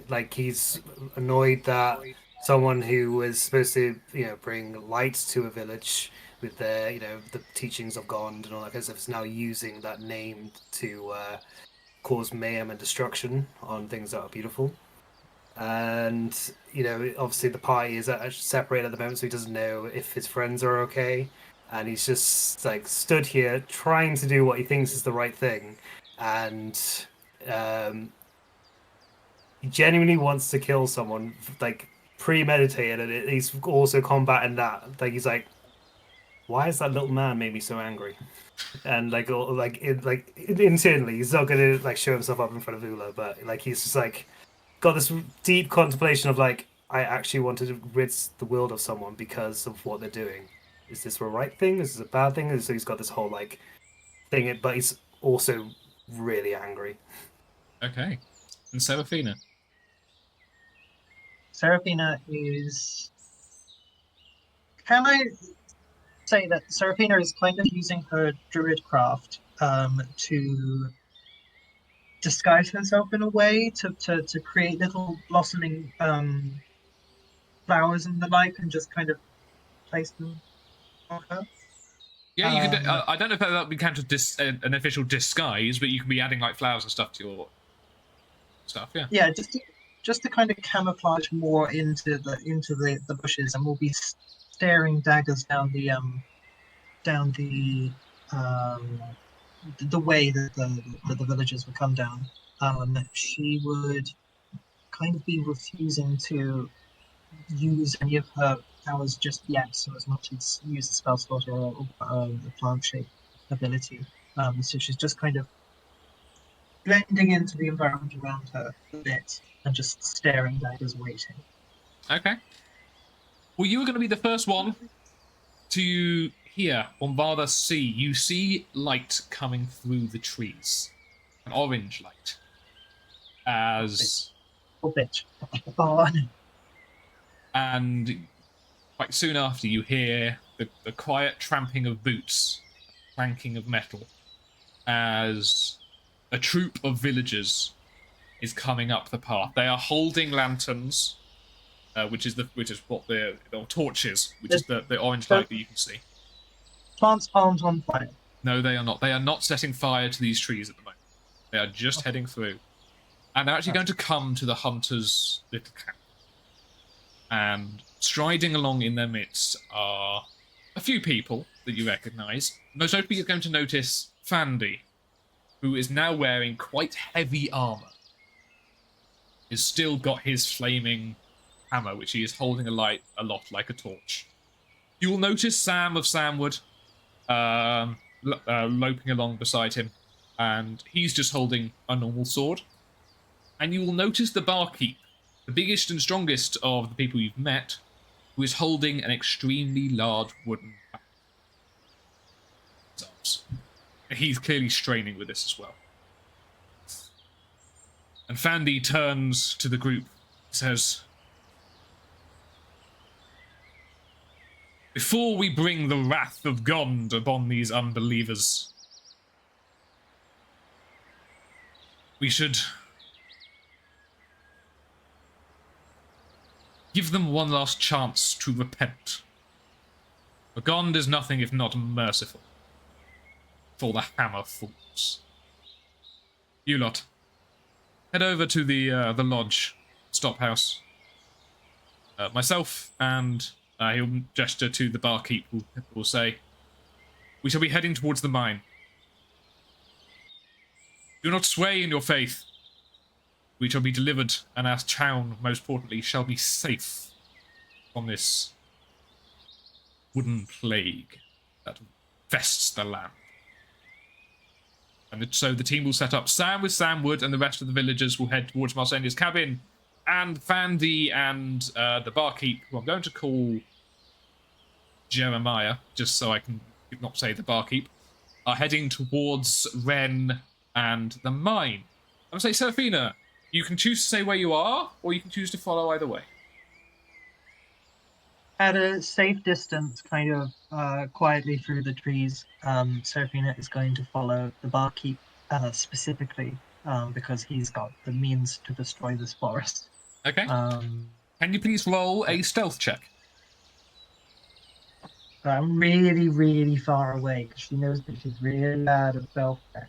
Like he's annoyed that someone who was supposed to, bring light to a village with their, the teachings of God and all that kind of stuff is now using that name to cause mayhem and destruction on things that are beautiful. And obviously the party is separated at the moment, so he doesn't know if his friends are okay, and he's just like stood here trying to do what he thinks is the right thing, and he genuinely wants to kill someone, like premeditated, and he's also combating that. Like he's like, why is that little man made me so angry? And internally he's not gonna like show himself up in front of Ula, but like he's just like got this deep contemplation of like, I actually wanted to rid the world of someone because of what they're doing. Is this the right thing? Is this a bad thing? And so he's got this whole like thing, but he's also really angry. Okay. And Serafina. Serafina is. Can I say that Serafina is kind of using her druid craft to disguise herself in a way to create little blossoming flowers and the like, and just kind of place them on her. Yeah, you can. I don't know if that would be counted an official disguise, but you can be adding like flowers and stuff to your stuff. Yeah. Yeah, just to kind of camouflage more into the bushes, and we'll be staring daggers down the way that the villagers would come down. She would kind of be refusing to use any of her powers just yet, so as much as use a spell slot or a plant shape ability. So she's just kind of blending into the environment around her a bit and just staring daggers, waiting. Okay. Well, you were going to be the first one to hear Bombarda see. You see light coming through the trees, an orange light, as Oh, bitch. Oh, no. and quite soon after you hear the quiet tramping of boots, clanking of metal, as a troop of villagers is coming up the path. They are holding lanterns, which is what or torches, which is the orange light that you can see. Plants aren't on fire. No, they are not. They are not setting fire to these trees at the moment. They are just heading through. And they're actually going to come to the hunter's little camp. And striding along in their midst are a few people that you recognise. Most notably, you're going to notice Fandy, who is now wearing quite heavy armour. He's still got his flaming hammer, which he is holding aloft like a torch. You will notice Sam of Samwood loping along beside him, and he's just holding a normal sword. And you will notice the barkeep, the biggest and strongest of the people you've met, who is holding an extremely large wooden arms. He's clearly straining with this as well. And Fandy turns to the group, says, "Before we bring the wrath of God upon these unbelievers, we should give them one last chance to repent. For God is nothing if not merciful. For the hammer falls. You lot, head over to the lodge, stop house. Myself and he'll gesture to the barkeep, who will say, we shall be heading towards the mine. Do not sway in your faith. We shall be delivered, and our town, most importantly, shall be safe from this wooden plague that infests the land. And so the team will set up. Sam with Samwood and the rest of the villagers will head towards Marsenia's cabin, and Fandy and the barkeep, who I'm going to call Jeremiah, just so I can not say the barkeep, are heading towards Ren and the mine. I'm going to say, Seraphina, you can choose to say where you are, or you can choose to follow either way. At a safe distance, kind of quietly through the trees, Seraphina is going to follow the barkeep specifically because he's got the means to destroy this forest. Okay. Can you please roll a stealth check? But I'm really, really far away because she knows that she's really bad at stealth check.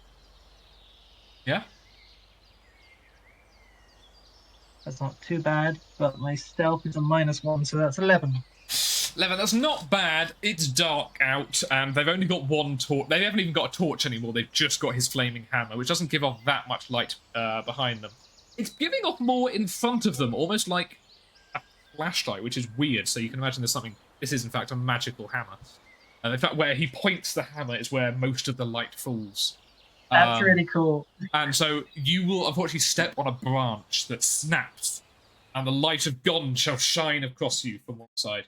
Yeah? That's not too bad, but my stealth is a -1, so that's 11. 11, that's not bad. It's dark out, and they've only got one torch. They haven't even got a torch anymore. They've just got his flaming hammer, which doesn't give off that much light behind them. It's giving off more in front of them, almost like a flashlight, which is weird. So you can imagine there's something... This is, in fact, a magical hammer. And in fact, where he points the hammer is where most of the light falls. That's really cool. And so you will, unfortunately, step on a branch that snaps, and the light of God shall shine across you from one side.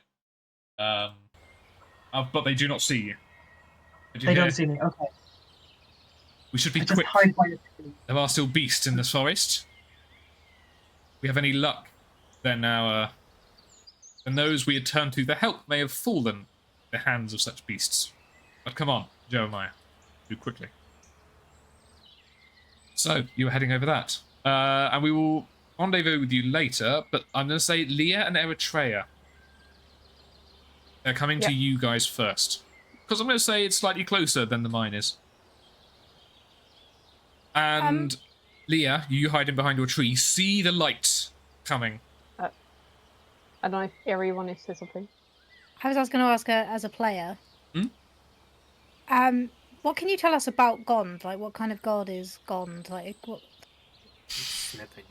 But they do not see you. They don't see me, okay. We should be I just quick. hide by a tree. There are still beasts in this forest. If we have any luck, then those we had turned to for help may have fallen in the hands of such beasts. But come on, Jeremiah, do quickly. So, you were heading over that. And we will rendezvous with you later, but I'm going to say Leah and Eritrea. They're coming to you guys first. Because I'm going to say it's slightly closer than the mine is. And Leah, you hiding behind your tree, see the light coming. I don't know if Eri wanted to say something. I was going to ask her as a player. What can you tell us about Gond? Like, what kind of god is Gond? Like, what? Snipping.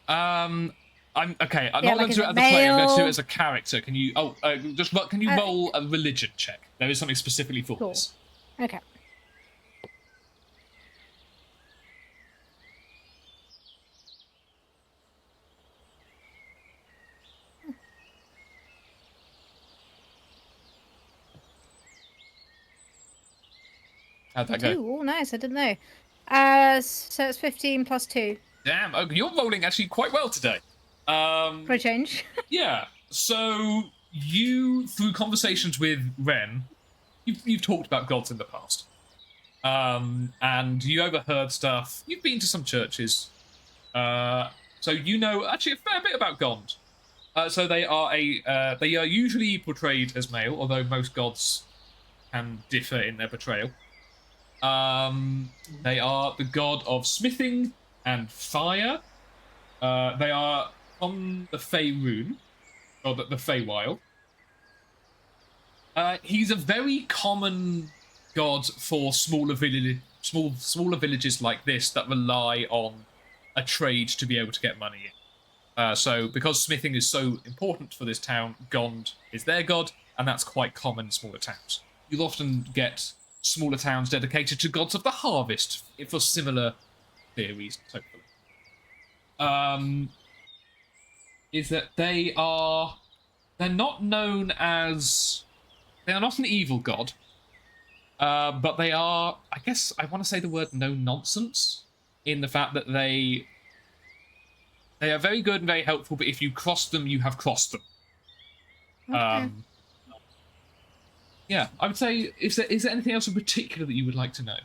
I'm okay. I'm Yeah, not like, going to do is it as it a player. I'm going to do male? it as a character. Can you? Can you roll a religion check? There is something specifically for this. Okay. How'd that go? Ooh, oh, nice. I didn't know. So it's 15 plus 2 Damn, you're rolling actually quite well today. for a change. Yeah. So you, through conversations with Ren, you've talked about gods in the past, and you overheard stuff. You've been to some churches, so you know actually a fair bit about Gond. So they are usually portrayed as male, although most gods can differ in their portrayal. They are the god of smithing and fire They are from the Faerun, or the Feywild. He's a very common god for smaller villages like this that rely on a trade to be able to get money in. So because smithing is so important for this town, Gond is their god, and that's quite common in smaller towns. You'll often get smaller towns dedicated to gods of the harvest for similar theories, hopefully. Is that they're not known as... They are not an evil god, but they are, I guess I want to say the word no-nonsense, in the fact that they are very good and very helpful, but if you cross them, you have crossed them. Okay. Yeah, I would say, is there anything else in particular that you would like to know?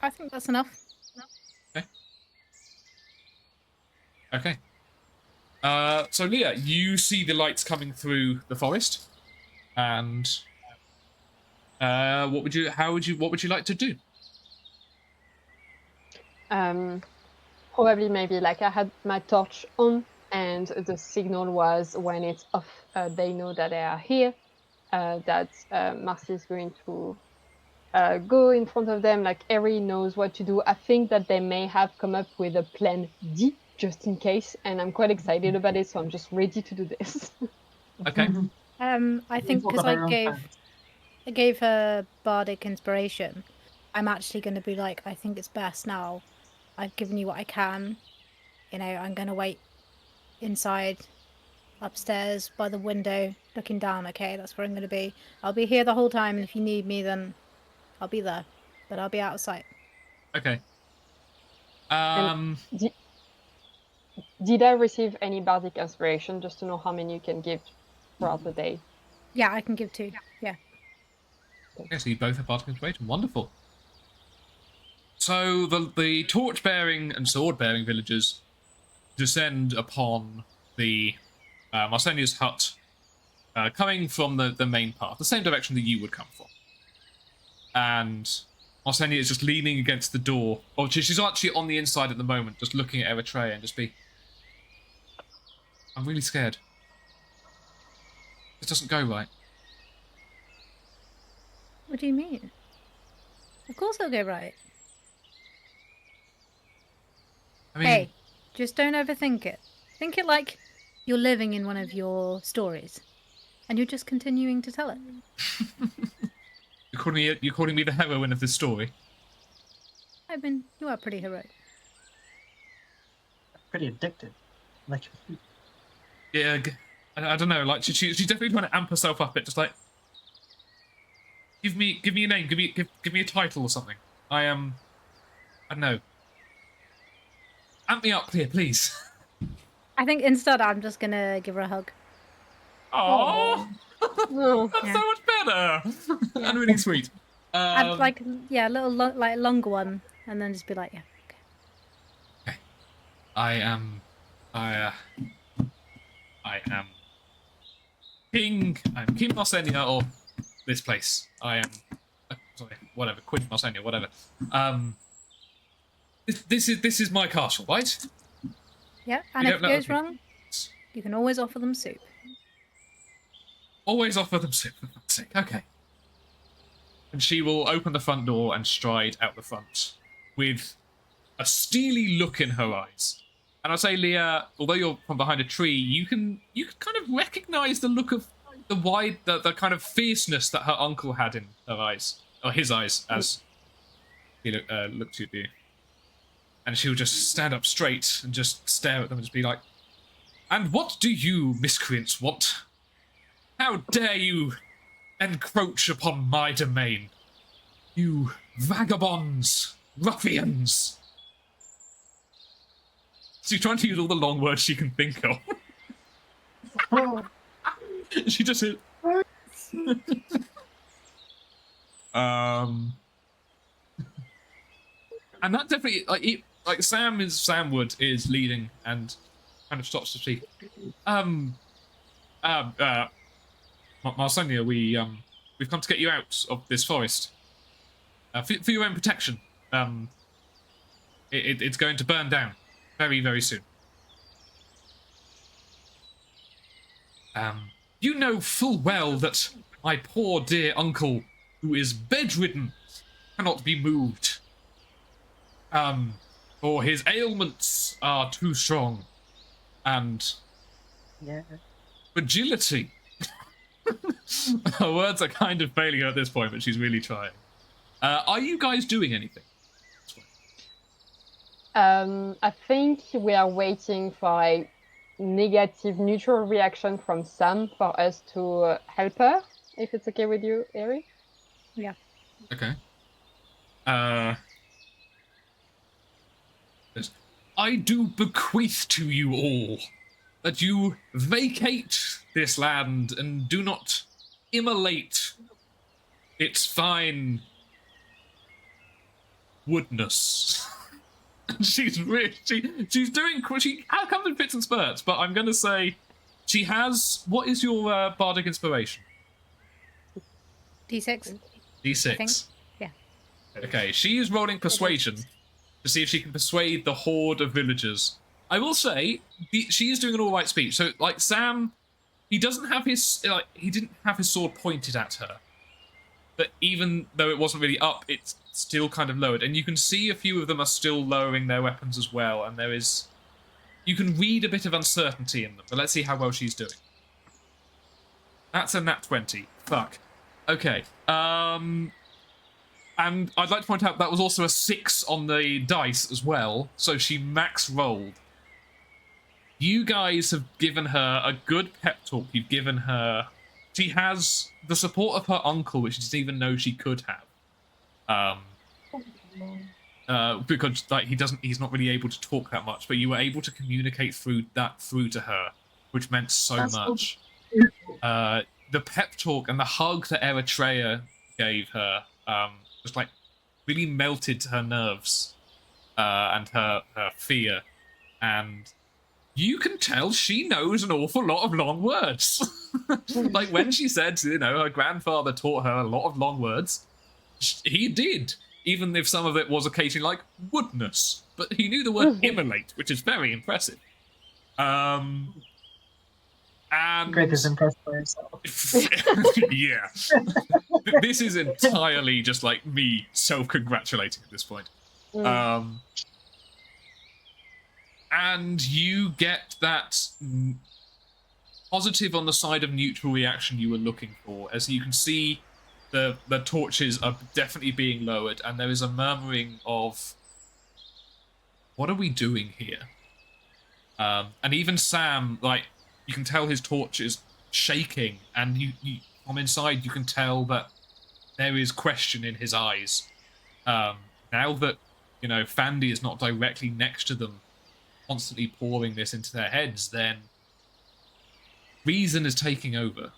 I think that's enough. Okay. So Leah, you see the lights coming through the forest, and what would you like to do? Probably maybe like I had my torch on, and the signal was when it's off, they know that they are here, that Marcy is going to go in front of them, like Eri knows what to do. I think that they may have come up with a plan D, just in case, and I'm quite excited about it, so I'm just ready to do this. Okay. I think because I gave her bardic inspiration, I'm actually going to be like, I think it's best now. I've given you what I can. You know, I'm going to wait inside, upstairs, by the window, looking down, okay? That's where I'm going to be. I'll be here the whole time, and if you need me, then I'll be there. But I'll be out of sight. Okay. Did I receive any bardic inspiration, just to know how many you can give throughout the day? Yeah, I can give 2. Yeah. Okay, so you both have bardic inspiration. Wonderful. So the torch-bearing and sword-bearing villagers descend upon the Marsenia's hut, coming from the main path, the same direction that you would come from. And Marsenia is just leaning against the door. Or she's actually on the inside at the moment, just looking at Eritrea and just I'm really scared. This doesn't go right. What do you mean? Of course it'll go right. I mean, Hey, just don't overthink it. Think it like you're living in one of your stories, and you're just continuing to tell it. you're calling me the heroine of this story. I mean, you are pretty heroic. Pretty addicted. Like, Yeah, I don't know. Like she's definitely trying to amp herself up. It just like give me a name, give me a title or something. I don't know. Amp me up here, please. I think instead I'm just gonna give her a hug. Oh, No. that's Yeah. so much better and really sweet. And like, yeah, a little like longer one, and then just be like, yeah, okay. I am King. I'm King Marsenia of this place. I am. Sorry, whatever. Queen Marsenia, whatever. This is my castle, right? Yeah, and You if it don't know- goes wrong, you can always offer them soup. Always offer them soup, for fuck's sake. Okay. And she will open the front door and stride out the front with a steely look in her eyes. And I'll say, Leah, although you're from behind a tree, you can kind of recognise the look of the kind of fierceness that her uncle had in her eyes, or his eyes, as he looked at you. And she'll just stand up straight and just stare at them and just be like, "And what do you, miscreants, want? How dare you encroach upon my domain? You vagabonds, ruffians!" She's trying to use all the long words she can think of. She just hit. And that definitely Sam Wood is leading and kind of stops to speak. Marsenia, we've come to get you out of this forest for your own protection. It's going to burn down very, very soon. You know full well that my poor dear uncle, who is bedridden, cannot be moved. For his ailments are too strong, and Yeah. fragility. Her words are kind of failing her at this point, but she's really trying. Are you guys doing anything? I think we are waiting for a negative neutral reaction from Sam for us to help her, if it's okay with you, Eri. Yeah. Okay. I do bequeath to you all that you vacate this land and do not immolate its fine woodness. She's really she's doing she comes in fits and spurts, but I'm gonna say she has. What is your bardic inspiration? D6. D6. I think. Yeah. Okay, she is rolling persuasion to see if she can persuade the horde of villagers. I will say she is doing an all right speech. So, like Sam, he doesn't have his he didn't have his sword pointed at her, but even though it wasn't really up, it's still kind of lowered, and you can see a few of them are still lowering their weapons as well. And you can read a bit of uncertainty in them. But let's see how well she's doing. That's a nat 20. Fuck. Okay. And I'd like to point out that was also a 6 on the dice as well, so she max rolled. You guys have given her a good pep talk. You've given her... She has the support of her uncle, which she didn't even know she could have. Because like he's not really able to talk that much, but you were able to communicate through to her, which meant so much. The pep talk and the hug that Eritrea gave her just like really melted her nerves and her fear, and you can tell she knows an awful lot of long words. Like when she said, her grandfather taught her a lot of long words, he did, even if some of it was occasionally like woodness, but he knew the word immolate, which is very impressive. And Greg is impressed by himself. yeah. This is entirely just like me self-congratulating at this point. And you get that positive on the side of neutral reaction you were looking for. As you can see, the torches are definitely being lowered, and there is a murmuring of, what are we doing here? And even Sam, like, you can tell his torch is shaking, and you from inside you can tell that there is question in his eyes. Now that, Fandy is not directly next to them, constantly pouring this into their heads, then reason is taking over.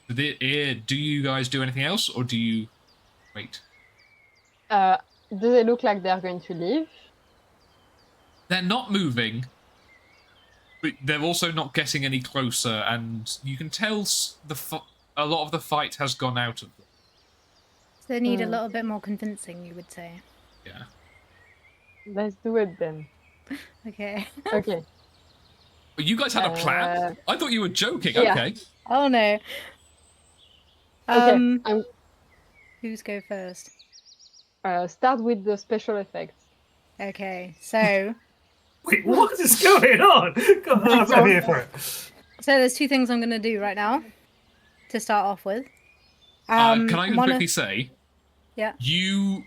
Do you guys do anything else, or do you wait? Do they look like they're going to leave? They're not moving, but they're also not getting any closer, and you can tell a lot of the fight has gone out of them. So they need a little bit more convincing, you would say. Yeah. Let's do it then. Okay. Okay. But you guys had a plan? I thought you were joking. Yeah. Okay. Oh no. Okay. Who's go first? Start with the special effects. Okay, so Wait, what is going on? God, I'm here for it. there's two things I'm going to do right now to start off with. Can I just quickly say? Yeah. You've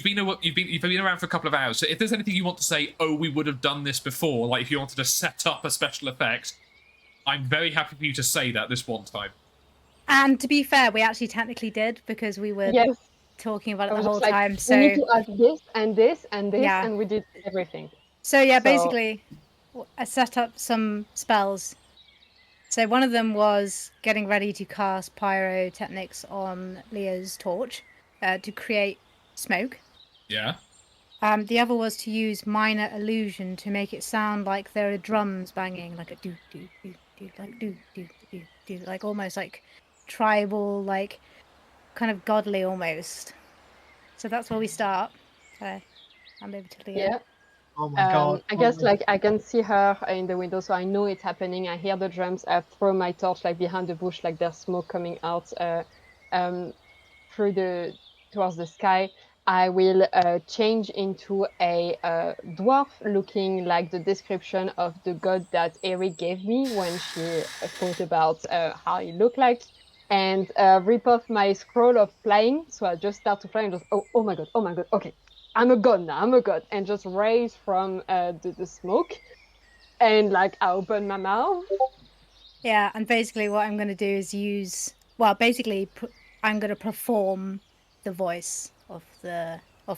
been around for a couple of hours. So if there's anything you want to say, we would have done this before. Like if you wanted to set up a special effect, I'm very happy for you to say that this one time. And to be fair, we actually technically did, because we were talking about it the whole time. So we need to add this and this and this, and we did everything. So basically, I set up some spells. So one of them was getting ready to cast pyrotechnics on Leah's torch to create smoke. Yeah. The other was to use minor illusion to make it sound like there are drums banging, like a do do do do, like do do do do, like almost like tribal, like kind of godly almost. So that's where we start. So I'll over to Leo. Yeah. Oh my god. I guess like I can see her in the window, so I know it's happening. I hear the drums. I throw my torch like behind the bush, like there's smoke coming out towards the sky. I will change into a dwarf, looking like the description of the god that Eric gave me when she thought about how he looked like, and rip off my scroll of flying. So I just start to fly and just oh my god, okay. I'm a god now, I'm a god. And just raise from the smoke. And like I open my mouth. Yeah, and basically what I'm going to do is use... Well, basically I'm going to perform the voice of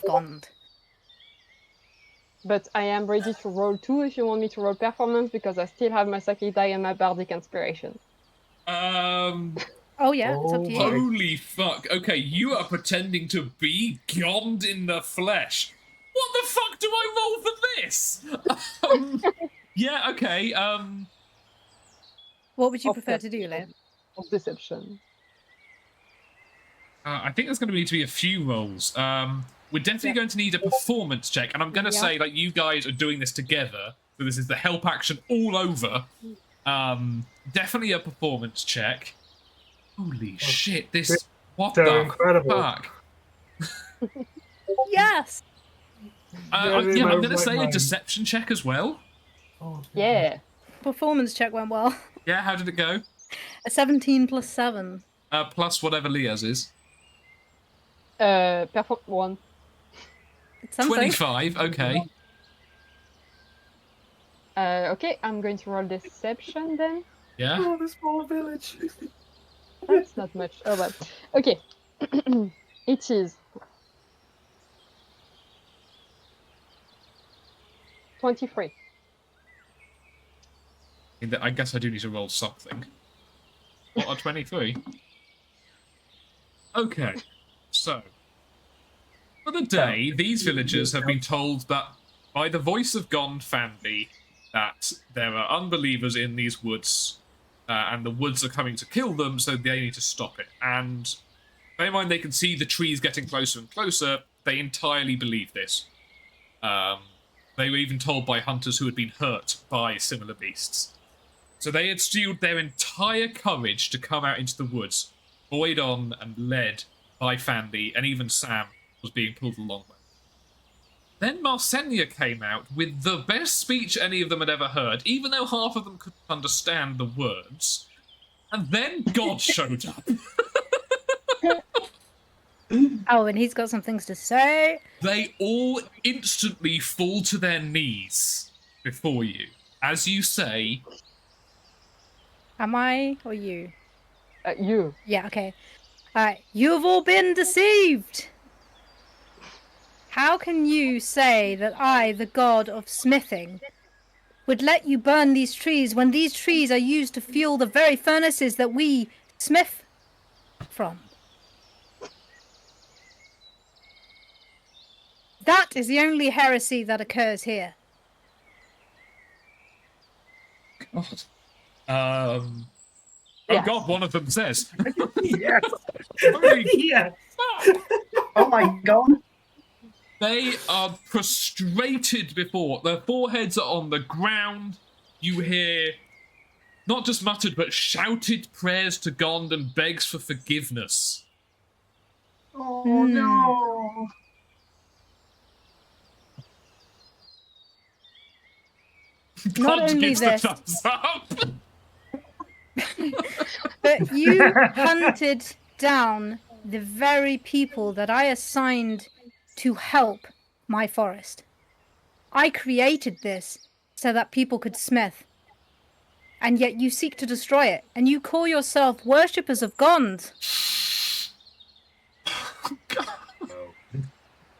Gond. But I am ready to roll 2 if you want me to roll performance, because I still have my psychic die and my bardic inspiration. Oh yeah, it's up to you. Holy fuck. Okay, you are pretending to be Gond in the flesh. What the fuck do I roll for this? Yeah, okay. What would you Of prefer to do, Leo? deception. Of deception. I think there's going to need to be a few rolls. We're definitely going to need a performance check, and I'm going to say, like, you guys are doing this together, so this is the help action all over. Definitely a performance check. Holy shit, this... What so the incredible. fuck? Yes! I'm going to say a deception check as well. Oh, Yeah. Performance check went well. Yeah, how did it go? A 17 plus 7. Plus whatever Leah's is. Perform 1. It's something. 25, okay. Okay, I'm going to roll deception then. Yeah? Oh, the small village. That's not much. Oh well. Okay. It is 23. I guess I do need to roll something. What, a 23? Okay, so... For the day, these villagers have been told that by the voice of Gond Fanby that there are unbelievers in these woods, and the woods are coming to kill them, so they need to stop it. And bear in mind they can see the trees getting closer and closer, they entirely believe this. They were even told by hunters who had been hurt by similar beasts. So they had steeled their entire courage to come out into the woods, buoyed on and led by Fanby, and even Sam was being pulled along with. Then Marsenia came out with the best speech any of them had ever heard, even though half of them couldn't understand the words. And then God showed up. Oh, and he's got some things to say. They all instantly fall to their knees before you. As you say... Am I or you? You. Yeah, okay. Alright, you've all been deceived! How can you say that I, the god of smithing, would let you burn these trees when these trees are used to fuel the very furnaces that we smith from? That is the only heresy that occurs here. God. Oh Yes. God, one of them says. Yes. Holy Yes. fuck. Oh my god. They are prostrated before. Their foreheads are on the ground. You hear not just muttered, but shouted prayers to Gond and begs for forgiveness. Oh Hmm. no. Not Gond only gives this- the thumbs up. But you hunted down the very people that I assigned to help my forest. I created this so that people could smith. And yet you seek to destroy it, and you call yourself worshippers of Gond.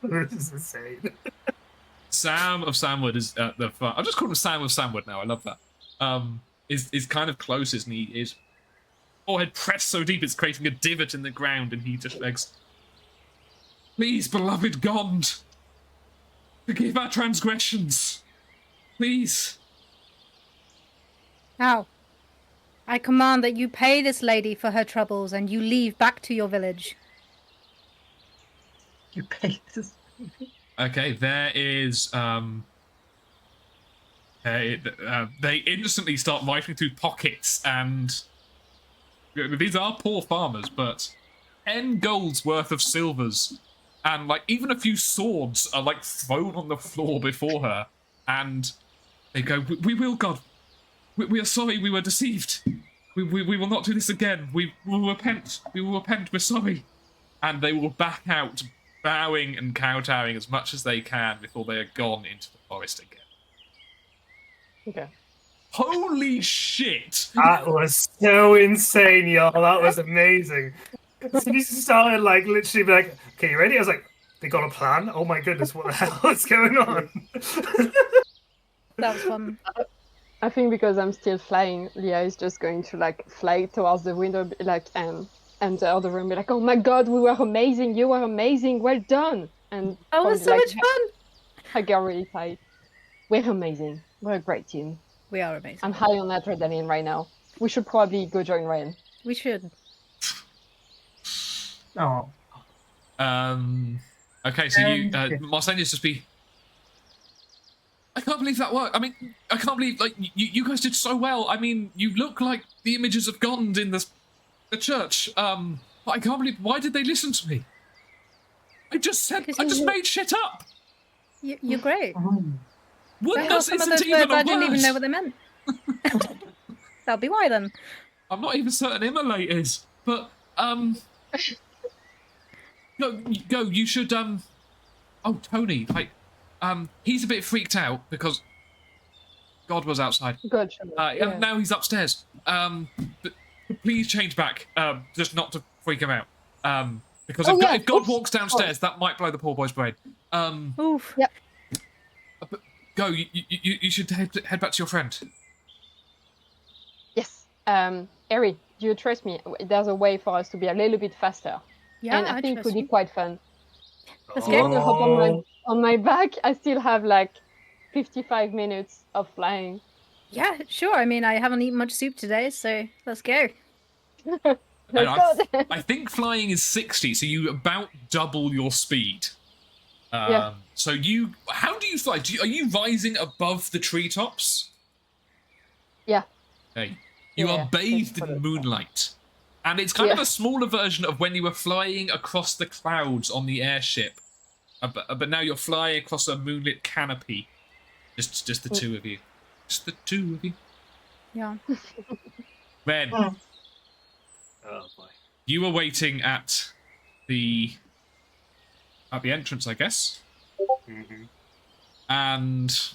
This is insane. Sam of Samwood is at the front. I'll just call him Sam of Samwood now. I love that. Is kind of closest, and he is forehead pressed so deep it's creating a divot in the ground, and he just begs, "Please, beloved Gond, forgive our transgressions. Please." Now, I command that you pay this lady for her troubles and you leave back to your village. You pay this. Okay, there is they instantly start rifling through pockets, and these are poor farmers, but 10 golds worth of silvers, and like even a few swords are like thrown on the floor before her, and they go, "We will, God. We are sorry. We were deceived. We will not do this again. We will repent. We will repent. We're sorry." And they will back out, bowing and kowtowing as much as they can before they are gone into the forest again. Okay. Holy shit! That was so insane, y'all. That was amazing. So he started like literally be like, "Okay, you ready?" I was like, "They got a plan? Oh my goodness, what the hell is going on?" That was fun. I think because I'm still flying, Leah is just going to like fly towards the window, like and enter the room, be like, "Oh my God, we were amazing! You were amazing! Well done!" And That was so probably, much fun. hug her really tight. We're amazing. We're a great team. We are amazing. I'm high on adrenaline right now. We should probably go join Ryan. We should. Oh, Okay, so you, Okay. Marcelius just be. I can't believe that worked. I mean, I can't believe like you guys did so well. I mean, you look like the images of Gond in the church. But I can't believe, why did they listen to me? I just made shit up. You're great. I heard Woodness some of isn't those even words a I didn't even know word. what they meant. That'll be why then. I'm not even certain immolate is, but go. You should Oh, Tony, like he's a bit freaked out because God was outside. Good. Sure. And now he's upstairs. But please change back, just not to freak him out. Because if God walks downstairs, that might blow the poor boy's brain. Oof. Yep. But go. You should head back to your friend. Yes. Eri, do you trust me? There's a way for us to be a little bit faster. Yeah, And I think it trust would be you. quite fun. Let's You go. want to hop on my back? I still have like 55 minutes of flying. Yeah, sure. I mean, I haven't eaten much soup today, so let's go. Let's And go then. I think flying is 60, so you about double your speed. Yeah. So how do you fly? Are you rising above the treetops? Yeah. Okay. You Yeah, are bathed that's in moonlight. And it's kind of Yeah. a smaller version of when you were flying across the clouds on the airship. But now you're flying across a moonlit canopy. Just the two of you. Just the two of you. Yeah. Ren, Oh boy. you were waiting at the entrance, I guess. Mm-hmm. And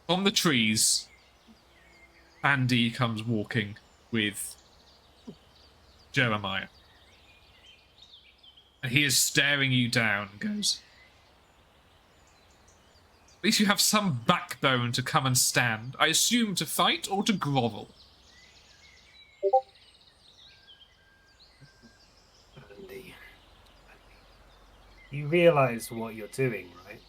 from the trees, Andy comes walking with Jeremiah. And he is staring you down and goes, "At least you have some backbone to come and stand. I assume to fight or to grovel." Andy, you realize what you're doing, right?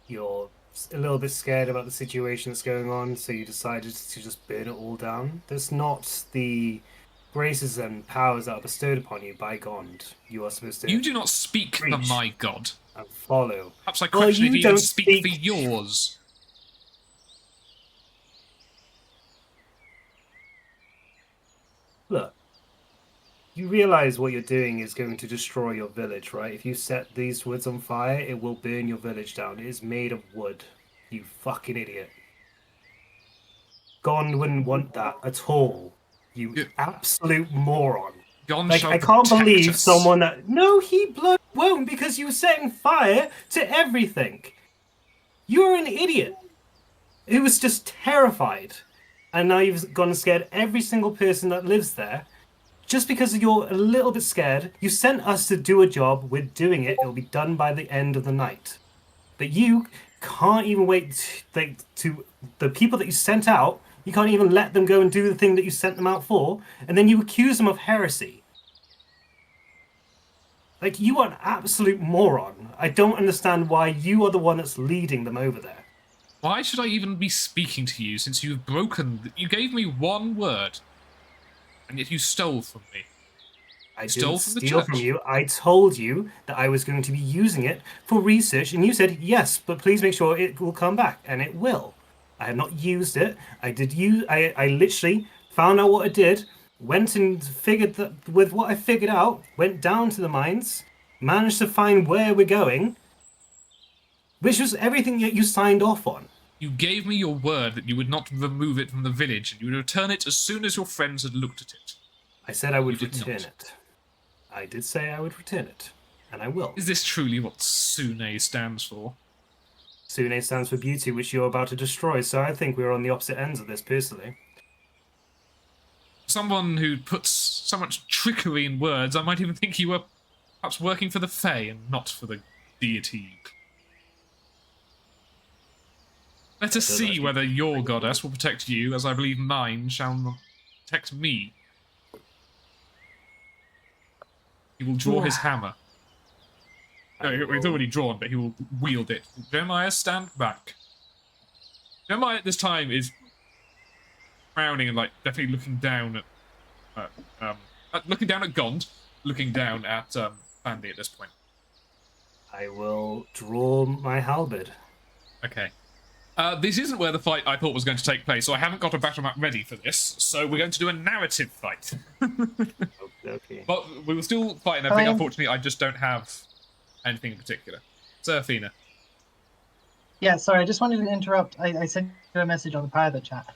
You're a little bit scared about the situation that's going on, so you decided to just burn it all down. That's not the graces and powers that are bestowed upon you by Gond. You are supposed to You do not speak for preach my god. and follow. Perhaps I Well, question if you you even don't speak speak- for yours. Look, you realize what you're doing is going to destroy your village, right? If you set these woods on fire, it will burn your village down. It is made of wood. You fucking idiot. Gond wouldn't want that at all. You Yeah. absolute moron. Gon Like, shall I can't protect believe us. someone that... No, he blood won't, because you were setting fire to everything. You're an idiot who was just terrified. And now you've gone and scared every single person that lives there. Just because you're a little bit scared, you sent us to do a job. We're doing it. It'll be done by the end of the night. But you can't even wait to the people that you sent out. You can't even let them go and do the thing that you sent them out for. And then you accuse them of heresy. Like, you are an absolute moron. I don't understand why you are the one that's leading them over there. Why should I even be speaking to you since you've broken... You gave me one word, and yet you stole from me. I Stole didn't from the steal from church. you. I told you that I was going to be using it for research, and you said yes, but please make sure it will come back, and it will. I have not used it. I literally found out what it did, went and figured that with what I figured out, went down to the mines, managed to find where we're going, which was everything that you signed off on. You gave me your word that you would not remove it from the village, and you would return it as soon as your friends had looked at it. I said I would You did return not. it. I did say I would return it, and I will. Is this truly what Sune stands for? Sune stands for beauty, which you're about to destroy, so I think we're on the opposite ends of this, personally. Someone who puts so much trickery in words, I might even think you were perhaps working for the Fae and not for the deity. Let us see whether your goddess will protect you, as I believe mine shall protect me. He will draw his hammer. No, it's already drawn, but he will wield it. Jeremiah, stand back. Jeremiah at this time is frowning and definitely looking down at Gond, looking down at Fandy at this point. I will draw my halberd. Okay. This isn't where the fight I thought was going to take place, so I haven't got a battle map ready for this, so we're going to do a narrative fight. Okay. But we will still fight and everything. Unfortunately, I just don't have anything in particular. Seraphina. Yeah, sorry, I just wanted to interrupt. I sent you a message on the private chat.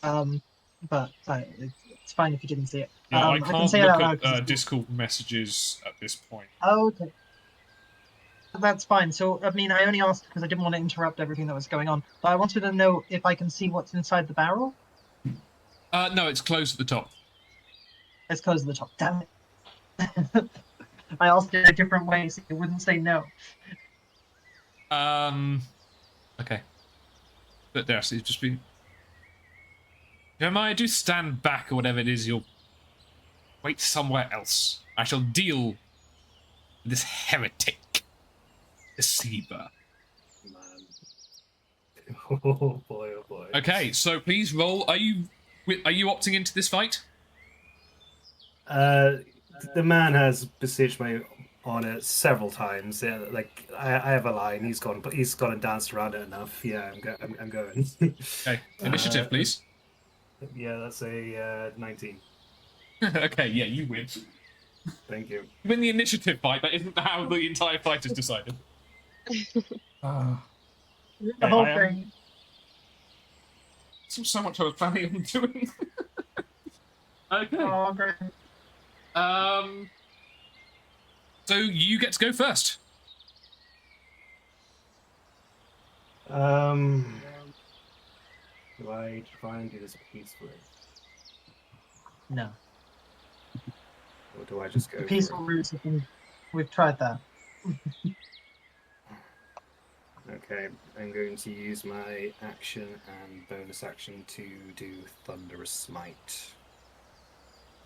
But it's fine if you didn't see it. Yeah, I I can can't say it out look loud at Discord messages at this point. Oh, okay. That's fine. So, I mean, I only asked because I didn't want to interrupt everything that was going on. But I wanted to know if I can see what's inside the barrel. No, it's closed at the top. It's closed at the top. Damn it. I asked it a different way so you wouldn't say no. Okay. But there, so just be... Jeremiah, do stand back or whatever it is you'll... Wait somewhere else. I shall deal with this heretic. Deceiver. Man. Oh boy, oh boy. Okay, so please roll. Are you opting into this fight? The man has besieged my honor several times. Yeah, like I have a line. He's gone and danced around it enough. Yeah, I'm going. Okay, initiative, please. Yeah, that's a 19. Okay, yeah, you win. Thank you. You win the initiative fight. That isn't how the entire fight is decided. The whole I am- thing. So much I was planning on doing. Okay. Oh, great. So you get to go first. Do I try and do this peacefully, No. or do I just go? The peaceful routes have been... We've tried that. Okay, I'm going to use my action and bonus action to do Thunderous Smite.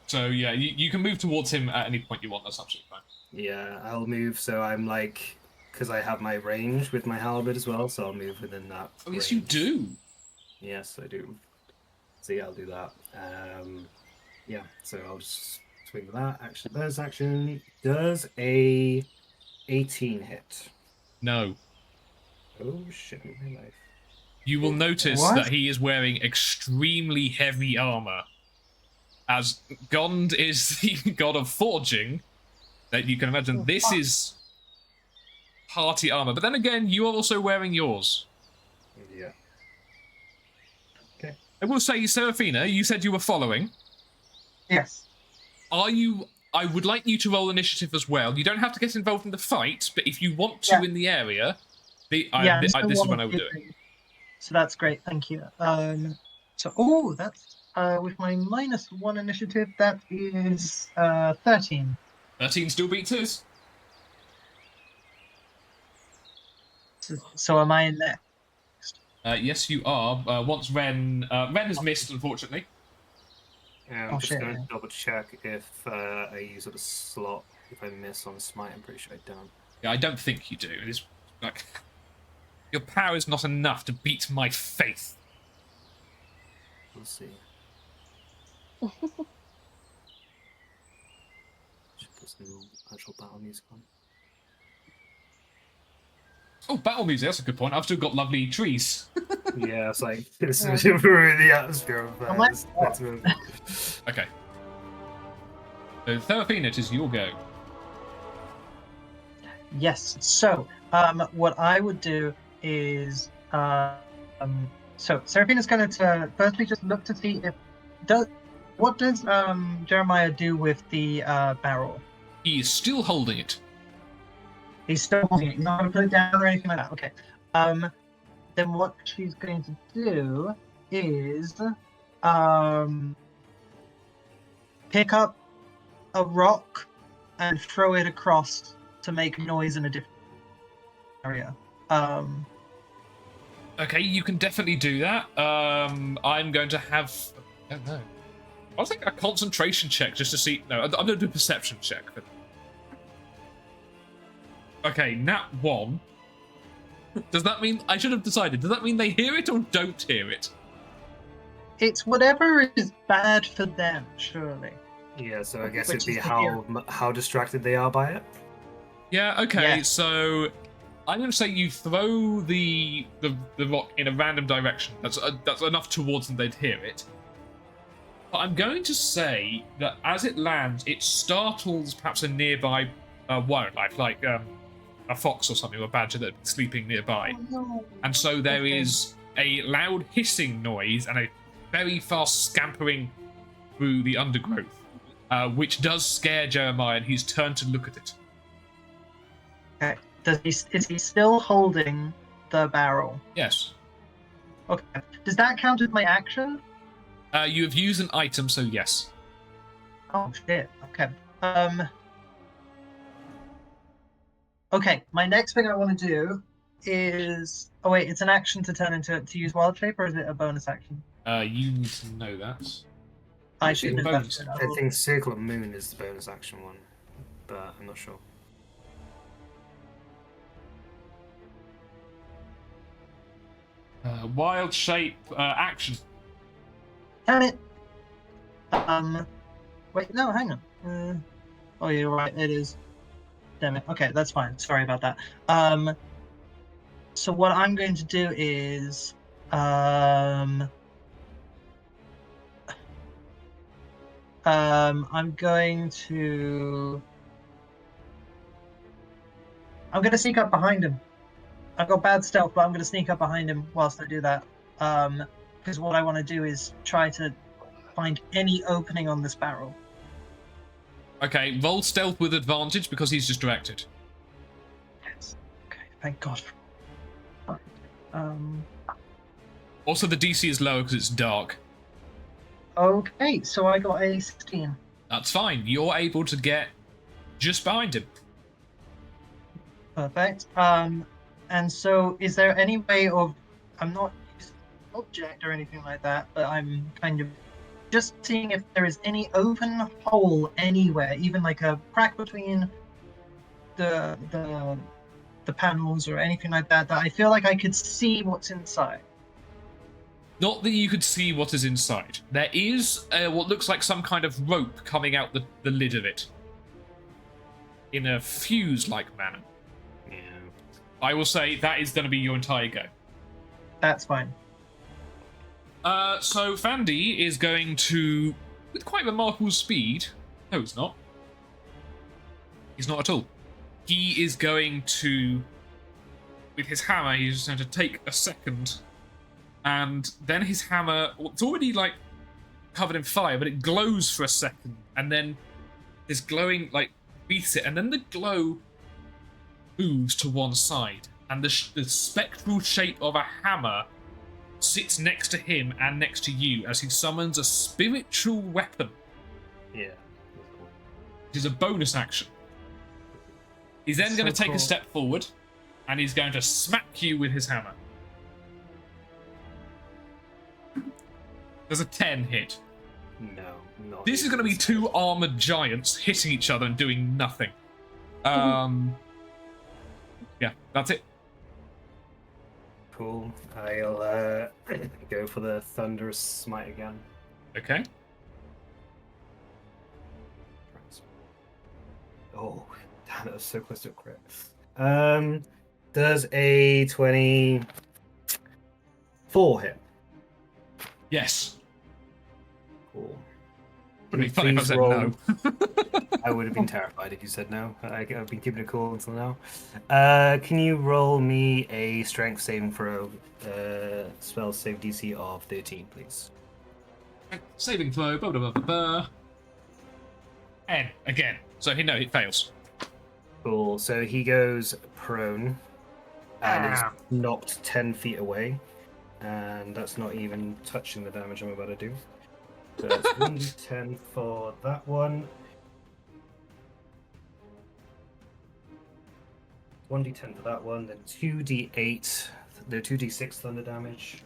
So yeah, you can move towards him at any point you want. That's absolutely fine. Yeah, I'll move so I'm like, because I have my range with my halberd as well, so I'll move within that. Oh yes, you range. do. Yes, I do. So yeah, I'll do that. Yeah, so I'll just swing with that. Action, bonus action. Does a 18 hit? No. Oh shit, my life. You will notice What? that he is wearing extremely heavy armor. As Gond is the god of forging, that you can imagine this is party armor. But then again, you are also wearing yours. Yeah. Okay. I will say, Seraphina, you said you were following. Yes. Are you... I would like you to roll initiative as well. You don't have to get involved in the fight, but if you want to Yeah. in the area, I'm this still is one what I of would do. the- So that's great, thank you. So that's with my -1 initiative, that is 13. 13 still beats his. So am I in there? Yes, you are. Once Ren has missed, unfortunately. I'm Oh, just shit. going to double check if I use up a slot. If I miss on Smite, I'm pretty sure I don't. Yeah, I don't think you do. It is like your power is not enough to beat my faith. We'll see. There's no actual battle music on. Oh, battle music. That's a good point. I've still got lovely trees. Yeah, it's like this is ruin the atmosphere of Oh my this God. next movie. Okay. So, Therapina, it is your go. Yes. So, what I would do is, so Seraphina's going to firstly just look to see if what does Jeremiah do with the barrel? He is still holding it. He's still holding it. He's not going to put it down or anything like that. Okay. Then what she's going to do is, pick up a rock and throw it across to make noise in a different area. Okay, you can definitely do that. I'm going to have... I don't know. I'll think a concentration check just to see... No, I'm going to do a perception check. But... Okay, nat 1. Does that mean... I should have decided. Does that mean they hear it or don't hear it? It's whatever is bad for them, surely. Yeah, so I guess Which it'd be is the how distracted they are by it. Yeah, okay, Yeah. so... I'm going to say you throw the rock in a random direction. That's enough towards them they'd hear it. But I'm going to say that as it lands, it startles perhaps a nearby wildlife, like a fox or something, or a badger that would be sleeping nearby. Oh, no. And so there Okay. is a loud hissing noise and a very fast scampering through the undergrowth, which does scare Jeremiah, and he's turned to look at it. Okay. Is he still holding the barrel? Yes. Okay. Does that count as my action? You have used an item, so yes. Oh shit. Okay. Okay. My next thing I want to do is. Oh wait, it's an action to turn into to use wild shape, or is it a bonus action? You need to know that. I Actually, should a know bonus. that. I think Circle of Moon is the bonus action one, but I'm not sure. Wild shape action. Damn it. Wait, no, hang on. Oh, you're right. It is. Damn it. Okay, that's fine. Sorry about that. So what I'm going to do is, I'm going to sneak up behind him. I've got bad stealth, but I'm going to sneak up behind him whilst I do that. Because what I want to do is try to find any opening on this barrel. Okay, roll stealth with advantage because he's distracted. Yes. Okay. Thank God. Also, the DC is lower because it's dark. Okay, so I got a 16. That's fine. You're able to get just behind him. Perfect. And so is there any way of, I'm not using an object or anything like that, but I'm kind of just seeing if there is any open hole anywhere, even like a crack between the panels or anything like that, that I feel like I could see what's inside. Not that you could see what is inside. There is what looks like some kind of rope coming out the lid of it. In a fuse-like manner. Yeah. I will say that is going to be your entire go. That's fine. So Fandy is going to, with quite remarkable speed... No, he's not. He's not at all. He is going to, with his hammer, he's going to take a second, and then his hammer, it's already like covered in fire, but it glows for a second, and then this glowing like beats it, and then the glow moves to one side, and the spectral shape of a hammer sits next to him and next to you as he summons a spiritual weapon. Yeah. That's cool. Which is a bonus action. He's then going to take cool. a step forward, and he's going to smack you with his hammer. There's a 10 hit. No, not. This is going to be two armored giants hitting each other and doing nothing. Yeah, that's it. Cool. I'll go for the Thunderous Smite again. Okay. Oh, damn, it was so close to a crit. Does a 24 hit? Yes. Cool. Would be funny if I Please said roll. no. I would have been terrified if you said no. I've been keeping it cool until now. Can you roll me a strength saving throw, spell save DC of 13, please? Saving throw. Blah, blah, blah, blah, blah. N again. So he it fails. Cool. So he goes prone and is knocked 10 feet away. And that's not even touching the damage I'm about to do. So that's 1d10 for that one. 1d10 for that one, then 2d8, no, 2d6 thunder damage.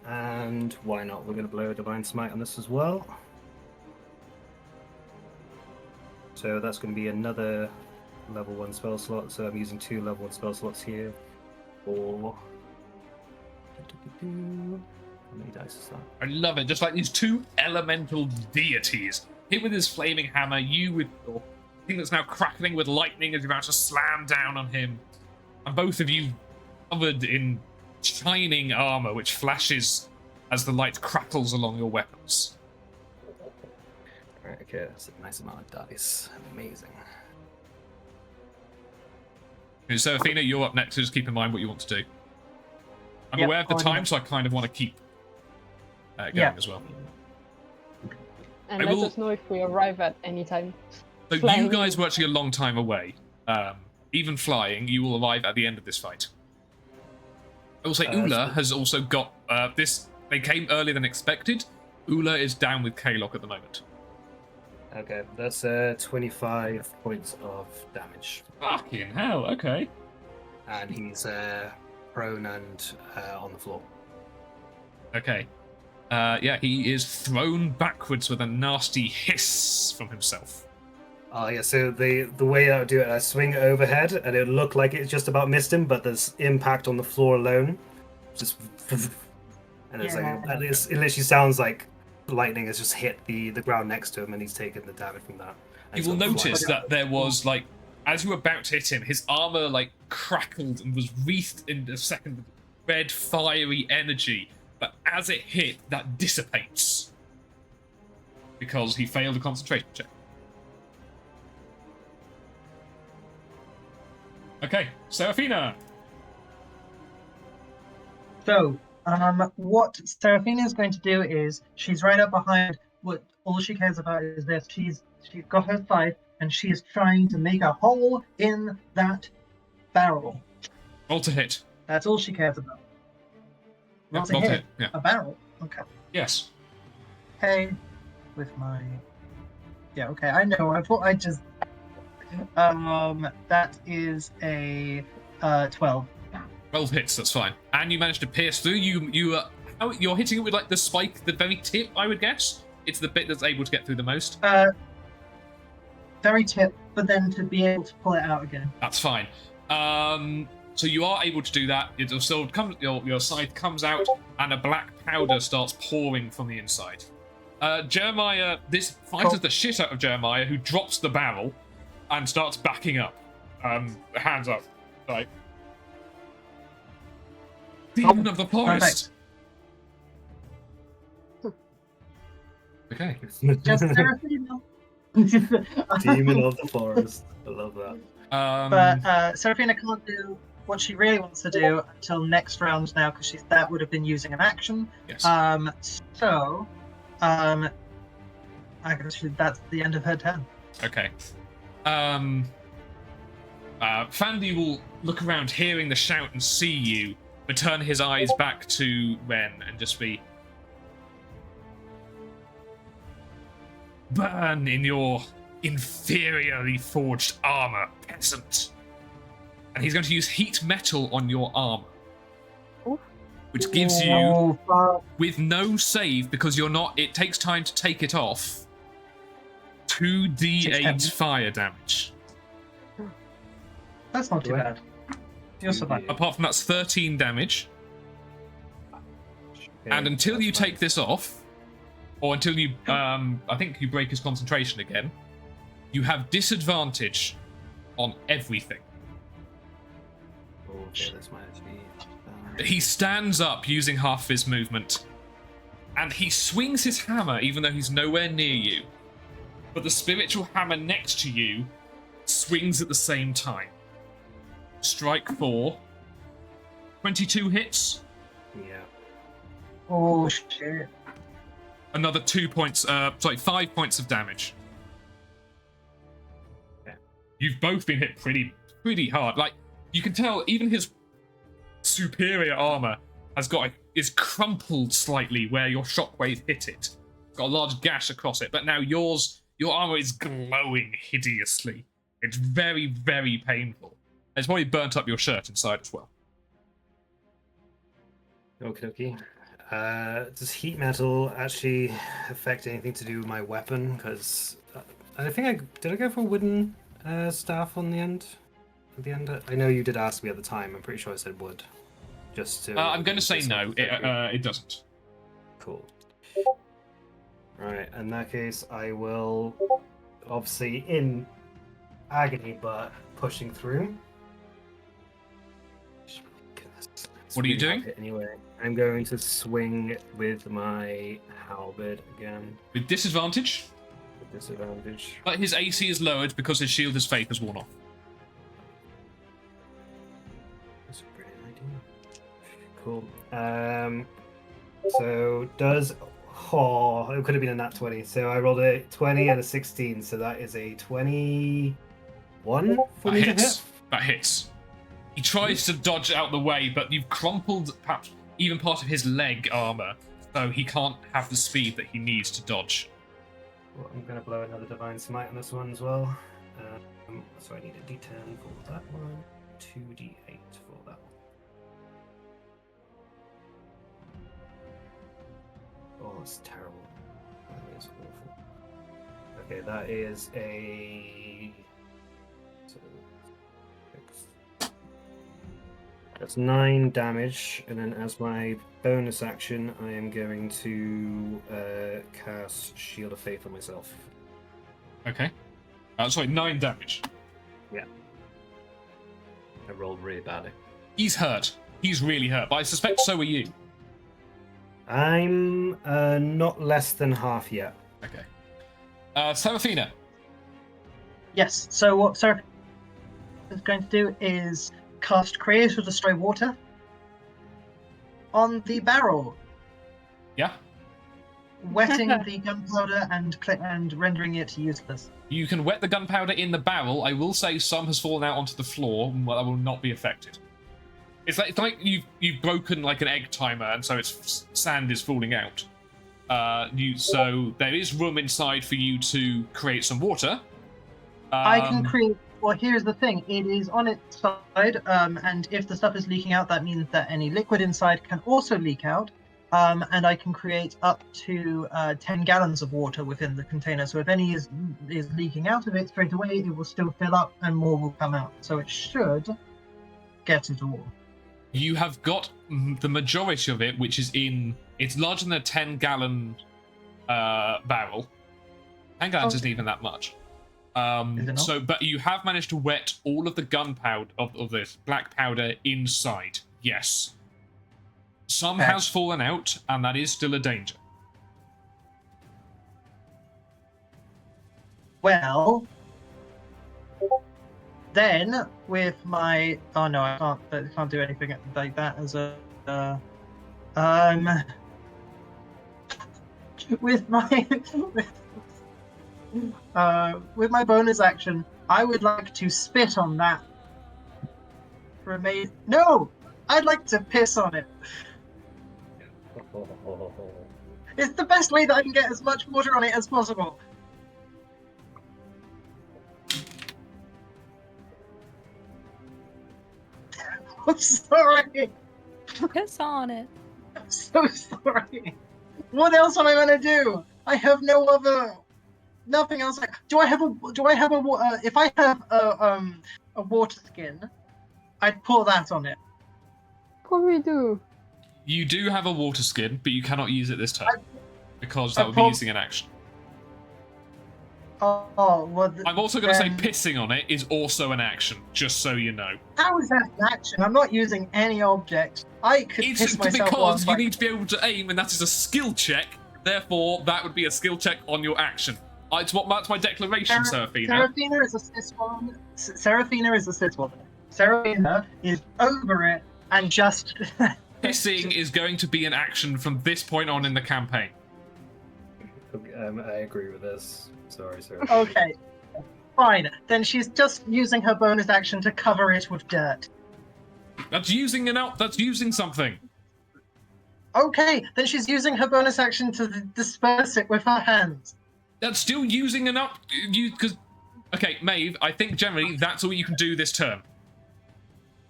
And why not? We're going to blow a Divine Smite on this as well. So that's going to be another level 1 spell slot. So I'm using 2 level 1 spell slots here. For... How many dice is that? I love it. Just like these two elemental deities. Him with his flaming hammer, you with your thing that's now crackling with lightning as you're about to slam down on him. And both of you covered in shining armor which flashes as the light crackles along your weapons. Alright, okay, that's a nice amount of dice. Amazing. So Athena, you're up next, so just keep in mind what you want to do. I'm Yep, aware of the already time, so I kind of want to keep going Yeah. as well. And I let will- us know if we arrive at any time. So you Flying. guys were actually a long time away. Even flying, you will arrive at the end of this fight. I will say Ula so- has also got this. They came earlier than expected. Ula is down with Kalok at the moment. Okay, that's 25 points of damage. Fucking hell, okay. And he's prone and on the floor. Okay. Yeah, he is thrown backwards with a nasty hiss from himself. Oh yeah, so the way I would do it, I swing it overhead, and it would look like it just about missed him, but there's impact on the floor alone. Just... And it's Yeah. like, it literally sounds like lightning has just hit the ground next to him, and he's taken the damage from that. And You will he's gone notice flying. that there was, like, as you were about to hit him, his armor, like, crackled and was wreathed in a second with red, fiery energy. But as it hit, that dissipates. Because he failed a concentration check. Okay, Seraphina. So, what Seraphina is going to do is she's right up behind. What all she cares about is this. She's got her scythe and she is trying to make a hole in that barrel. Roll to hit. That's all she cares about. Yeah, Roll to roll to hit hit. Yeah. a barrel. Okay. Yes. Hey, with my. Yeah. Okay. I know. I thought I just. That is a 12. 12 hits, that's fine. And you managed to pierce through. You're hitting it with, like, the spike, the very tip, I would guess. It's the bit that's able to get through the most. Very tip, but then to be able to pull it out again. That's fine. So you are able to do that. Your sword comes, your scythe comes out, and a black powder starts pouring from the inside. Jeremiah, this fighters the shit out of Jeremiah, who drops the barrel and starts backing up. Hands up, like Demon of the Forest. Okay. Just Seraphina. Demon of the Forest. I love that. But Seraphina can't do what she really wants to do until next round now, because that would have been using an action. Yes. I guess that's the end of her turn. Okay. Fandy will look around, hearing the shout, and see you, but turn his eyes back to Ren and just be... Burn in your inferiorly forged armor, peasant. And he's going to use heat metal on your armor. Oof. Which gives you, Oh, fuck. with no save, because you're not, it takes time to take it off, 2d8 fire damage. That's not too bad. You'll survive. Apart from that's 13 damage. Okay, And until you that's fine. take this off, or until you, I think you break his concentration again, You have disadvantage on everything. Oh, okay, this might actually. He stands up using half his movement, and he swings his hammer even though he's nowhere near you. But the spiritual hammer next to you swings at the same time. Strike for 22 hits. Yeah. Oh shit. Another 5 points of damage. Okay. You've both been hit pretty hard. Like, you can tell even his superior armor is crumpled slightly where your shockwave hit it. It's got a large gash across it, but now your armor is glowing hideously. It's very, very painful. It's probably burnt up your shirt inside as well. Okie dokie. Does heat metal actually affect anything to do with my weapon? Because I think did I go for wooden staff on the end? At the end, I know you did ask me at the time. I'm pretty sure I said wood. Just to. I'm going to say no. It doesn't. Cool. Right. In that case, I will obviously in agony, but pushing through. Goodness. What are you doing? Anyway, I'm going to swing with my halberd again. With disadvantage, With disadvantage. but his AC is lowered because his shield, his faith has worn off. That's a brilliant idea. Cool. So does it could have been a nat 20. So I rolled a 20 and a 16. So that is a 21 for me to hit. That hits. He tries to dodge out the way, but you've crumpled perhaps even part of his leg armor, so he can't have the speed that he needs to dodge. Well, I'm going to blow another divine smite on this one as well. So I need a d10 for that one, 2d8 for that one. Oh, that's terrible. That is awful. Okay, that is a. That's 9 damage, and then as my bonus action, I am going to cast Shield of Faith on myself. Okay. 9 damage. Yeah. I rolled really badly. He's hurt. He's really hurt, but I suspect so are you. I'm not less than half yet. Okay. Seraphina. Yes, so what Seraph is going to do is cast Create or Destroy Water on the barrel, Yeah? wetting the gunpowder and rendering it useless. You can wet the gunpowder in the barrel. I will say some has fallen out onto the floor, and that will not be affected. It's like you've broken like an egg timer, and so sand is falling out. So there is room inside for you to create some water. I can create. Well, here's the thing: it is on its side, and if the stuff is leaking out, that means that any liquid inside can also leak out. And I can create up to 10 gallons of water within the container. So if any is leaking out of it straight away, it will still fill up, and more will come out. So it should get it all. You have got the majority of it, which is it's larger than a 10-gallon barrel. 10 gallons isn't even that much. But you have managed to wet all of the gunpowder of this black powder inside. Yes. Some has fallen out, and that is still a danger. Well, then with my I can't do anything like that as a with my bonus action, I would like to spit on that. No, I'd like to piss on it. It's the best way that I can get as much water on it as possible. I'm sorry. Piss on it. I'm so sorry. What else am I gonna do? I have nothing else. If I have a water skin, I'd pour that on it. Probably do. You do have a water skin, but you cannot use it this turn because that would be using an action. Well, I'm also going to say then pissing on it is also an action, just so you know. how is that an action? I'm not using any object. I could It's piss myself because once. you need to be able to aim, and that is a skill check. Therefore, that would be a skill check on your action. That's my declaration, Seraphina. Seraphina is a cis woman. Seraphina is a cis woman. Seraphina is over it and just. Pissing is going to be an action from this point on in the campaign. I agree with this. Sorry, sir. Okay. Fine. Then she's just using her bonus action to cover it with dirt. That's using That's using something. Okay. Then she's using her bonus action to disperse it with her hands. That's still using because. Okay, Maeve. I think generally that's all you can do this turn.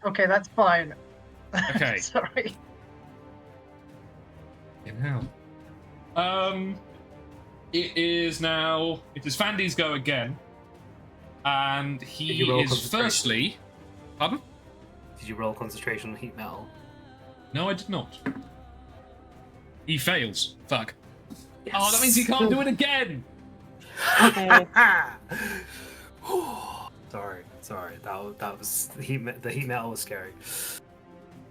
Okay, that's fine. Okay. Sorry. In hell. It is Fandy's go again. And he Did you roll is concentration? firstly. Pardon? Did you roll concentration on heat metal? No, I did not. He fails. Fuck. Yes. Oh, that means he can't do it again! Okay. Sorry. That was the heat metal was scary.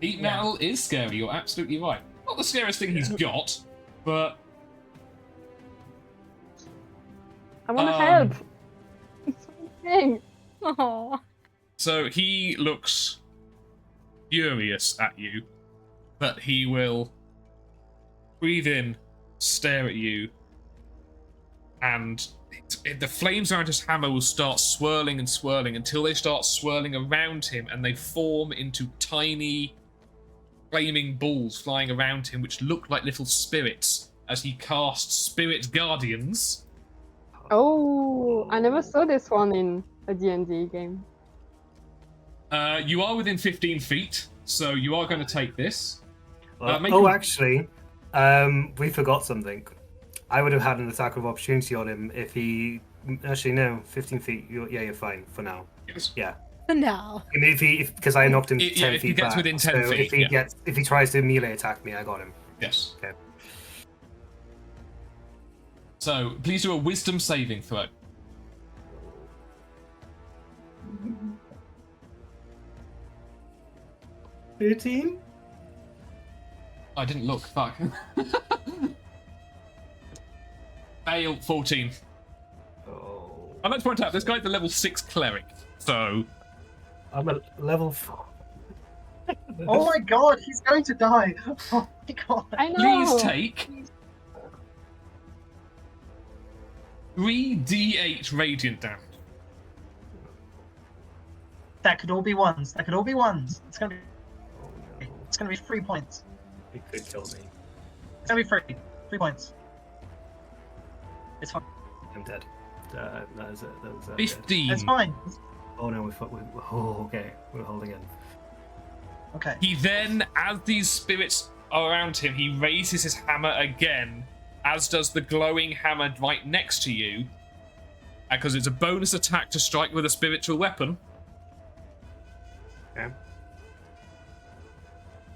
Heat metal is scary, you're absolutely right. Not the scariest thing he's got, but. I want to help. It's something. Oh. So he looks furious at you, but he will breathe in, stare at you, and the flames around his hammer will start swirling and swirling until they start swirling around him and they form into tiny flaming balls flying around him which look like little spirits as he casts Spirit Guardians. Oh, I never saw this one in a D&D game. You are within 15 feet, so you are going to take this. Actually, we forgot something. I would have had an attack of opportunity on him if he. Actually, no, 15 feet. You're fine for now. Yes. Yeah. No. Because I knocked him 10 feet if he gets back. within 10 so feet, if he tries to melee attack me, I got him. Yes. Okay. So, please do a wisdom saving throw. $13? I didn't look, fuck. Fail, 14. Oh. I'd like to point out, this guy's a level 6 cleric, so... I'm a level 4. Oh my god, he's going to die. Oh my god. I know. Please take 3d8 radiant damage. That could all be ones. That could all be ones. It's gonna be 3 points. He could kill me. It's gonna be 3. 3 points. It's fine. I'm dead. That was it. 15. It's fine. Oh no, okay. We're holding in. Okay. He then, as these spirits are around him, he raises his hammer again, as does the glowing hammer right next to you, because it's a bonus attack to strike with a spiritual weapon. Okay.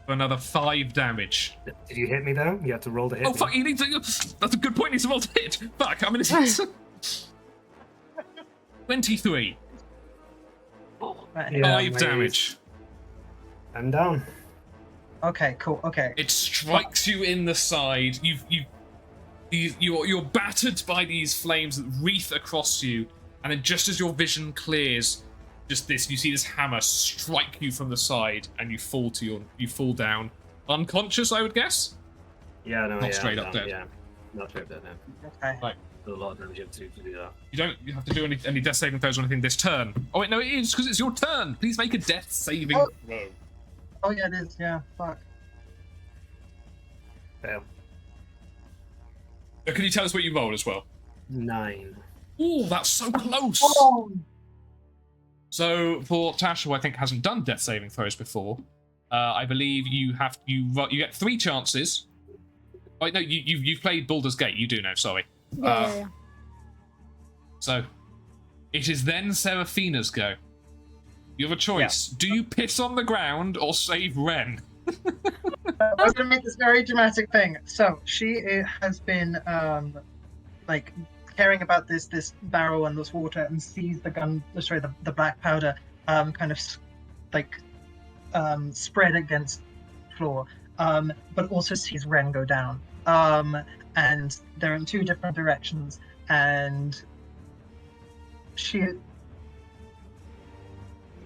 For another 5 damage. Did you hit me though? You had to roll to hit Oh me. fuck! He needs to. That's a good point. He needs to roll to hit. Fuck! I'm in his hit. 23. Yeah, 5 damage. I'm down. Okay, cool. Okay. It strikes you in the side. You're battered by these flames that wreath across you, and then just as your vision clears, you see this hammer strike you from the side, and you fall down, unconscious, I would guess. Yeah, no, Not straight I'm up down, dead. Yeah, not straight up dead now. Okay. Right. There's a lot of damage you have to do that. You have to do any death saving throws or anything this turn. Oh wait, no, it is because it's your turn. Please make a death saving throw. Oh yeah, it is. Yeah. Fuck. Fail. Can you tell us what you rolled as well? 9. Oh, that's so close. Oh. So for Tasha, who I think hasn't done death saving throws before, I believe you get 3 chances. Oh, no, you've played Baldur's Gate. You do know. Sorry. Yeah. So it is then Seraphina's go. You have a choice. Do you piss on the ground or save Ren? I'm gonna make this very dramatic thing. So she has been caring about this barrel and this water, and sees the black powder kind of spread against the floor, but also sees Ren go down. And they're in two different directions, and she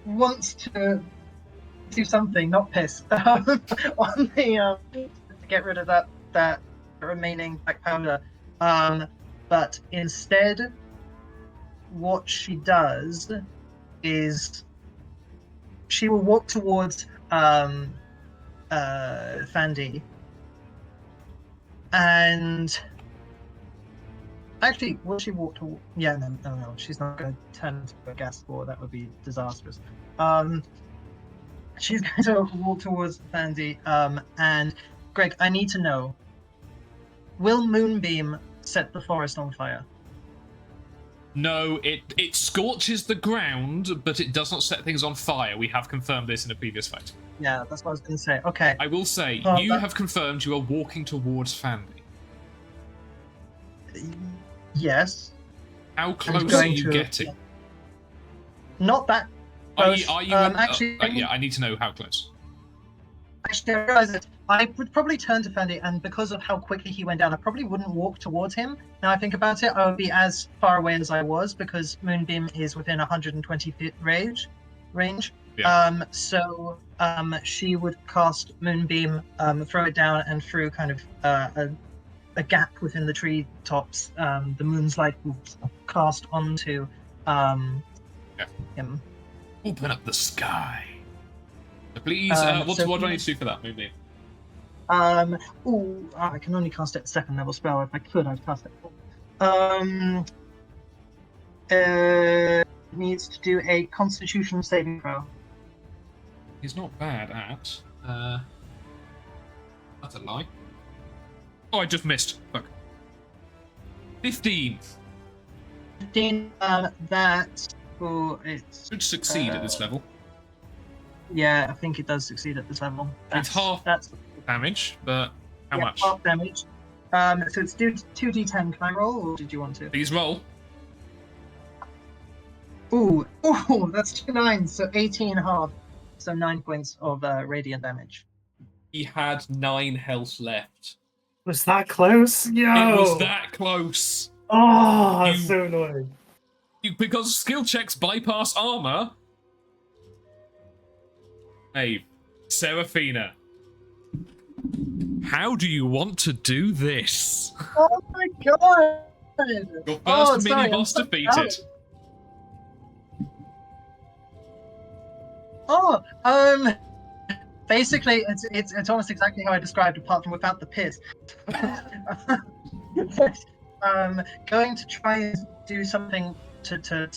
wants to do something, not piss, on the to get rid of that remaining black powder. But instead, what she does is she will walk towards Fandy, and actually, will she walk to? Yeah, no, she's not going to turn into a gas ball. That would be disastrous. She's going to walk towards Fandy, and Greg, I need to know: will Moonbeam set the forest on fire? No, it scorches the ground, but it does not set things on fire. We have confirmed this in a previous fight. Yeah, that's what I was going to say. Okay. I will say, you have confirmed you are walking towards Fandy. Yes. How close are you getting? Not that close. Are you actually, yeah, I need to know how close. Actually, I realized that I would probably turn to Fandy, and because of how quickly he went down, I probably wouldn't walk towards him. Now I think about it, I would be as far away as I was, because Moonbeam is within 120 feet range. Yeah. So she would cast Moonbeam, throw it down, and through kind of a gap within the tree tops, the moon's light will cast onto him. Open up the sky. So please, what do I need to do for that, Moonbeam? I can only cast it at second level spell. If I could, I'd cast it. Needs to do a Constitution saving throw. He's not bad at. That's a lie. Oh, I just missed. Fuck. 15. 15. That. Oh, it's. Should succeed at this level. Yeah, I think it does succeed at this level. It's half damage, but how much? Half damage. So it's 2d10. Can I roll, or did you want to? Please roll. Ooh, that's 2 9s, so 18 half. So 9 points of radiant damage. He had 9 health left. Was that close? Yo! It was that close. Oh, that's so annoying. Because skill checks bypass armor. Hey, Seraphina. How do you want to do this? Oh my god! Your first mini-boss defeated. Basically, it's almost exactly how I described, apart from without the piss. Going to try and do something to deal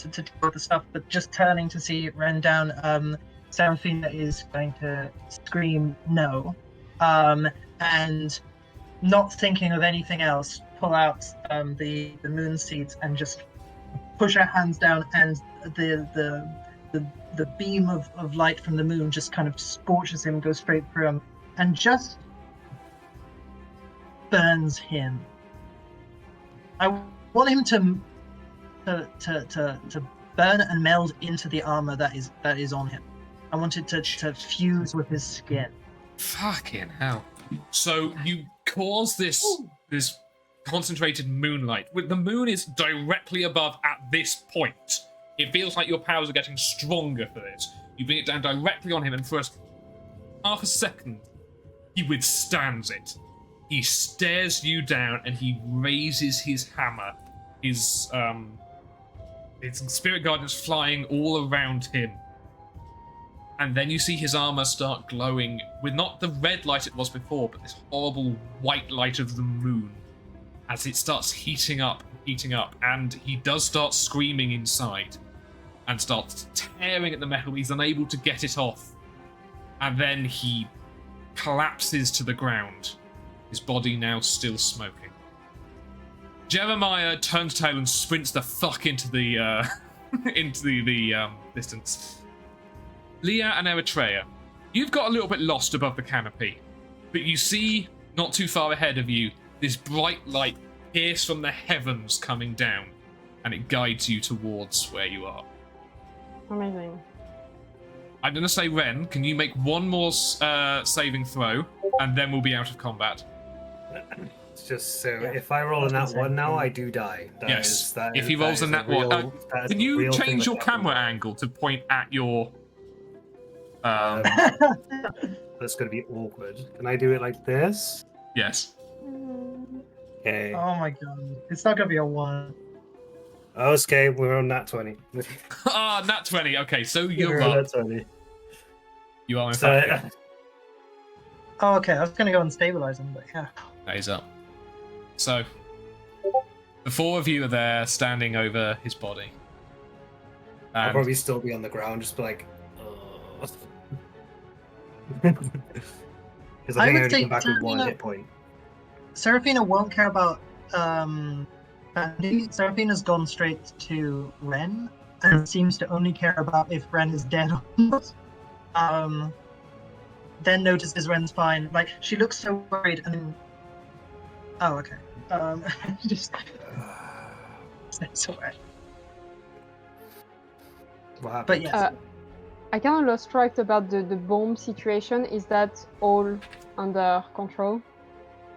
with the stuff, but just turning to see Ren down. Seraphina is going to scream no, and not thinking of anything else, pull out the moon seeds and just push her hands down, and the beam of light from the moon just kind of scorches him, goes straight through him, and just burns him. I want him to burn and meld into the armor that is on him. I want it to fuse with his skin. Fucking hell! So you cause this concentrated moonlight. The moon is directly above at this point. It feels like your powers are getting stronger for this. You bring it down directly on him, and for half a second, he withstands it. He stares you down, and he raises his hammer. His spirit guardians flying all around him. And then you see his armor start glowing with not the red light it was before, but this horrible white light of the moon as it starts heating up, and he does start screaming inside and starts tearing at the metal. He's unable to get it off. And then he collapses to the ground, his body now still smoking. Jeremiah turns tail and sprints the fuck into the distance. Leah and Eritrea, you've got a little bit lost above the canopy, but you see, not too far ahead of you, this bright light pierce from the heavens coming down, and it guides you towards where you are. Amazing. I'm going to say, Ren, can you make one more saving throw, and then we'll be out of combat. It's just so Yeah. if I roll a nat That's one now, insane. I do die. Yes. If he rolls a nat one, can you change your camera angle to point at your? That's going to be awkward. Can I do it like this? Yes. Okay. Oh my god. It's not gonna be a 1. Oh, okay, we're on nat 20. Ah, nat 20. Okay, so you're We're on up. nat 20. You are in So, fact up. Oh, okay. I was gonna go and stabilize him, but yeah. That is up. So, the four of you are there, standing over his body. I'll And probably still be on the ground, just be like, because I I think I would only say come back with one Serafina- hit point. Seraphina won't care about Andy. Seraphina's gone straight to Ren and seems to only care about if Ren is dead or not. Then notices Ren's fine. Like, she looks so worried and then... Oh, okay. Just... It's alright. What happened? But yes. I kind of lost track about the bomb situation. Is that all under control?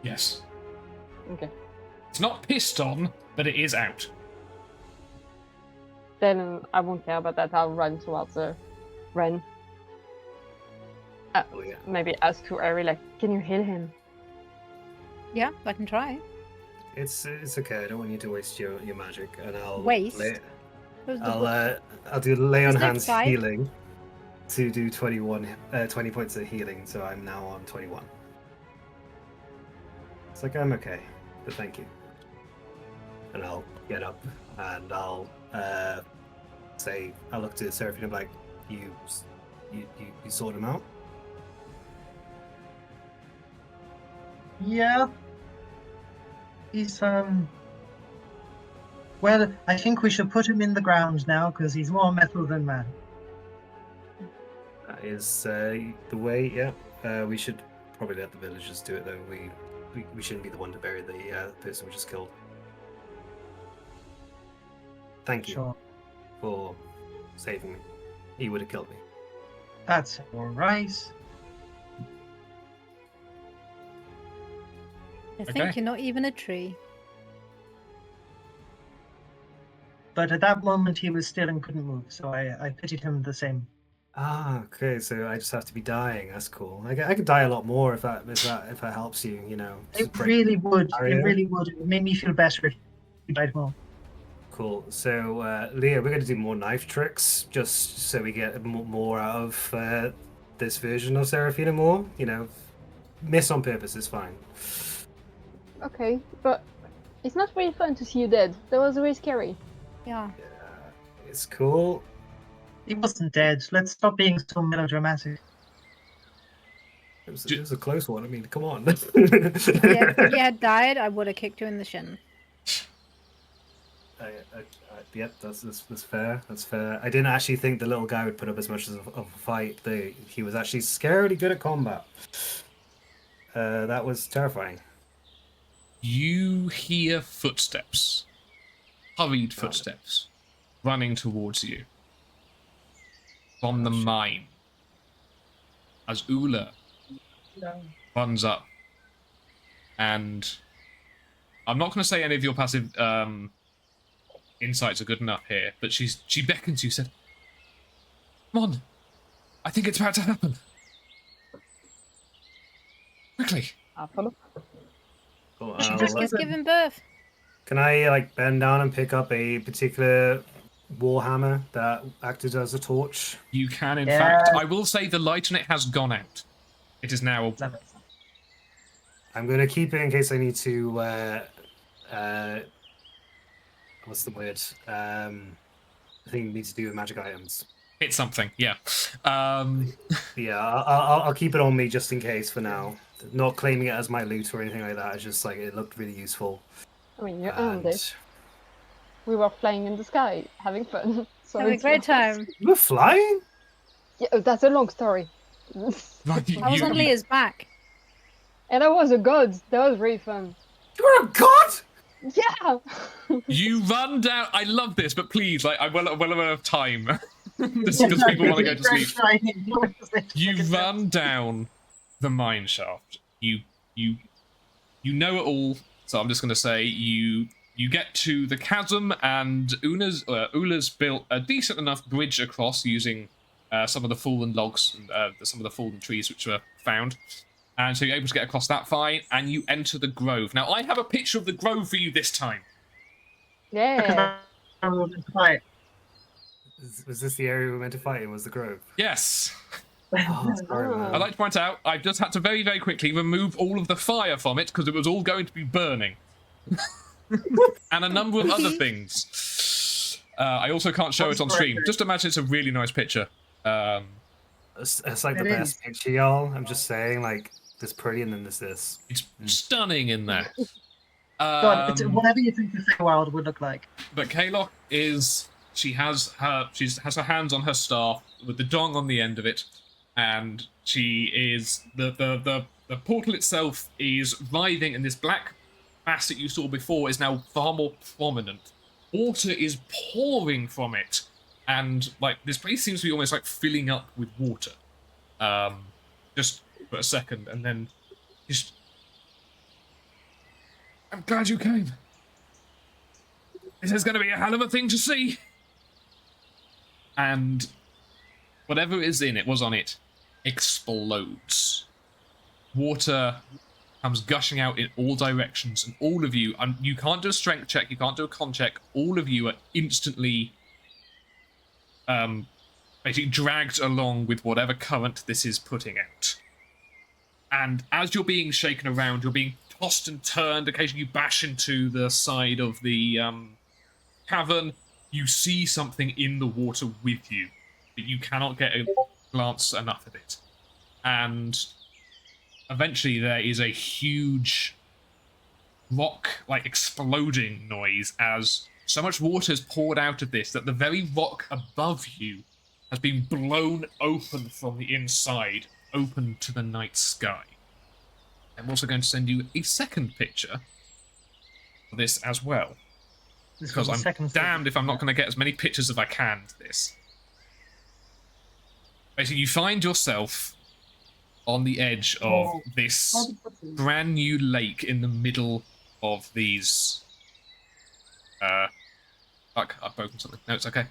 yes, Okay. it's not pissed on, but it is out. Then I won't care about that. I'll run towards Ren. Oh, yeah. Maybe ask to Ari, like, can you heal him? Yeah, I can try. It's okay. I don't want you to waste your magic, and I'll Waste? I'll do lay on Is there hands 5? healing to do 20 points of healing. So I'm now on 21. It's like I'm okay, but thank you. And I'll get up and I'll say I'll look to Seraphina like you sort him out. Yeah. He's, Well, I think we should put him in the ground now, because he's more metal than man. That is the way. Yeah. We should probably let the villagers do it though. We shouldn't be the one to bury the person we just killed. Thank you Sure. for saving me. He would have killed me. That's alright. I think Okay. you're not even a tree. But at that moment, he was still and couldn't move, so I pitied him the same. Ah, okay. So I just have to be dying. That's cool. I could die a lot more if that helps you. You know. It just break really would. barrier. It really would. It would make me feel better if he died more. Cool. So Leah, we're going to do more knife tricks just so we get more out of this version of Seraphina. More, you know, miss on purpose is fine. Okay, but it's not really fun to see you dead. That was very scary. Yeah. It's cool. He wasn't dead. Let's stop being so melodramatic. It was a close one. I mean, come on. If you had died, I would have kicked you in the shin. Yep, that's fair. That's fair. I didn't actually think the little guy would put up as much of a fight. He was actually scarily good at combat. That was terrifying. You hear footsteps, hurried footsteps, running towards you from the mine. As Ula runs up, and I'm not going to say any of your passive insights are good enough here, but she beckons you, said, "Come on, I think it's about to happen. Quickly." I'll follow. Cool. He's giving birth. Can I like bend down and pick up a particular warhammer that acted as a torch? You can, in Yeah. fact. I will say the light on it has gone out. It is now. I'm gonna keep it in case I need to. What's the word? I think you need to do with magic items. Hit something, yeah. Yeah, I'll keep it on me just in case for now. Not claiming it as my loot or anything like that. It's just like it looked really useful. I mean, you earned And- it. We were flying in the sky, having fun. So Having a it's great yours. time. You were flying? Yeah, that's a long story. Right, I was on Leah's back. And I was a god. That was really fun. You were a god? Yeah. You run down. I love this, but please, like, I'm well aware of time. Just because people want to go to sleep. You run down the mine shaft. You know it all. So I'm just going to say you get to the chasm, and Ula's built a decent enough bridge across using some of the fallen logs, some of the fallen trees which were found. And so you're able to get across that fine, and you enter the grove. Now, I have a picture of the grove for you this time. Yeah. Was this the area we were meant to fight in? Was the grove? Yes. Oh, sorry, man. I'd like to point out, I've just had to very, very quickly remove all of the fire from it, because it was all going to be burning. And a number of other things. I also can't show it on stream. Just imagine it's a really nice picture. It's like the best picture, y'all. I'm just saying, like, this pretty and then there's this. It's stunning in there. God, it's whatever you think the Feywild would look like. But Kaylock is... She has her hands on her staff with the dong on the end of it, and she is... The portal itself is writhing, and this black mass that you saw before is now far more prominent. Water is pouring from it, and like this place seems to be almost like filling up with water. Just for a second, and then just... I'm glad you came. This is going to be a hell of a thing to see. And whatever is in it, was on it, explodes. Water comes gushing out in all directions, and all of you, you can't do a strength check, you can't do a con check, all of you are instantly basically dragged along with whatever current this is putting out. And as you're being shaken around, you're being tossed and turned, occasionally you bash into the side of the cavern. You see something in the water with you, but you cannot get a glance enough of it. And eventually there is a huge rock, like, exploding noise as so much water is poured out of this that the very rock above you has been blown open from the inside, open to the night sky. I'm also going to send you a second picture of this as well. Because I'm damned if I'm not going to get as many pictures as I can to this. Basically, you find yourself on the edge of this brand new lake in the middle of these... Fuck, I've broken something. No, it's okay.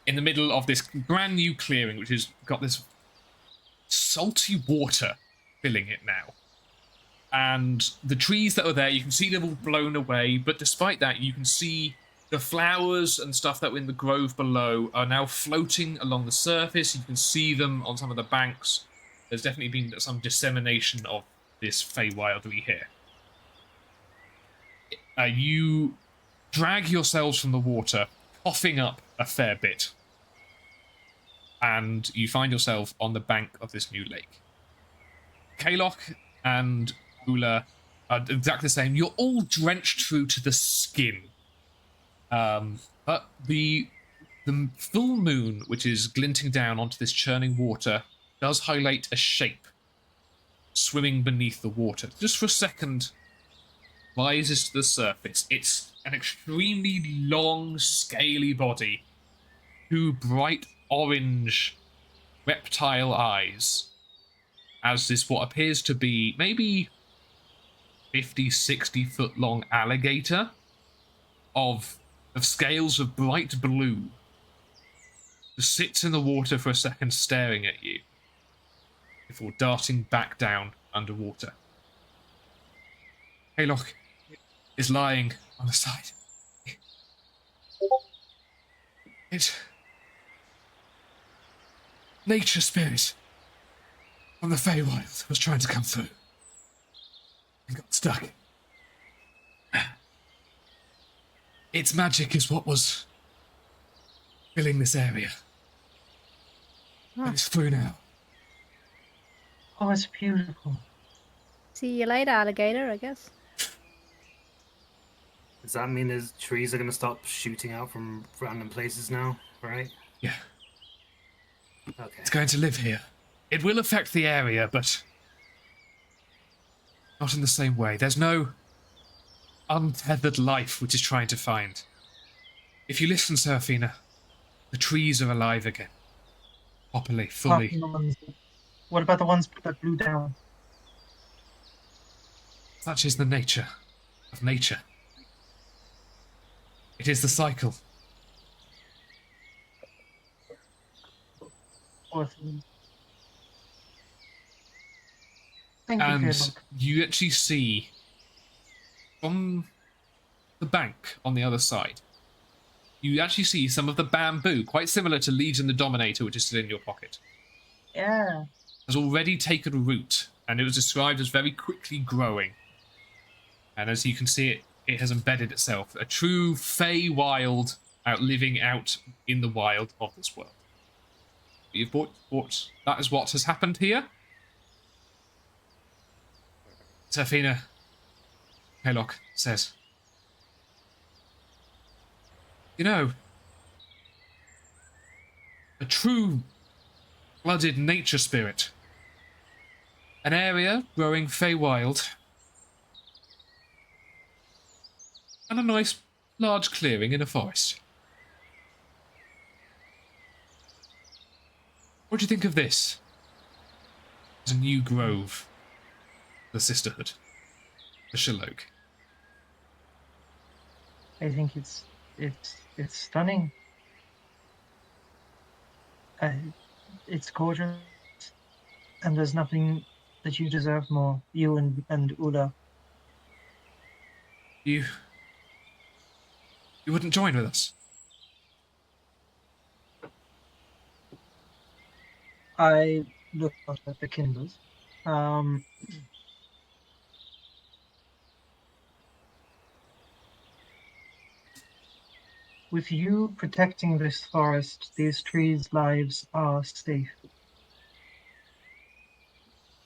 In the middle of this brand new clearing, which has got this salty water filling it now. And the trees that are there, you can see they're all blown away, but despite that, you can see the flowers and stuff that were in the grove below are now floating along the surface. You can see them on some of the banks. There's definitely been some dissemination of this Feywildry here. You drag yourselves from the water, coughing up a fair bit, and you find yourself on the bank of this new lake. Kaylock and Ula are exactly the same. You're all drenched through to the skin. But the full moon, which is glinting down onto this churning water, does highlight a shape swimming beneath the water. Just for a second, rises to the surface. It's an extremely long, scaly body, two bright orange reptile eyes, as this what appears to be maybe 50, 60 foot long alligator of scales of bright blue just sits in the water for a second staring at you before darting back down underwater. Haylock is lying on the side. It's nature spirit from the Feywild was trying to come through and got stuck. Its magic is what was filling this area. But it's through now. Oh, it's beautiful. See you later, alligator, I guess. Does that mean his trees are going to stop shooting out from random places now, right? Yeah. Okay. It's going to live here. It will affect the area, but not in the same way. There's no... untethered life which is trying to find. If you listen, Seraphina, the trees are alive again. Properly, Apart fully. from the ones what about the ones that blew down? Such is the nature of nature. It is the cycle. Poor things. Thank you, And Caleb. you actually see from the bank on the other side, you actually see some of the bamboo, quite similar to Legion the Dominator, which is still in your pocket, Yeah. has already taken root, and it was described as very quickly growing. And as you can see, it has embedded itself, a true Fey-wild living out in the wild of this world. You've bought that is what has happened here. Seraphina, Haylock says, you know, a true blooded nature spirit, an area growing Fey-wild, and a nice large clearing in a forest. What do you think of this? It's a new grove. The Sisterhood. The Shaloke. I think it's stunning. It's gorgeous, and there's nothing that you deserve more. You and Ula. You wouldn't join with us? I looked at the Kindlers. With you protecting this forest, these trees' lives are safe.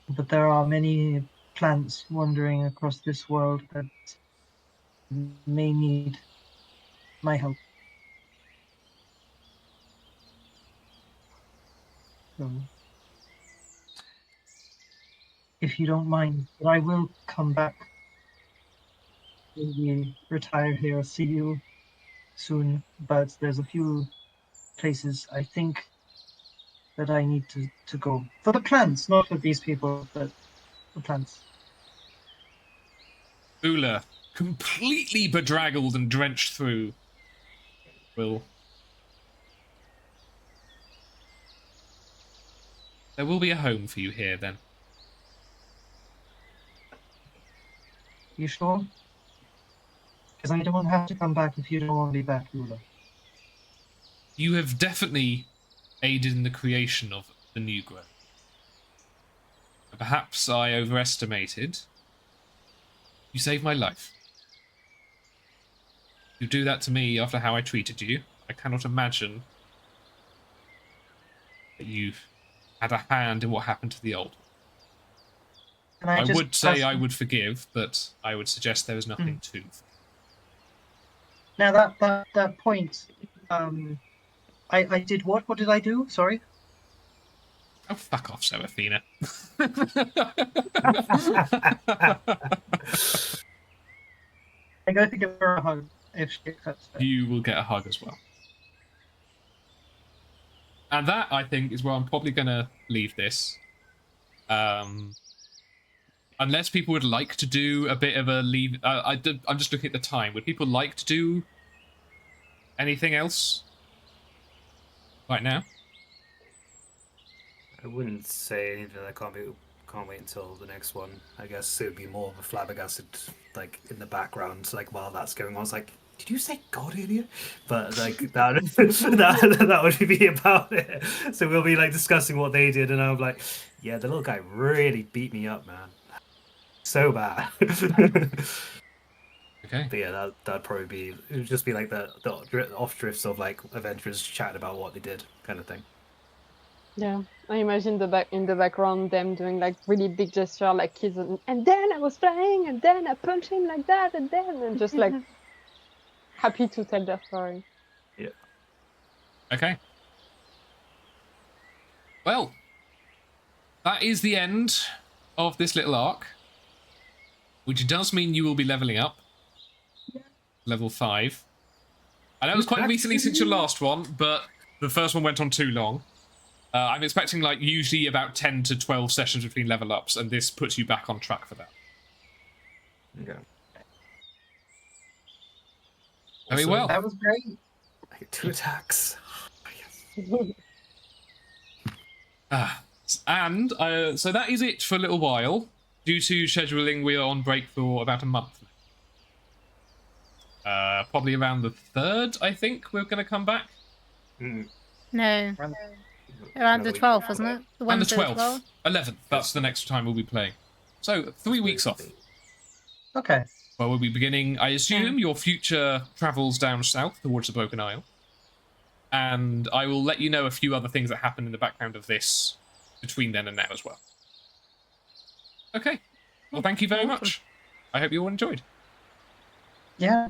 But there are many plants wandering across this world that may need my help. So, if you don't mind, but I will come back. Maybe retire here, see you soon, but there's a few places I think that I need to go. For the plants, not for these people, but the plants. Ula, completely bedraggled and drenched through, will... There will be a home for you here, then. You sure? Because I don't have to come back if you don't want me back, Ula. You have definitely aided in the creation of the new grove. Perhaps I overestimated. You saved my life. You do that to me after how I treated you. I cannot imagine that you've had a hand in what happened to the old. Can I just would say ask- I would forgive, but I would suggest there is nothing to. Now that point, I did what? What did I do? Sorry. Oh, fuck off, Seraphina. I'm going to give her a hug if she accepts it. You will get a hug as well. And that, I think, is where I'm probably going to leave this. Unless people would like to do a bit of a leave... I'm just looking at the time. Would people like to do anything else right now? I wouldn't say anything. I can't wait until the next one. I guess it would be more of a flabbergasted, like in the background, like while that's going on. It's like, did you say God earlier? But like that, that would be about it. So we'll be like discussing what they did, and I'm like, yeah, the little guy really beat me up, man. So bad. Okay. But yeah, that'd probably be. It would just be like the off drifts of like adventurers chatting about what they did, kind of thing. Yeah, I imagine in the background them doing like really big gesture, like kids, and then I was flying, and then I punched him like that, and then and just like happy to tell their story. Yeah. Okay. Well, that is the end of this little arc, which does mean you will be leveling up. level 5. I know it was quite recently since your last one, but the first one went on too long. I'm expecting like usually about 10 to 12 sessions between level ups, and this puts you back on track for that. Okay. I mean, Also, well, That was great. I get 2 attacks. and so that is it for a little while. Due to scheduling, we are on break for about a month. Probably around the 3rd, I think, we're going to come back. Mm. No, Run- around the Another week 12th, wasn't it? The And the Wednesday 12th. 11th, that's the next time we'll be playing. So, 3 weeks off. Okay. Well, we'll be beginning, I assume, your future travels down south towards the Broken Isle. And I will let you know a few other things that happen in the background of this between then and now as well. Okay. Well, thank you very much. I hope you all enjoyed. Yeah.